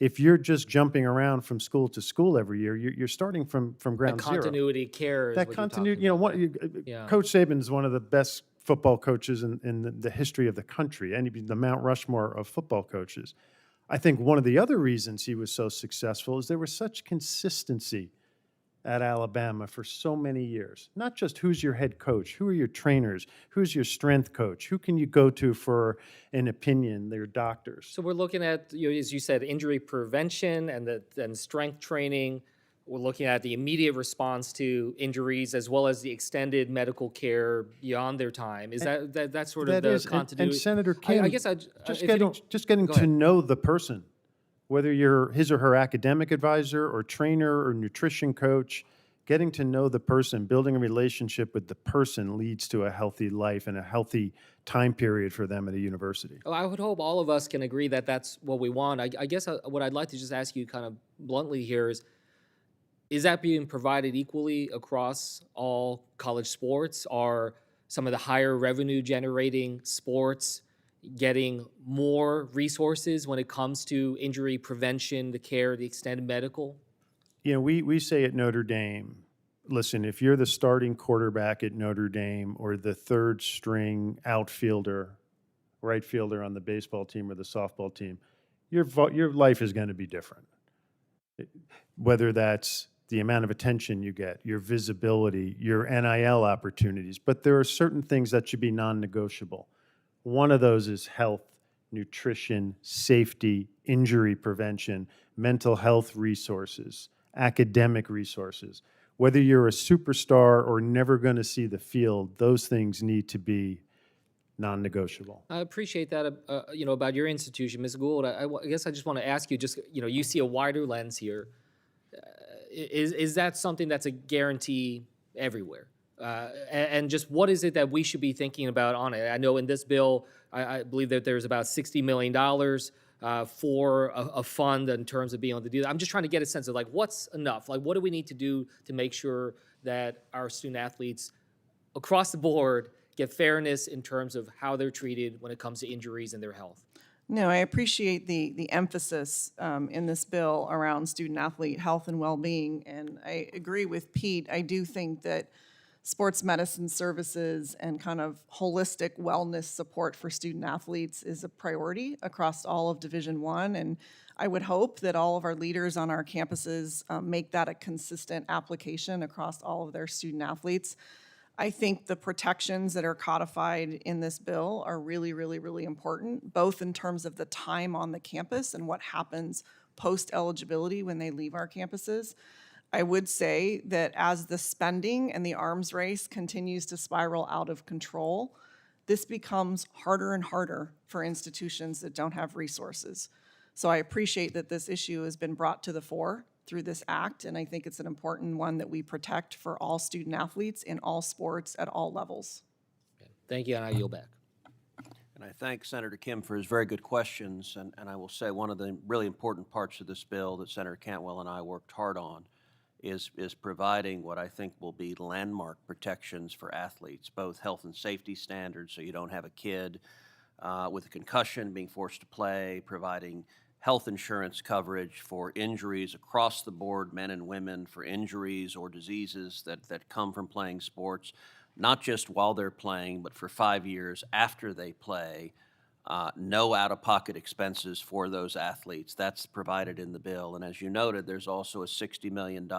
If you're just jumping around from school to school every year, you're starting from ground zero. Continuity care is That what continuity, you're talking about. Yeah. Coach Saban is one of the best football coaches in the history of the country, and the Mount Rushmore of football coaches. I think one of the other reasons he was so successful is there was such consistency at Alabama for so many years. Not just who's your head coach, who are your trainers, who's your strength coach, who can you go to for an opinion, their doctors. So we're looking at, as you said, injury prevention and strength training. We're looking at the immediate response to injuries as well as the extended medical care beyond their time. Is that sort of the continuity? And Senator Kim, I guess just getting to know the person, whether you're his or her academic advisor or trainer or nutrition coach, getting to know the person, building a relationship with the person leads to a healthy life and a healthy time period for them at a university. Well, I would hope all of us can agree that that's what we want. I guess what I'd like to just ask you kind of bluntly here is that being provided equally across all college sports? Are some of the higher revenue generating sports getting more resources when it comes to injury prevention, the care, the extended medical? We say at Notre Dame, listen, if you're the starting quarterback at Notre Dame or the third string outfielder, right fielder on the baseball team or the softball team, your life is going to be different. Whether that's the amount of attention you get, your visibility, your NIL opportunities, but there are certain things that should be non-negotiable. One of those is health, nutrition, safety, injury prevention, mental health resources, academic resources. Whether you're a superstar or never going to see the field, those things need to be non-negotiable. I appreciate that, about your institution, Ms. Gould. I guess I just want to ask you, you see a wider lens here. Is that something that's a guarantee everywhere? And just what is it that we should be thinking about on it? I know in this bill, I believe that there's about $60 million for a fund in terms of being able to do that. I'm just trying to get a sense of what's enough? What do we need to do to make sure that our student athletes across the board get fairness in terms of how they're treated when it comes to injuries and their health? No, I appreciate the emphasis in this bill around student athlete health and well-being, and I agree with Pete. I do think that sports medicine services and kind of holistic wellness support for student athletes is a priority across all of Division I, and I would hope that all of our leaders on our campuses make that a consistent application across all of their student athletes. I think the protections that are codified in this bill are really, really, really important, both in terms of the time on the campus and what happens post-eligibility when they leave our campuses. I would say that as the spending and the arms race continues to spiral out of control, this becomes harder and harder for institutions that don't have resources. So I appreciate that this issue has been brought to the fore through this act, and I think it's an important one that we protect for all student athletes in all sports at all levels. Thank you, and I yield back. And I thank Senator Kim for his very good questions. And I will say one of the really important parts of this bill that Senator Cantwell and I worked hard on is providing what I think will be landmark protections for athletes, both health and safety standards, so you don't have a kid with a concussion being forced to play, providing health insurance coverage for injuries across the board, men and women, for injuries or diseases that come from playing sports, not just while they're playing, but for 5 years after they play. No out-of-pocket expenses for those athletes. That's provided in the bill. And as you noted, there's also a $60 million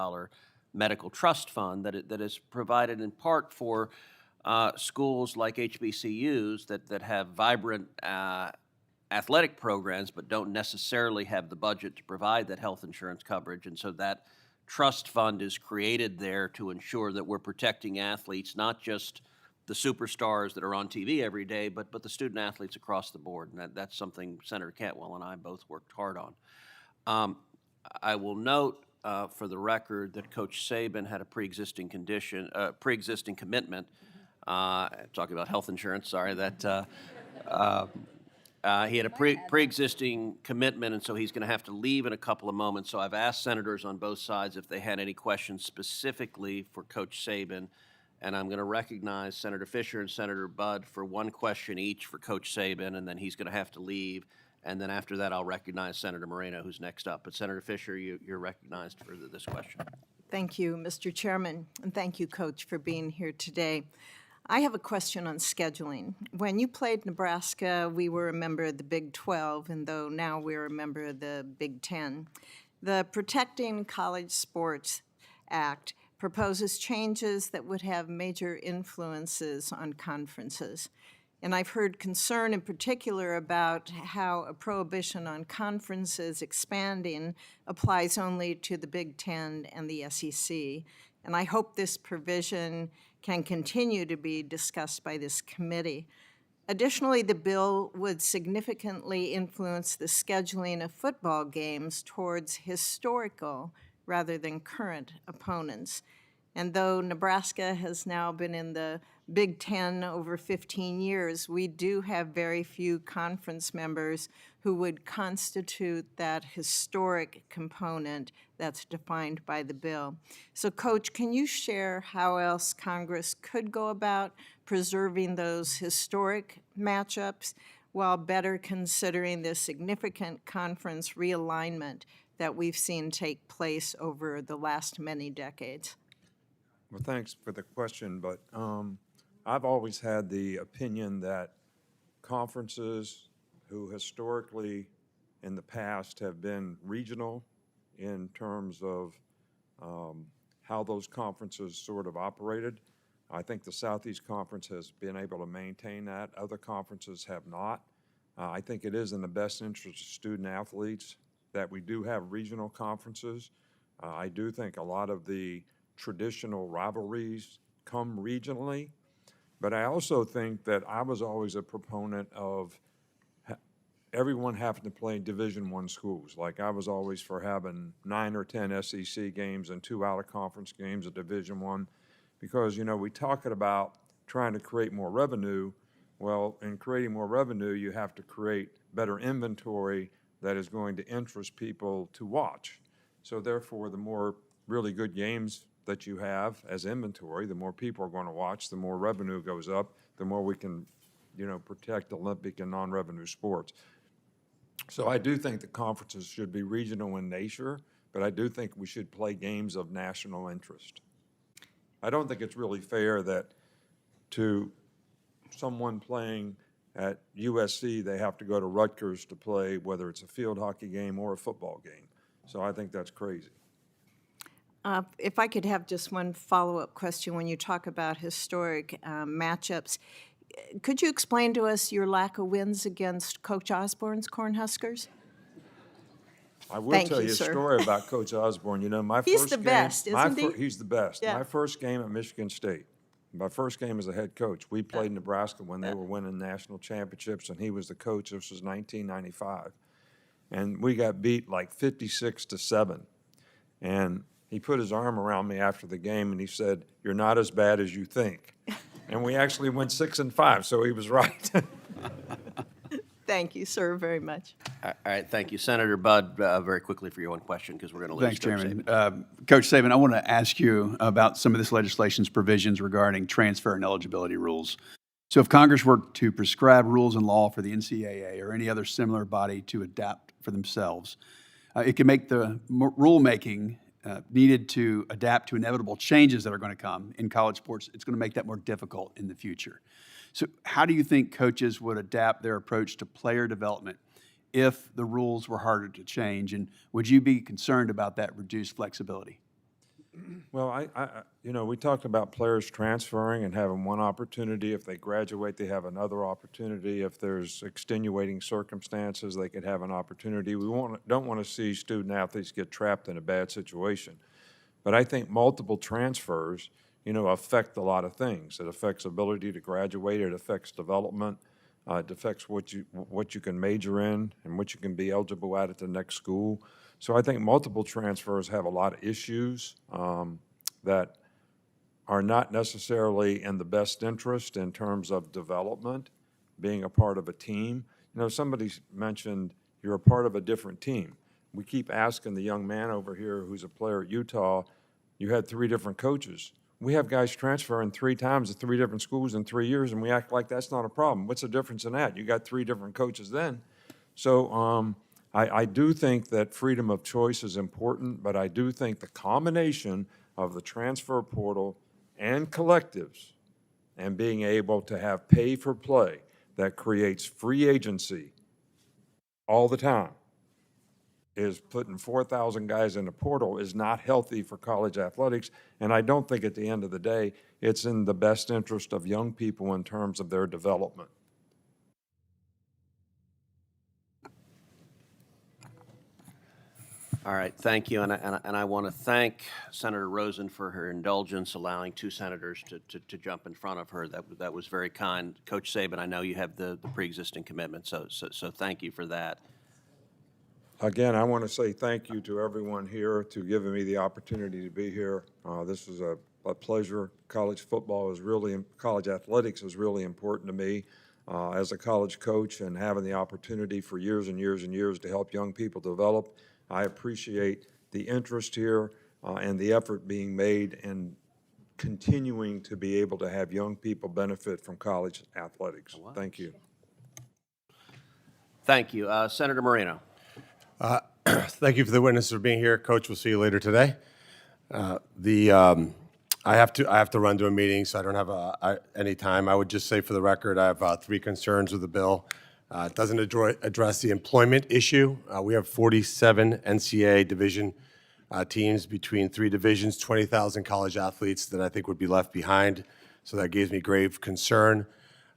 medical trust fund that is provided in part for schools like HBCUs that have vibrant athletic programs but don't necessarily have the budget to provide that health insurance coverage. And so that trust fund is created there to ensure that we're protecting athletes, not just the superstars that are on TV every day, but the student athletes across the board. And that's something Senator Cantwell and I both worked hard on. I will note for the record that Coach Saban had a pre-existing commitment, talking about health insurance, sorry, that he had a pre-existing commitment, and so he's going to have to leave in a couple of moments. So I've asked senators on both sides if they had any questions specifically for Coach Saban. And I'm going to recognize Senator Fisher and Senator Budd for one question each for Coach Saban, and then he's going to have to leave. And then after that, I'll recognize Senator Moreno, who's next up. But Senator Fisher, you're recognized for this question. Thank you, Mr. Chairman, and thank you, Coach, for being here today. I have a question on scheduling. When you played Nebraska, we were a member of the Big 12, and though now we're a member of the Big 10. The Protecting College Sports Act proposes changes that would have major influences on conferences. And I've heard concern in particular about how a prohibition on conferences expanding applies only to the Big Ten and the SEC. And I hope this provision can continue to be discussed by this committee. Additionally, the bill would significantly influence the scheduling of football games towards historical rather than current opponents. And though Nebraska has now been in the Big Ten over 15 years, we do have very few conference members who would constitute that historic component that's defined by the bill. So, Coach, can you share how else Congress could go about preserving those historic matchups while better considering the significant conference realignment that we've seen take place over the last many decades? Well, thanks for the question, but I've always had the opinion that conferences who historically in the past have been regional in terms of how those conferences sort of operated. I think the Southeast Conference has been able to maintain that. Other conferences have not. I think it is in the best interest of student athletes that we do have regional conferences. I do think a lot of the traditional rivalries come regionally, but I also think that I was always a proponent of everyone having to play in Division I schools. Like I was always for having 9 or 10 SEC games and 2 out-of-conference games at Division I, because, you know, we talking about trying to create more revenue. Well, in creating more revenue, you have to create better inventory that is going to interest people to watch. So therefore, the more really good games that you have as inventory, the more people are going to watch, the more revenue goes up, the more we can, you know, protect Olympic and non-revenue sports. So I do think the conferences should be regional in nature, but I do think we should play games of national interest. I don't think it's really fair that to someone playing at USC, they have to go to Rutgers to play, whether it's a field hockey game or a football game. So I think that's crazy. If I could have just one follow-up question when you talk about historic matchups, could you explain to us your lack of wins against Coach Osborne's Cornhuskers? I will Thank tell you, you a sir. story about Coach Osborne. You know, my He's first the game, best, isn't he? he's the best. Yeah. My first game at Michigan State, my first game as a head coach, we played Nebraska when they were winning national championships, and he was the coach. This was 1995. And we got beat like 56-7. And he put his arm around me after the game, and he said, "You're not as bad as you think." And we actually went 6-5, so he was right. Thank you, sir, very much. All right, thank you. Senator Budd, very quickly for your one question, because we're going to lose Thanks, Coach Chairman. Saban. Coach Saban, I want to ask you about some of this legislation's provisions regarding transfer and eligibility rules. So if Congress were to prescribe rules and law for the NCAA or any other similar body to adapt for themselves, it can make the rulemaking needed to adapt to inevitable changes that are going to come in college sports. It's going to make that more difficult in the future. So how do you think coaches would adapt their approach to player development if the rules were harder to change? And would you be concerned about that reduced flexibility? Well, you know, we talked about players transferring and having one opportunity. If they graduate, they have another opportunity. If there's extenuating circumstances, they could have an opportunity. We don't want to see student athletes get trapped in a bad situation. But I think multiple transfers, you know, affect a lot of things. It affects ability to graduate. It affects development. It affects what you can major in and what you can be eligible at the next school. So I think multiple transfers have a lot of issues that are not necessarily in the best interest in terms of development, being a part of a team. You know, somebody mentioned you're a part of a different team. We keep asking the young man over here who's a player at Utah, you had 3 different coaches. We have guys transferring 3 times to 3 different schools in 3 years, and we act like that's not a problem. What's the difference in that? You got 3 different coaches then. So I do think that freedom of choice is important, but I do think the combination of the transfer portal and collectives and being able to have pay for play that creates free agency all the time is putting 4,000 guys in the portal is not healthy for college athletics. And I don't think at the end of the day, it's in the best interest of young people in terms of their development. All right, thank you, and I want to thank Senator Rosen for her indulgence, allowing 2 senators to jump in front of her. That was very kind. Coach Saban, I know you have the pre-existing commitment, so thank you for that. Again, I want to say thank you to everyone here to giving me the opportunity to be here. This is a pleasure. College athletics is really important to me as a college coach, and having the opportunity for years and years and years to help young people develop. I appreciate the interest here and the effort being made and continuing to be able to have young people benefit from college athletics. Thank you. Thank you. Senator Moreno. Thank you for the witnesses for being here. Coach, we'll see you later today. I have to run to a meeting, so I don't have any time. I would just say for the record, I have 3 concerns with the bill. It doesn't address the employment issue. We have 47 NCAA division teams between 3 divisions, 20,000 college athletes that I think would be left behind. So that gives me grave concern.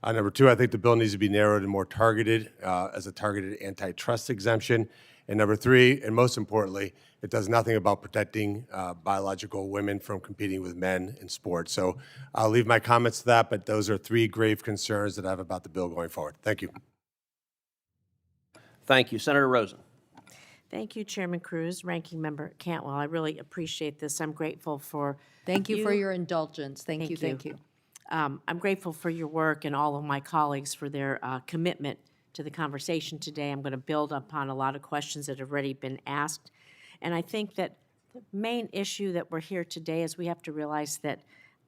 Number 2, I think the bill needs to be narrowed and more targeted as a targeted antitrust exemption. And number 3, and most importantly, it does nothing about protecting biological women from competing with men in sports. So I'll leave my comments to that, but those are 3 grave concerns that I have about the bill going forward. Thank you. Thank you. Senator Rosen. Thank you, Chairman Cruz, Ranking Member Cantwell. I really appreciate this. I'm grateful for Thank you for your indulgence. Thank you. I'm grateful for your work and all of my colleagues for their commitment to the conversation today. I'm going to build upon a lot of questions that have already been asked. And I think that the main issue that we're here today is we have to realize that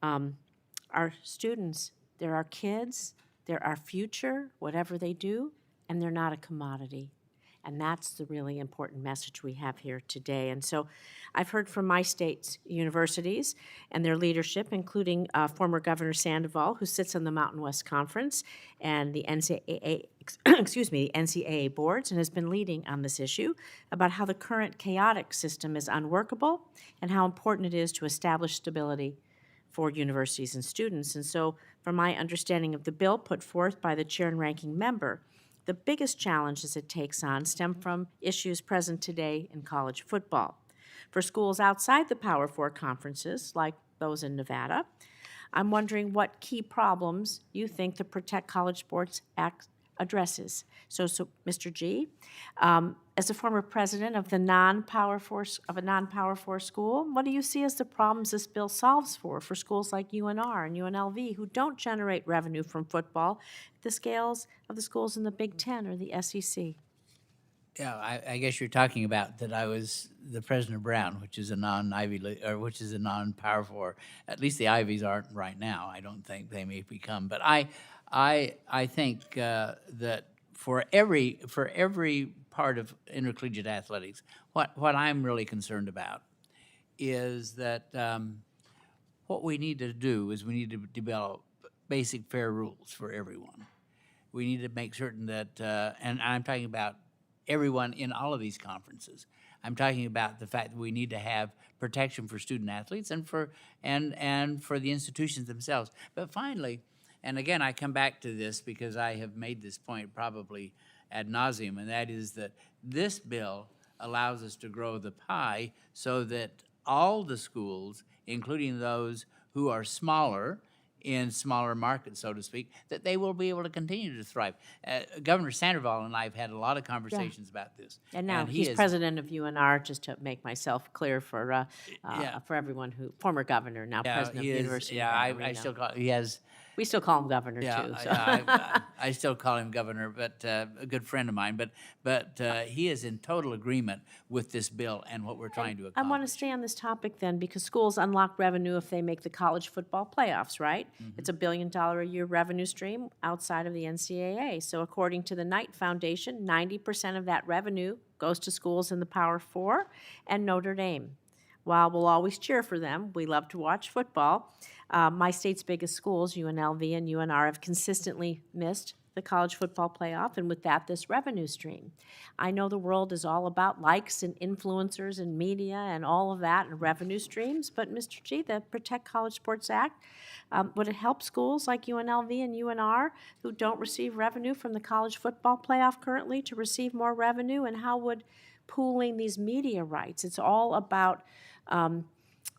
our students, they're our kids, they're our future, whatever they do, and they're not a commodity. And that's the really important message we have here today. And so I've heard from my state's universities and their leadership, including former Governor Sandoval, who sits on the Mountain West Conference, and the NCAA boards, and has been leading on this issue about how the current chaotic system is unworkable and how important it is to establish stability for universities and students. And so from my understanding of the bill put forth by the chair and ranking member, The biggest challenges it takes on stem from issues present today in college football. For schools outside the Power Four conferences, like those in Nevada, I'm wondering what key problems you think the Protect College Sports Act addresses. So Mr. G, as a former president of a non-Power Four school, what do you see as the problems this bill solves for schools like UNR and UNLV who don't generate revenue from football at the scales of the schools in the Big Ten or the SEC? Yeah, I guess you're talking about that I was the president of Brown, which is a non-Ivy League, or which is a non-Power Four. At least the Ivies aren't right now. I don't think they may become. But I think that for every part of intercollegiate athletics, what I'm really concerned about is that what we need to do is we need to develop basic fair rules for everyone. We need to make certain that, and I'm talking about everyone in all of these conferences. I'm talking about the fact that we need to have protection for student athletes and for the institutions themselves. But finally, and again, I come back to this because I have made this point probably ad nauseum, and that is that this bill allows us to grow the pie so that all the schools, including those who are smaller, in smaller markets, so to speak, that they will be able to continue to thrive. Governor Sandoval and I have had a lot of conversations about this. And now he he's is- president of UNR, just to make myself clear for everyone who, former governor, now Yeah, president of he the is- University yeah, of I Reno. still call he has. We still call him governor Yeah, too. So. I still call him governor, but a good friend of mine. But he is in total agreement with this bill and what we're trying to I accomplish. want to stay on this topic then, because schools unlock revenue if they make the college football playoffs, right? It's $1 billion a year revenue stream outside of the NCAA. So according to the Knight Foundation, 90% of that revenue goes to schools in the Power Four and Notre Dame. While we'll always cheer for them, we love to watch football. My state's biggest schools, UNLV and UNR, have consistently missed the college football playoff, and with that, this revenue stream. I know the world is all about likes and influencers and media and all of that and revenue streams, but Mr. G, the Protect College Sports Act, would it help schools like UNLV and UNR who don't receive revenue from the college football playoff currently to receive more revenue, and how would pooling these media rights, it's all about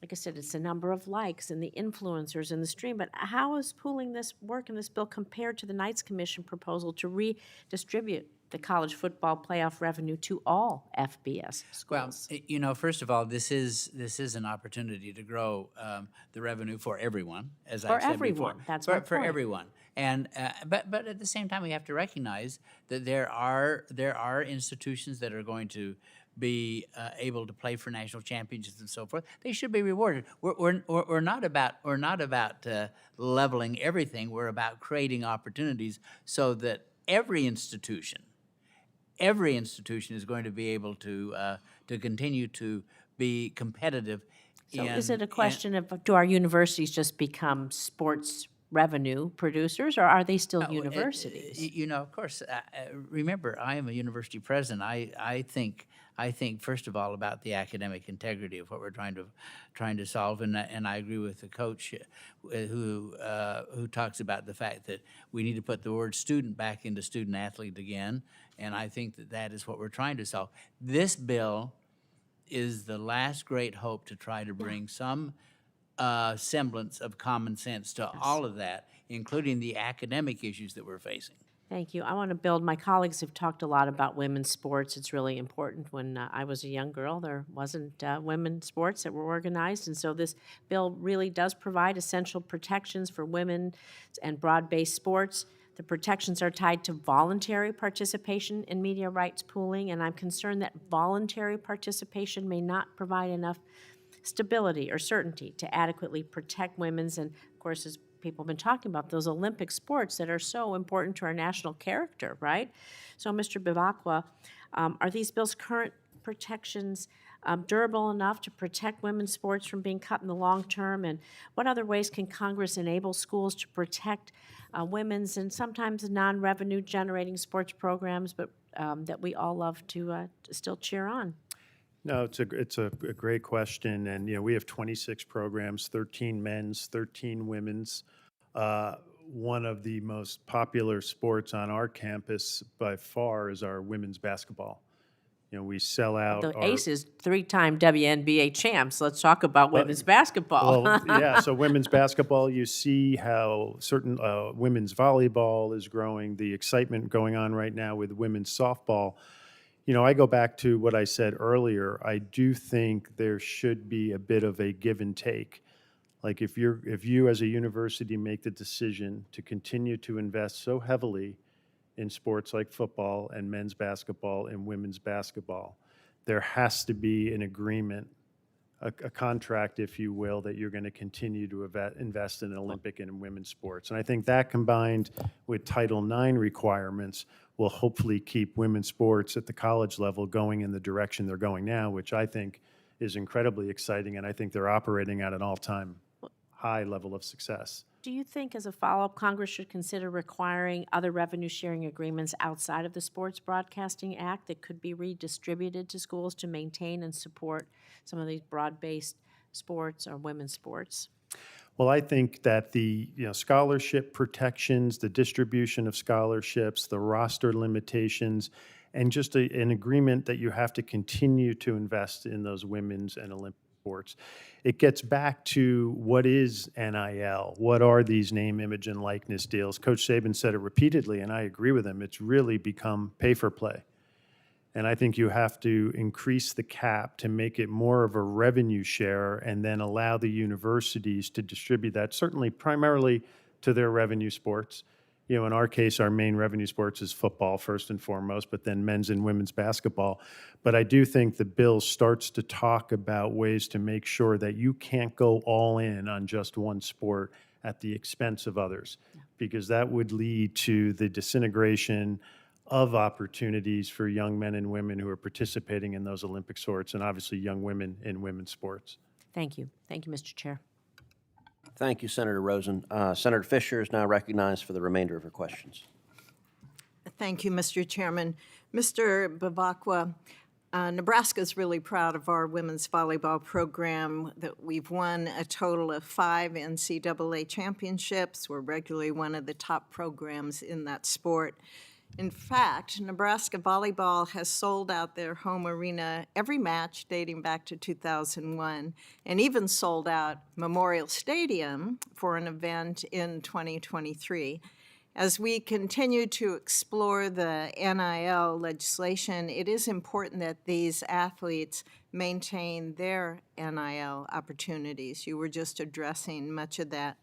like I said, it's the number of likes and the influencers in the stream, but how is pooling this work in this bill compared to the Knights Commission proposal to redistribute the college football playoff revenue to all FBS schools? Well, first of all, this is an opportunity to grow the revenue for everyone, as I said before. That's for my point. everyone. And but at the same time, we have to recognize that there are institutions that are going to be able to play for national championships and so forth. They should be rewarded. We're not about leveling everything. We're about creating opportunities so that every institution is going to be able to continue to be competitive. So is it a question of, do our universities just become sports revenue producers, or are they still universities? Of course, remember, I am a university president. I think first of all about the academic integrity of what we're trying to solve, and I agree with the coach who talks about the fact that we need to put the word student back into student athlete again, and I think that is what we're trying to solve. This bill is the last great hope to try to bring some semblance of common sense to all of that, including the academic issues that we're facing. Thank you. I want to build. My colleagues have talked a lot about women's sports. It's really important. When I was a young girl, there wasn't women's sports that were organized, and so this bill really does provide essential protections for women and broad-based sports. The protections are tied to voluntary participation in media rights pooling, and I'm concerned that voluntary participation may not provide enough stability or certainty to adequately protect women's, and of course, as people have been talking about, those Olympic sports that are so important to our national character, right? So, Mr. Bivacqua, are these bills' current protections durable enough to protect women's sports from being cut in the long term? And what other ways can Congress enable schools to protect women's and sometimes non-revenue generating sports programs, but that we all love to still cheer on? No, it's a great question, and we have 26 programs, 13 men's, 13 women's. one of the most popular sports on our campus by far is our women's basketball. You know, we sell out The our... Aces, three-time WNBA champs. Let's talk about women's basketball. Well, yeah, so women's basketball, you see how certain women's volleyball is growing, the excitement going on right now with women's softball. You know, I go back to what I said earlier. I do think there should be a bit of a give and take. Like if you as a university make the decision to continue to invest so heavily in sports like football and men's basketball and women's basketball, there has to be an agreement, a contract, if you will, that you're going to continue to invest in Olympic and in women's sports. And I think that combined with Title IX requirements will hopefully keep women's sports at the college level going in the direction they're going now, which I think is incredibly exciting. And I think they're operating at an all-time high level of success. Do you think, as a follow-up, Congress should consider requiring other revenue-sharing agreements outside of the Sports Broadcasting Act that could be redistributed to schools to maintain and support some of these broad-based sports or women's sports? Well, I think that the scholarship protections, the distribution of scholarships, the roster limitations, and just an agreement that you have to continue to invest in those women's and Olympic sports. It gets back to what is NIL? What are these name, image, and likeness deals? Coach Saban said it repeatedly, and I agree with him. It's really become pay for play. And I think you have to increase the cap to make it more of a revenue share and then allow the universities to distribute that, certainly primarily to their revenue sports. You know, in our case, our main revenue sports is football first and foremost, but then men's and women's basketball. But I do think the bill starts to talk about ways to make sure that you can't go all in on just one sport at the expense of others, because that would lead to the disintegration of opportunities for young men and women who are participating in those Olympic sports, and obviously young women in women's sports. Thank you. Thank you, Mr. Chair. Thank you, Senator Rosen. Senator Fisher is now recognized for the remainder of her questions. Thank you, Mr. Chairman. Mr. Bavakwa, Nebraska is really proud of our women's volleyball program, that we've won a total of 5 NCAA championships. We're regularly one of the top programs in that sport. In fact, Nebraska volleyball has sold out their home arena every match dating back to 2001, and even sold out Memorial Stadium for an event in 2023. As we continue to explore the NIL legislation, it is important that these athletes maintain their NIL opportunities. You were just addressing much of that.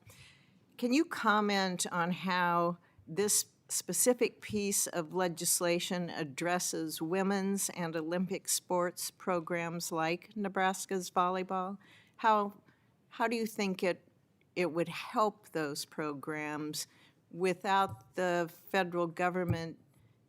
Can you comment on how this specific piece of legislation addresses women's and Olympic sports programs like Nebraska's volleyball? How do you think it would help those programs without the federal government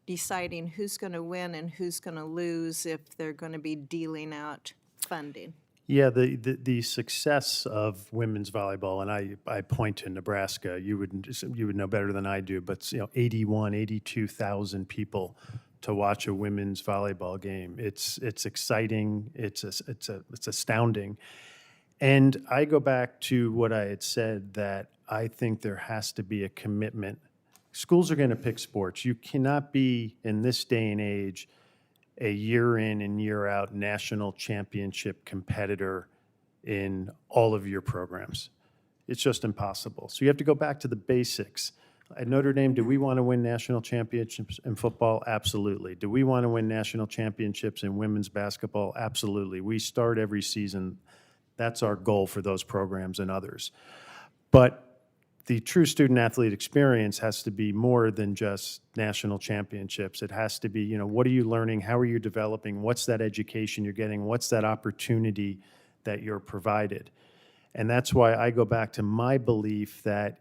deciding who's going to win and who's going to lose if they're going to be dealing out funding? Yeah, the success of women's volleyball, and I point to Nebraska. You would know better than I do, but 82,000 people to watch a women's volleyball game. It's exciting. It's astounding. And I go back to what I had said, that I think there has to be a commitment. Schools are going to pick sports. You cannot be, in this day and age, a year in and year out national championship competitor in all of your programs. It's just impossible. So you have to go back to the basics. At Notre Dame, do we want to win national championships in football? Absolutely. Do we want to win national championships in women's basketball? Absolutely. We start every season. That's our goal for those programs and others. But the true student-athlete experience has to be more than just national championships. It has to be, what are you learning? How are you developing? What's that education you're getting? What's that opportunity that you're provided? And that's why I go back to my belief that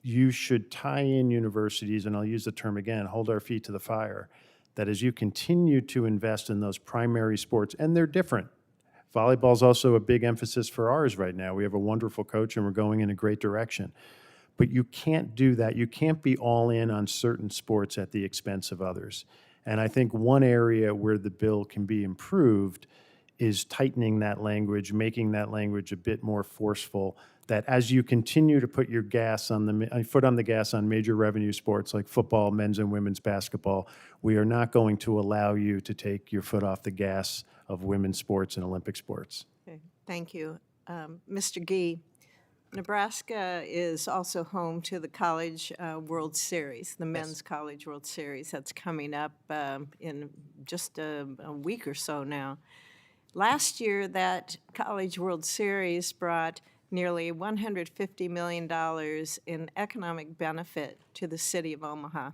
you should tie in universities, and I'll use the term again, hold our feet to the fire, that as you continue to invest in those primary sports, and they're different. Volleyball is also a big emphasis for ours right now. We have a wonderful coach, and we're going in a great direction. But you can't do that. You can't be all in on certain sports at the expense of others. And I think one area where the bill can be improved is tightening that language, making that language a bit more forceful, that as you continue to put your foot on the gas on major revenue sports like football, men's and women's basketball, we are not going to allow you to take your foot off the gas of women's sports and Olympic sports. Okay, thank you. Mr. Gee, Nebraska is also home to the College World Series, the Men's College World Series that's coming up in just a week or so now. Last year, that College World Series brought nearly $150 million in economic benefit to the city of Omaha.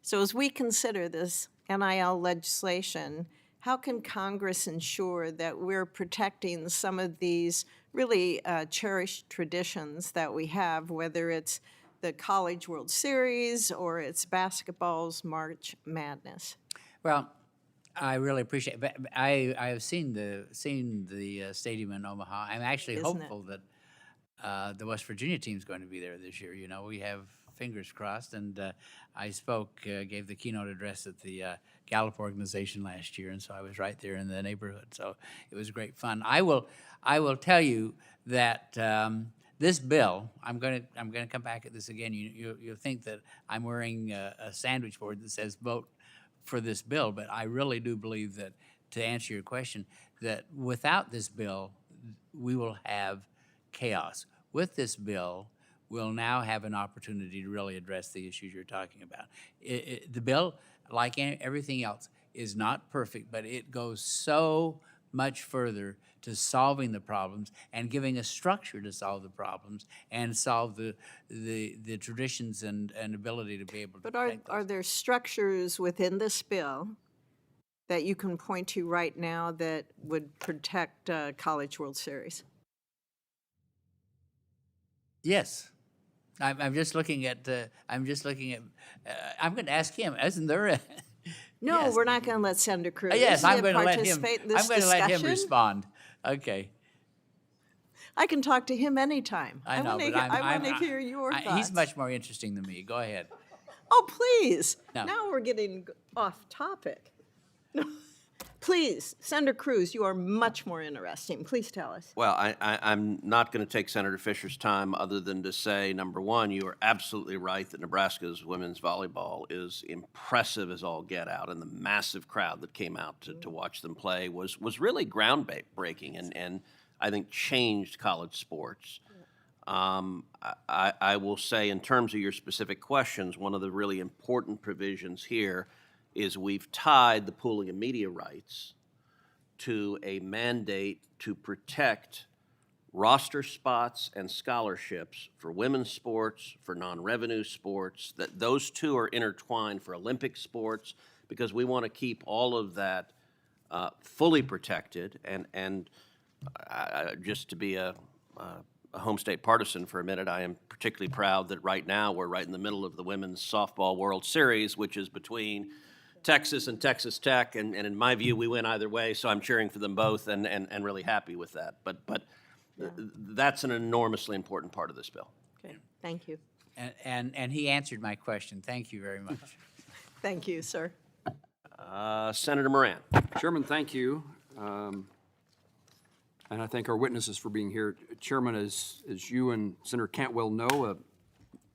So as we consider this NIL legislation, how can Congress ensure that we're protecting some of these really cherished traditions that we have, whether it's the College World Series or it's basketball's March Madness? Well, I really appreciate it. But I have seen the stadium in Omaha. I'm actually Isn't hopeful that the West Virginia team's going to be there this year. You know, we have fingers crossed. And I gave the keynote address at the Gallup organization last year, and so I was right there in the neighborhood. So it was great fun. I will tell you that this bill. I'm going to come back at this again. You'll think that I'm wearing a sandwich board that says vote for this bill, but I really do believe that, to answer your question, that without this bill, we will have chaos. With this bill, we'll now have an opportunity to really address the issues you're talking about. The bill, like everything else, is not perfect, but it goes so much further to solving the problems and giving a structure to solve the problems and solve the traditions and ability to be able to protect Are there structures within this bill that you can point to right now that would protect College World Series? Yes. I'm just looking at, I'm going to ask him, isn't there a? No, Yes. we're not going to let Senator Cruz Yes, I'm going to let him, participate in this I'm going to let him discussion. respond. Okay. I can talk to him anytime. I know, but I want to hear your thoughts. He's much more interesting than me. Go ahead. Oh, please. No. Now we're getting off topic. Please, Senator Cruz, you are much more interesting. Please tell us. Well, I'm not going to take Senator Fisher's time other than to say, number one, you are absolutely right that Nebraska's women's volleyball is impressive as all get out, and the massive crowd that came out to watch them play was really groundbreaking and I think changed college sports. I will say, in terms of your specific questions, one of the really important provisions here is we've tied the pooling of media rights to a mandate to protect roster spots and scholarships for women's sports, for non-revenue sports, that those two are intertwined for Olympic sports, because we want to keep all of that fully protected. And just to be a home state partisan for a minute, I am particularly proud that right now we're right in the middle of the Women's Softball World Series, which is between Texas and Texas Tech, and in my view, we win either way, so I'm cheering for them both and really happy with that. But that's an enormously important part of this bill. Okay, thank you. And he answered my question. Thank you very much. Thank you, sir. Senator Moran. Chairman, thank you. And I thank our witnesses for being here. Chairman, as you and Senator Cantwell know,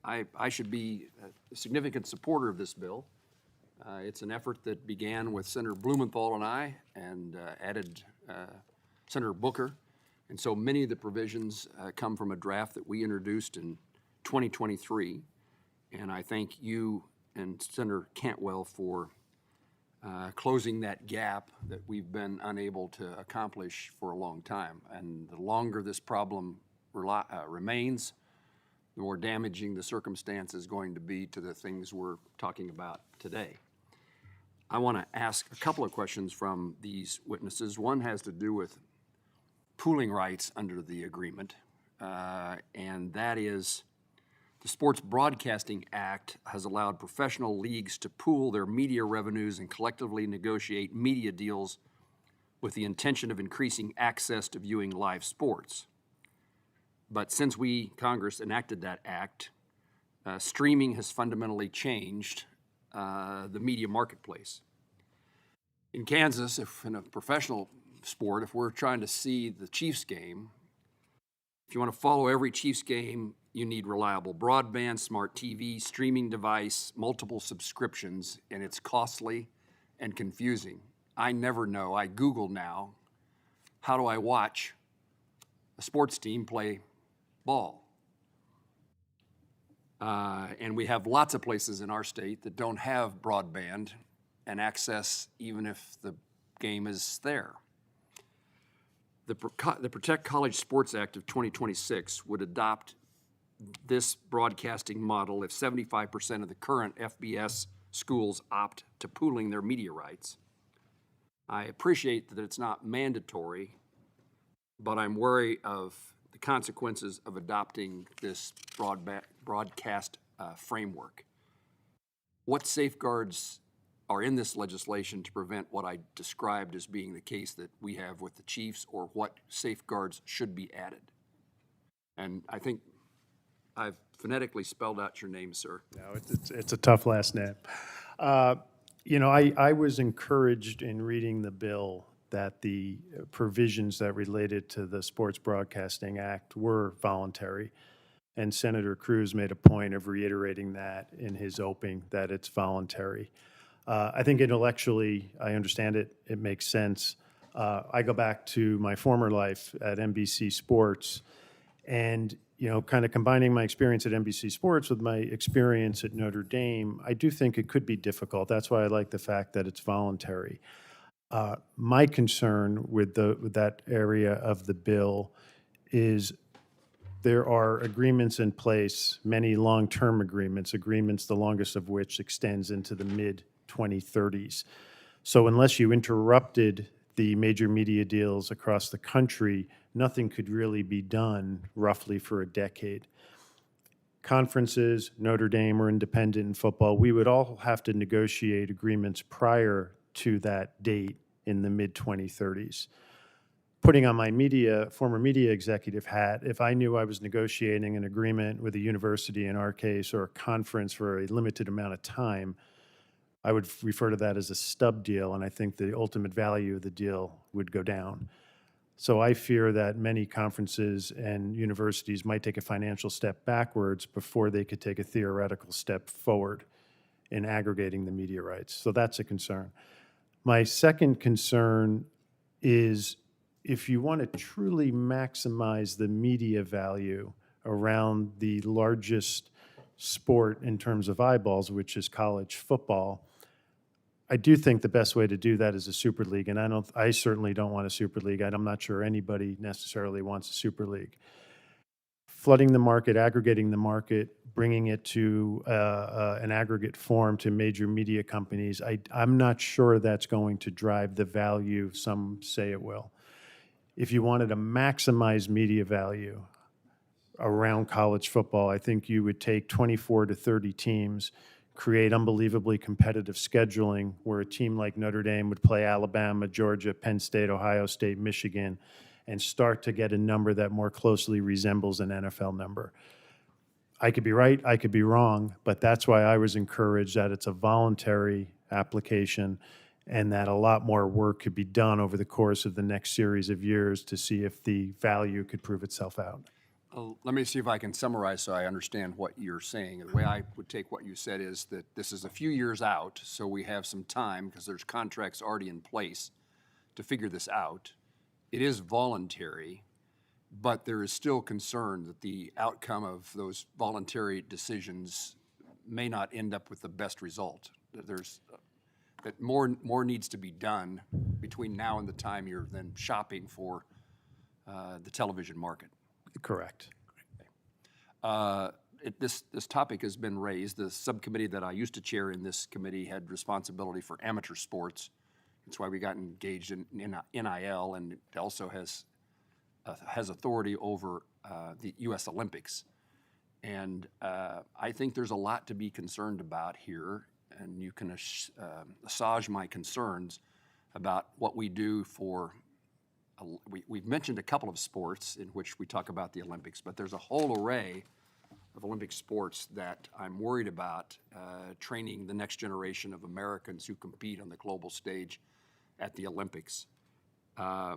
I should be a significant supporter of this bill. It's an effort that began with Senator Blumenthal and I, and added Senator Booker. And so many of the provisions come from a draft that we introduced in 2023. And I thank you and Senator Cantwell for closing that gap that we've been unable to accomplish for a long time. And the longer this problem remains, the more damaging the circumstance is going to be to the things we're talking about today. I want to ask a couple of questions from these witnesses. One has to do with pooling rights under the agreement, and that is the Sports Broadcasting Act has allowed professional leagues to pool their media revenues and collectively negotiate media deals with the intention of increasing access to viewing live sports. But since Congress enacted that act, streaming has fundamentally changed the media marketplace. In Kansas, if in a professional sport, if we're trying to see the Chiefs game, if you want to follow every Chiefs game, you need reliable broadband, smart TV, streaming device, multiple subscriptions, and it's costly and confusing. I never know. I Google now, how do I watch a sports team play ball? And we have lots of places in our state that don't have broadband and access even if the game is there. The Protect College Sports Act of 2026 would adopt this broadcasting model if 75% of the current FBS schools opt to pooling their media rights. I appreciate that it's not mandatory, but I'm wary of the consequences of adopting this broadcast framework. What safeguards are in this legislation to prevent what I described as being the case that we have with the Chiefs, or what safeguards should be added? And I think I've phonetically spelled out your name, sir. No, it's a tough last name. You know, I was encouraged in reading the bill that the provisions that related to the Sports Broadcasting Act were voluntary. And Senator Cruz made a point of reiterating that in his opening, that it's voluntary. I think intellectually, I understand it. It makes sense. I go back to my former life at NBC Sports, and you know, kind of combining my experience at NBC Sports with my experience at Notre Dame, I do think it could be difficult. That's why I like the fact that it's voluntary. My concern with that area of the bill is there are agreements in place, many long-term agreements, the longest of which extends into the mid-2030s. So unless you interrupted the major media deals across the country, nothing could really be done roughly for a decade. Conferences, Notre Dame, or independent in football, we would all have to negotiate agreements prior to that date in the mid-2030s. Putting on my former media executive hat, if I knew I was negotiating an agreement with a university in our case, or a conference for a limited amount of time, I would refer to that as a stub deal, and I think the ultimate value of the deal would go down. So I fear that many conferences and universities might take a financial step backwards before they could take a theoretical step forward in aggregating the media rights. So that's a concern. My second concern is, if you want to truly maximize the media value around the largest sport in terms of eyeballs, which is college football, I do think the best way to do that is a super league, and I certainly don't want a super league. I'm not sure anybody necessarily wants a super league. Flooding the market, aggregating the market, bringing it to an aggregate form to major media companies, I'm not sure that's going to drive the value some say it will. If you wanted to maximize media value around college football, I think you would take 24 to 30 teams, create unbelievably competitive scheduling where a team like Notre Dame would play Alabama, Georgia, Penn State, Ohio State, Michigan, and start to get a number that more closely resembles an NFL number. I could be right, I could be wrong, but that's why I was encouraged that it's a voluntary application and that a lot more work could be done over the course of the next series of years to see if the value could prove itself out. Let me see if I can summarize so I understand what you're saying. The way I would take what you said is that this is a few years out, so we have some time because there's contracts already in place to figure this out. It is voluntary, but there is still concern that the outcome of those voluntary decisions may not end up with the best result. That more needs to be done between now and the time you're then shopping for the television market. Correct. This topic has been raised. The subcommittee that I used to chair in this committee had responsibility for amateur sports. That's why we got engaged in NIL, and it also has authority over the U.S. Olympics. And I think there's a lot to be concerned about here, and you can assuage my concerns about what we do for. We've mentioned a couple of sports in which we talk about the Olympics, but there's a whole array of Olympic sports that I'm worried about training the next generation of Americans who compete on the global stage at the Olympics. I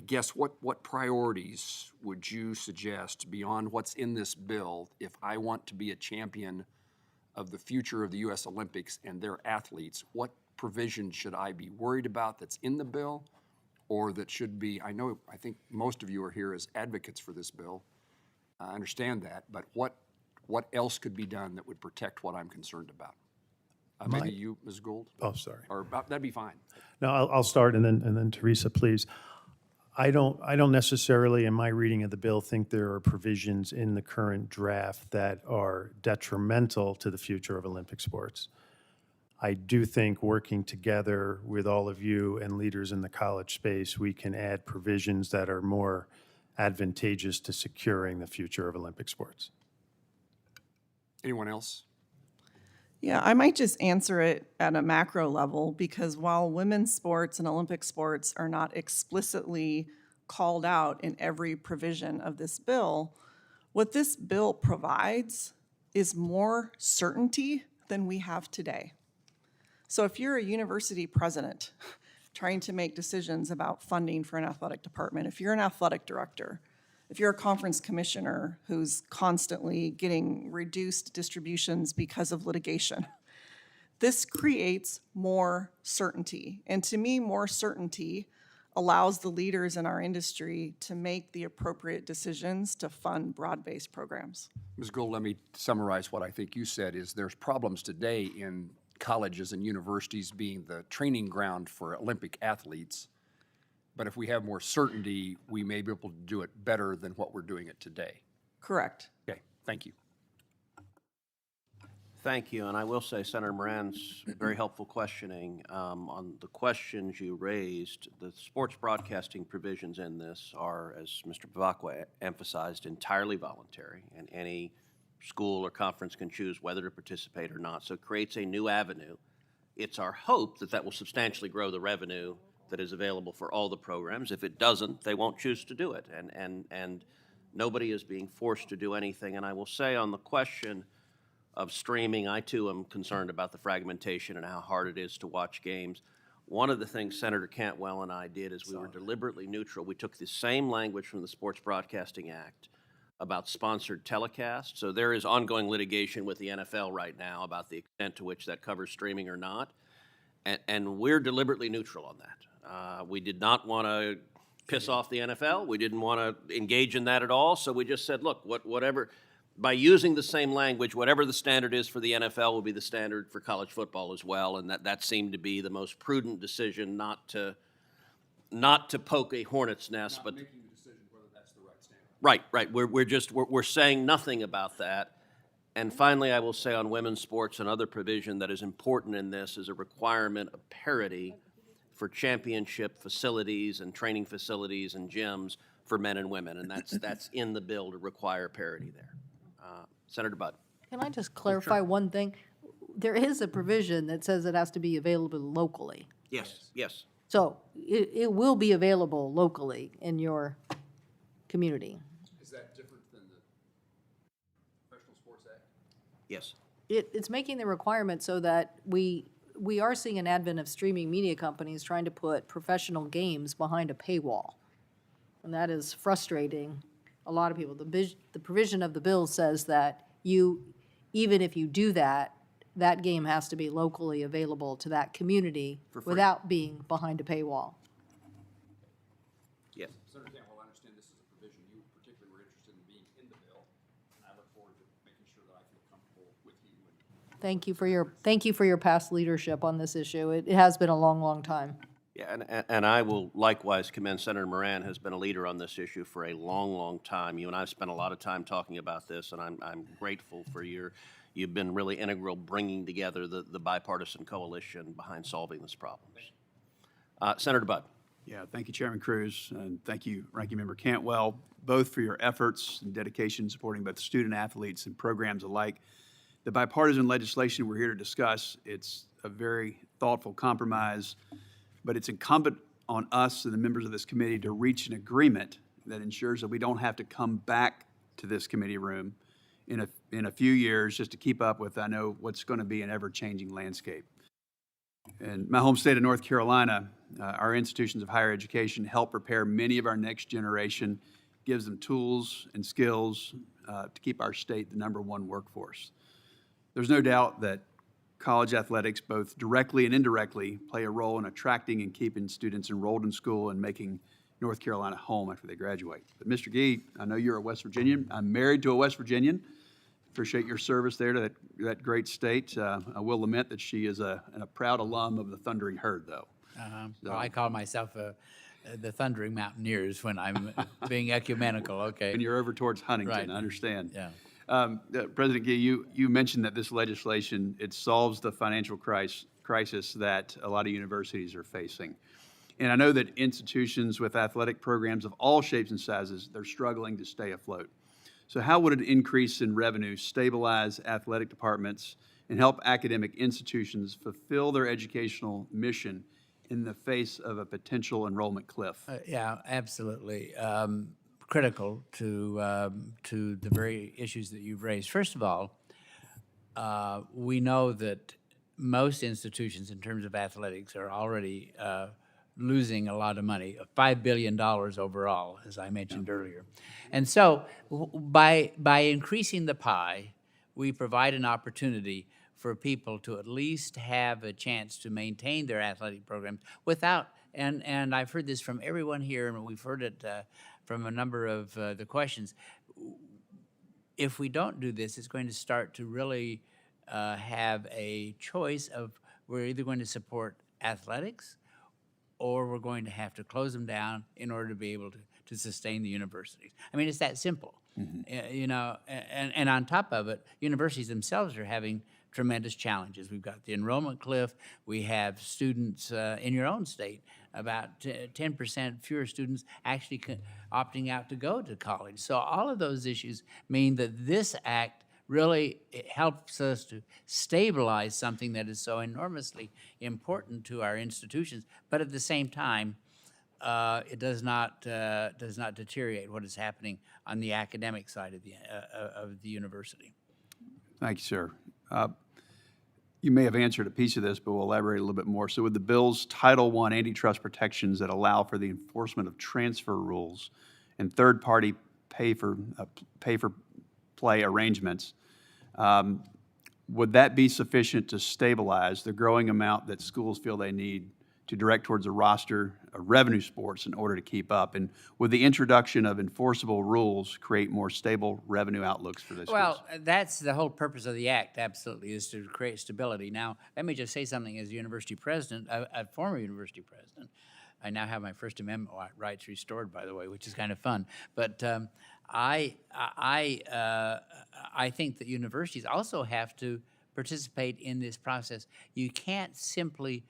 guess, what priorities would you suggest beyond what's in this bill if I want to be a champion of the future of the U.S. Olympics and their athletes? What provision should I be worried about that's in the bill, or that should be, I think most of you are here as advocates for this bill. I understand that, but what else could be done that would protect what I'm concerned about? Maybe you, Ms. Gould? Oh, sorry. Or that'd be fine. No, I'll start, and then Teresa, please. I don't necessarily, in my reading of the bill, think there are provisions in the current draft that are detrimental to the future of Olympic sports. I do think working together with all of you and leaders in the college space, we can add provisions that are more advantageous to securing the future of Olympic sports. Anyone else? Yeah, I might just answer it at a macro level, because while women's sports and Olympic sports are not explicitly called out in every provision of this bill, what this bill provides is more certainty than we have today. So if you're a university president trying to make decisions about funding for an athletic department, if you're an athletic director, if you're a conference commissioner who's constantly getting reduced distributions because of litigation, this creates more certainty. And to me, more certainty allows the leaders in our industry to make the appropriate decisions to fund broad-based programs. Ms. Gould, let me summarize what I think you said is there's problems today in colleges and universities being the training ground for Olympic athletes. But if we have more certainty, we may be able to do it better than what we're doing it today. Correct. Okay, thank you. Thank you, and I will say Senator Moran's very helpful questioning. On the questions you raised, the sports broadcasting provisions in this are, as Mr. Bavacqua emphasized, entirely voluntary, and any school or conference can choose whether to participate or not, so it creates a new avenue. It's our hope that that will substantially grow the revenue that is available for all the programs. If it doesn't, they won't choose to do it, and nobody is being forced to do anything. And I will say on the question of streaming, I too am concerned about the fragmentation and how hard it is to watch games. One of the things Senator Cantwell and I did is we were deliberately neutral. We took the same language from the Sports Broadcasting Act about sponsored telecasts. So there is ongoing litigation with the NFL right now about the extent to which that covers streaming or not. And we're deliberately neutral on that. We did not want to piss off the NFL. We didn't want to engage in that at all. So we just said, look, whatever, by using the same language, whatever the standard is for the NFL will be the standard for college football as well. And that seemed to be the most prudent decision, not to poke a hornet's nest, but making the decision whether that's the right standard. Right. We're saying nothing about that. And finally, I will say on women's sports, another provision that is important in this is a requirement of parity for championship facilities and training facilities and gyms for men and women, and that's in the bill to require parity there. Senator Budd. Can I just clarify one thing? There is a provision that says it has to be available locally. Yes. So it will be available locally in your community. Is that different than the Professional Sports Act? Yes. It's making the requirement so that we are seeing an advent of streaming media companies trying to put professional games behind a paywall. And that is frustrating a lot of people. The provision of the bill says that even if you do that, that game has to be locally available to that community without being behind a paywall. Yes. Senator Campbell, I understand this is a provision you particularly were interested in being in the bill, and I look forward to making sure that I feel comfortable with you. Thank you for your past leadership on this issue. It has been a long, long time. Yeah, and I will likewise commend Senator Moran, has been a leader on this issue for a long, long time. You and I have spent a lot of time talking about this, and I'm grateful for you've been really integral bringing together the bipartisan coalition behind solving this problem. Senator Budd. Yeah, thank you, Chairman Cruz, and thank you, Ranking Member Cantwell, both for your efforts and dedication supporting both student athletes and programs alike. The bipartisan legislation we're here to discuss, it's a very thoughtful compromise, but it's incumbent on us and the members of this committee to reach an agreement that ensures that we don't have to come back to this committee room in a few years just to keep up with, I know, what's going to be an ever-changing landscape. In my home state of North Carolina, our institutions of higher education help prepare many of our next generation, gives them tools and skills to keep our state the #1 workforce. There's no doubt that college athletics, both directly and indirectly, play a role in attracting and keeping students enrolled in school and making North Carolina home after they graduate. But Mr. Gee, I know you're a West Virginian. I'm married to a West Virginian. Appreciate your service there to that great state. I will lament that she is a proud alum of the Thundering Herd, though. Well, I call myself the Thundering Mountaineers when I'm being ecumenical, okay? And you're over towards Huntington, Right. I understand. Yeah. President Gee, you mentioned that this legislation, it solves the financial crisis that a lot of universities are facing. And I know that institutions with athletic programs of all shapes and sizes, they're struggling to stay afloat. So how would an increase in revenue stabilize athletic departments and help academic institutions fulfill their educational mission in the face of a potential enrollment cliff? Yeah, absolutely. Critical to the very issues that you've raised. First of all, we know that most institutions in terms of athletics are already losing a lot of money, $5 billion overall, as I mentioned earlier. And so by increasing the pie, we provide an opportunity for people to at least have a chance to maintain their athletic programs without, and I've heard this from everyone here, and we've heard it from a number of the questions. If we don't do this, it's going to start to really have a choice of we're either going to support athletics or we're going to have to close them down in order to be able to sustain the universities. I mean, it's that simple. You know, and on top of it, universities themselves are having tremendous challenges. We've got the enrollment cliff. We have students in your own state, about 10% fewer students actually opting out to go to college. So all of those issues mean that this act really helps us to stabilize something that is so enormously important to our institutions, but at the same time, it does not deteriorate what is happening on the academic side of the university. Thank you, sir. You may have answered a piece of this, but we'll elaborate a little bit more. So with the bill's Title I antitrust protections that allow for the enforcement of transfer rules and third-party pay-for-play arrangements, would that be sufficient to stabilize the growing amount that schools feel they need to direct towards a roster of revenue sports in order to keep up? And would the introduction of enforceable rules create more stable revenue outlooks for those schools? Well, that's the whole purpose of the act, absolutely, is to create stability. Now, let me just say something as a university president, a former university president. I now have my First Amendment rights restored, by the way, which is kind of fun. But I think that universities also have to participate in this process. You can't simply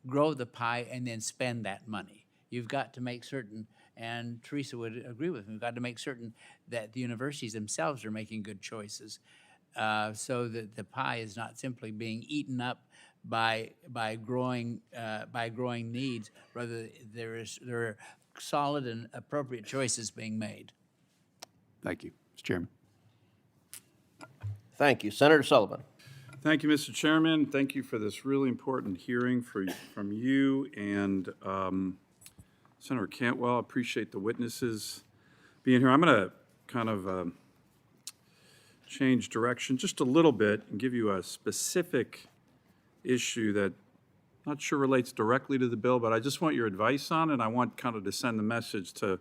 grow the pie and then spend that money. You've got to make certain, and Teresa would agree with me, we've got to make certain that the universities themselves are making good choices so that the pie is not simply being eaten up by growing needs. Rather, there are solid and appropriate choices being made. Thank you, Mr. Chairman. Thank you. Senator Sullivan. Thank you, Mr. Chairman. Thank you for this really important hearing from you and Senator Cantwell. I appreciate the witnesses being here. I'm going to kind of change direction just a little bit and give you a specific issue that I'm not sure relates directly to the bill, but I just want your advice on it, and I want kind of to send the message to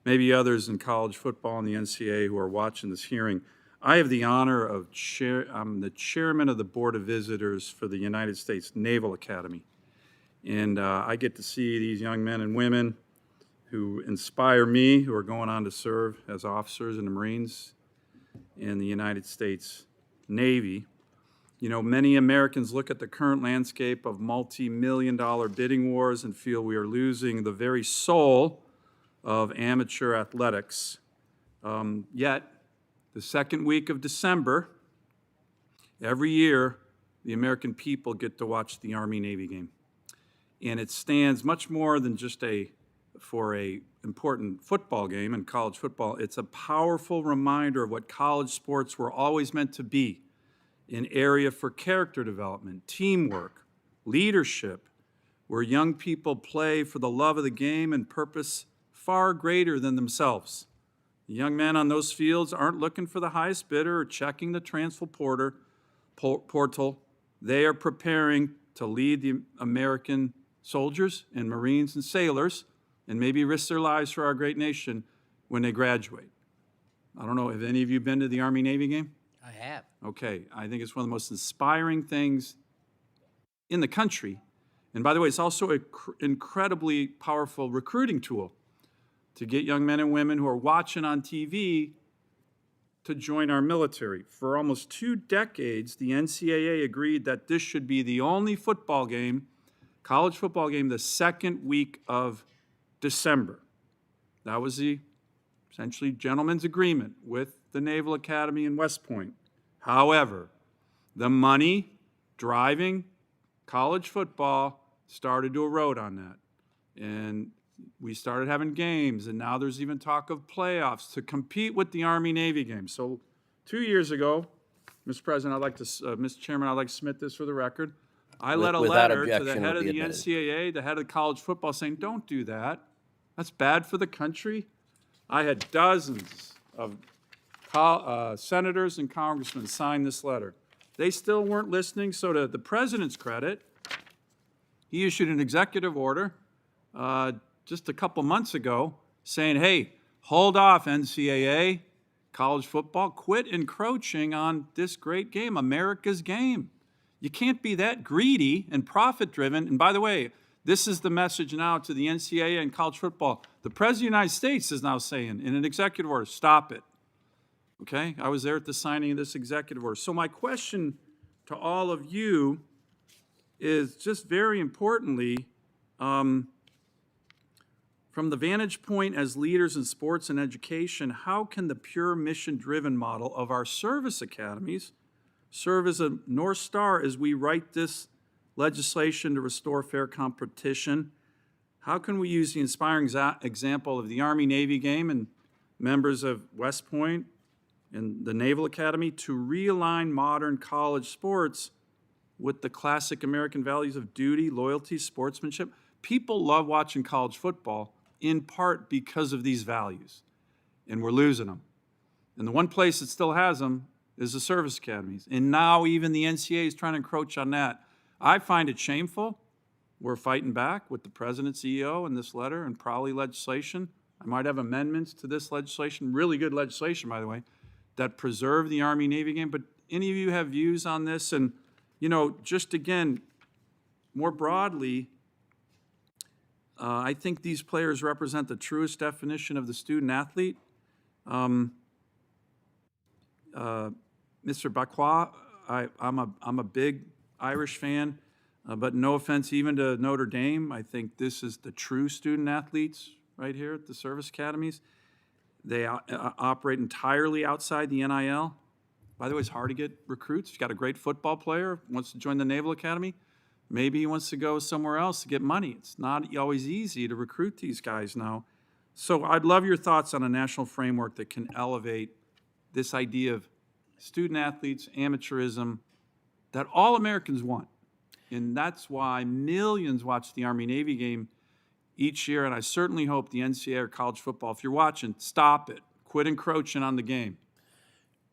maybe others in college football and the NCAA who are watching this hearing. I have the honor of I'm the chairman of the Board of Visitors for the United States Naval Academy. And I get to see these young men and women who inspire me, who are going on to serve as officers in the Marines in the United States Navy. You know, many Americans look at the current landscape of multi-million-dollar bidding wars and feel we are losing the very soul of amateur athletics. Yet, the second week of December, every year, the American people get to watch the Army-Navy game. And it stands much more than just for a important football game in college football. It's a powerful reminder of what college sports were always meant to be, an area for character development, teamwork, leadership, where young people play for the love of the game and purpose far greater than themselves. The young men on those fields aren't looking for the highest bidder or checking the transfer portal. They are preparing to lead the American soldiers and Marines and sailors and maybe risk their lives for our great nation when they graduate. I don't know, have any of you been to the Army-Navy game? I have. Okay, I think it's one of the most inspiring things in the country. And by the way, it's also an incredibly powerful recruiting tool to get young men and women who are watching on TV to join our military. For almost 2 decades, the NCAA agreed that this should be the only football game, college football game, the second week of December. That was the essentially gentleman's agreement with the Naval Academy in West Point. However, the money driving college football started to erode on that. And we started having games, and now there's even talk of playoffs to compete with the Army-Navy game. So 2 years ago, Mr. President, Mr. Chairman, I'd like to submit this for the record. I led a Without letter to the objection, head will of be the admitted. NCAA, the head of college football, saying, don't do that. That's bad for the country. I had dozens of senators and congressmen sign this letter. They still weren't listening, so to the president's credit, he issued an executive order just a couple months ago saying, hey, hold off, NCAA, college football, quit encroaching on this great game, America's game. You can't be that greedy and profit-driven. And by the way, this is the message now to the NCAA and college football. The President of the United States is now saying in an executive order, stop it. Okay? I was there at the signing of this executive order. So my question to all of you is just very importantly, from the vantage point as leaders in sports and education, how can the pure mission-driven model of our service academies serve as a North Star as we write this legislation to restore fair competition? How can we use the inspiring example of the Army-Navy game and members of West Point and the Naval Academy to realign modern college sports with the classic American values of duty, loyalty, sportsmanship? People love watching college football in part because of these values, and we're losing them. And the one place that still has them is the service academies. And now even the NCAA is trying to encroach on that. I find it shameful. We're fighting back with the President, CEO, in this letter and probably legislation. I might have amendments to this legislation, really good legislation, by the way, that preserve the Army-Navy game. But any of you have views on this? And, you know, just again, more broadly, I think these players represent the truest definition of the student athlete. Mr. Bakwa, I'm a big Irish fan, but no offense even to Notre Dame. I think this is the true student athletes right here at the service academies. They operate entirely outside the NIL. By the way, it's hard to get recruits. If you've got a great football player, wants to join the Naval Academy, maybe he wants to go somewhere else to get money. It's not always easy to recruit these guys now. So I'd love your thoughts on a national framework that can elevate this idea of student athletes, amateurism, that all Americans want. And that's why millions watch the Army-Navy game each year, and I certainly hope the NCAA or college football, if you're watching, stop it. Quit encroaching on the game.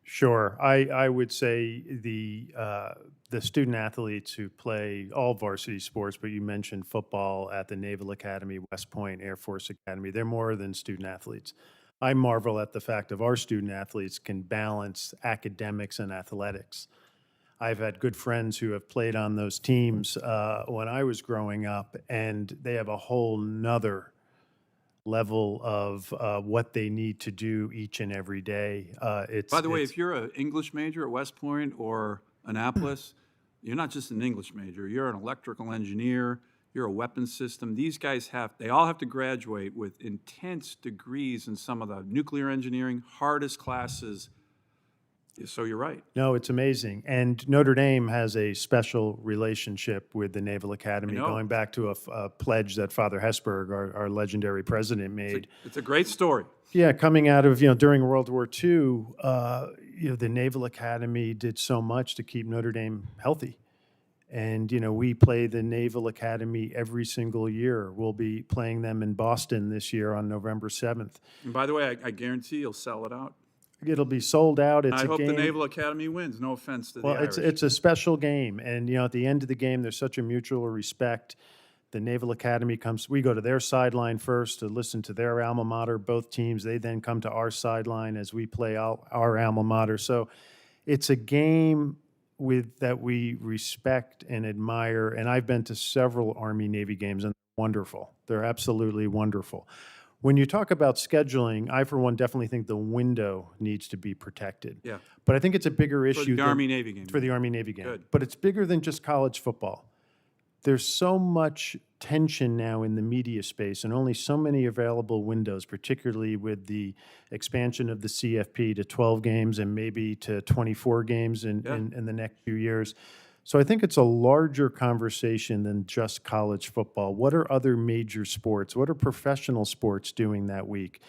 Sure. I would say the student athletes who play all varsity sports, but you mentioned football at the Naval Academy, West Point, Air Force Academy, they're more than student athletes. I marvel at the fact of our student athletes can balance academics and athletics. I've had good friends who have played on those teams when I was growing up, and they have a whole nother level of what they need to do each and every day. By the way, if you're an English major at West Point or Annapolis, you're not just an English major. You're an electrical engineer. You're a weapons system. These guys they all have to graduate with intense degrees in some of the nuclear engineering, hardest classes. So you're right. No, it's amazing. And Notre Dame has a special relationship with the Naval Academy, going back to a pledge that Father Hesburgh, our legendary president, made. It's a great story. Yeah, coming out of, during World War II, the Naval Academy did so much to keep Notre Dame healthy. And, we play the Naval Academy every single year. We'll be playing them in Boston this year on November 7th. And by the way, I guarantee you'll sell it out. It'll be sold out. It's I a hope game. the Naval Academy wins. No offense to the Well, Irish. it's a special game, and at the end of the game, there's such a mutual respect. The Naval Academy comes. We go to their sideline first to listen to their alma mater. Both teams, they then come to our sideline as we play our alma mater. So, it's a game that we respect and admire. And I've been to several Army Navy games, and they're wonderful. They're absolutely wonderful. When you talk about scheduling, I, for one, definitely think the window needs to be protected. Yeah. But I think it's a bigger For issue the Army-Navy game. For the Army-Navy game. Good. But it's bigger than just college football. There's so much tension now in the media space and only so many available windows, particularly with the expansion of the CFP to 12 games and maybe to 24 games in the next few years. So I think it's a larger conversation than just college football. What are other major sports? What are professional sports doing that week?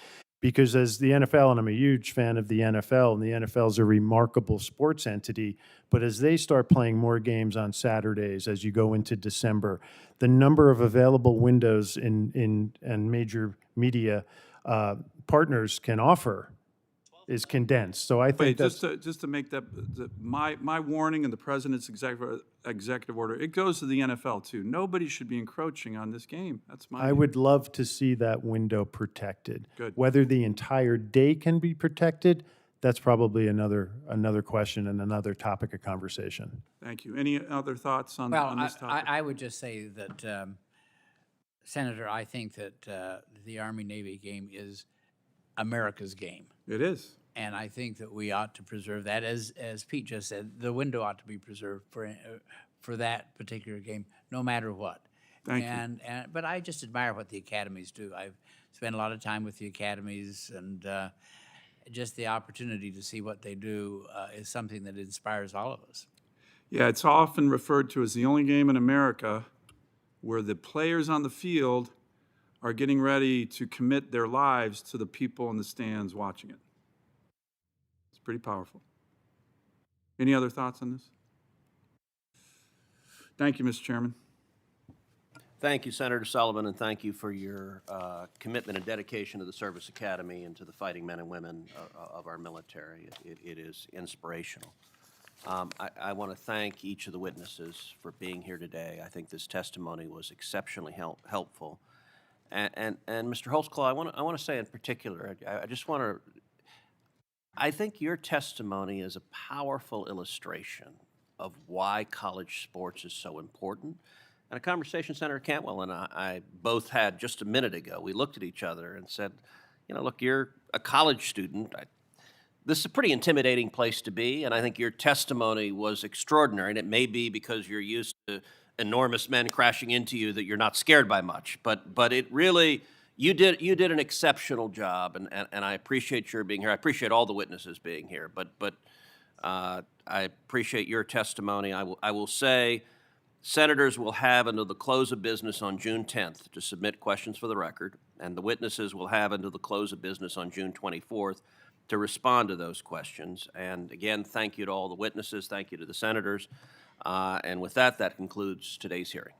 Because as the NFL, and I'm a huge fan of the NFL, and the NFL is a remarkable sports entity, but as they start playing more games on Saturdays, as you go into December, the number of available windows in major media partners can offer is condensed. So I think Wait, just to make that, my warning and the president's executive order, it goes to the NFL too. Nobody should be encroaching on this game. That's my I would love to see that window protected. Good. Whether the entire day can be protected, that's probably another question and another topic of conversation. Thank you. Any other thoughts on this topic? I would just say that, Senator, I think that the Army-Navy game is America's game. It is. And I think that we ought to preserve that. As Pete just said, the window ought to be preserved for that particular game, no matter what. Thank you. But I just admire what the academies do. I've spent a lot of time with the academies, and just the opportunity to see what they do is something that inspires all of us. Yeah, it's often referred to as the only game in America where the players on the field are getting ready to commit their lives to the people in the stands watching it. It's pretty powerful. Any other thoughts on this? Thank you, Mr. Chairman. Thank you, Senator Sullivan, and thank you for your commitment and dedication to the Service Academy and to the fighting men and women of our military. It is inspirational. I want to thank each of the witnesses for being here today. I think this testimony was exceptionally helpful. And Mr. Holtzclaw, I want to say in particular, I just want to, I think your testimony is a powerful illustration of why college sports is so important. And a conversation Senator Cantwell and I both had just a minute ago. We looked at each other and said, look, you're a college student. This is a pretty intimidating place to be, and I think your testimony was extraordinary. And it may be because you're used to enormous men crashing into you that you're not scared by much. But it really, you did an exceptional job, and I appreciate your being here. I appreciate all the witnesses being here. But I appreciate your testimony. I will say, senators will have until the close of business on June 10th to submit questions for the record, and the witnesses will have until the close of business on June 24th to respond to those questions. And again, thank you to all the witnesses. Thank you to the senators. And with that, that concludes today's hearing.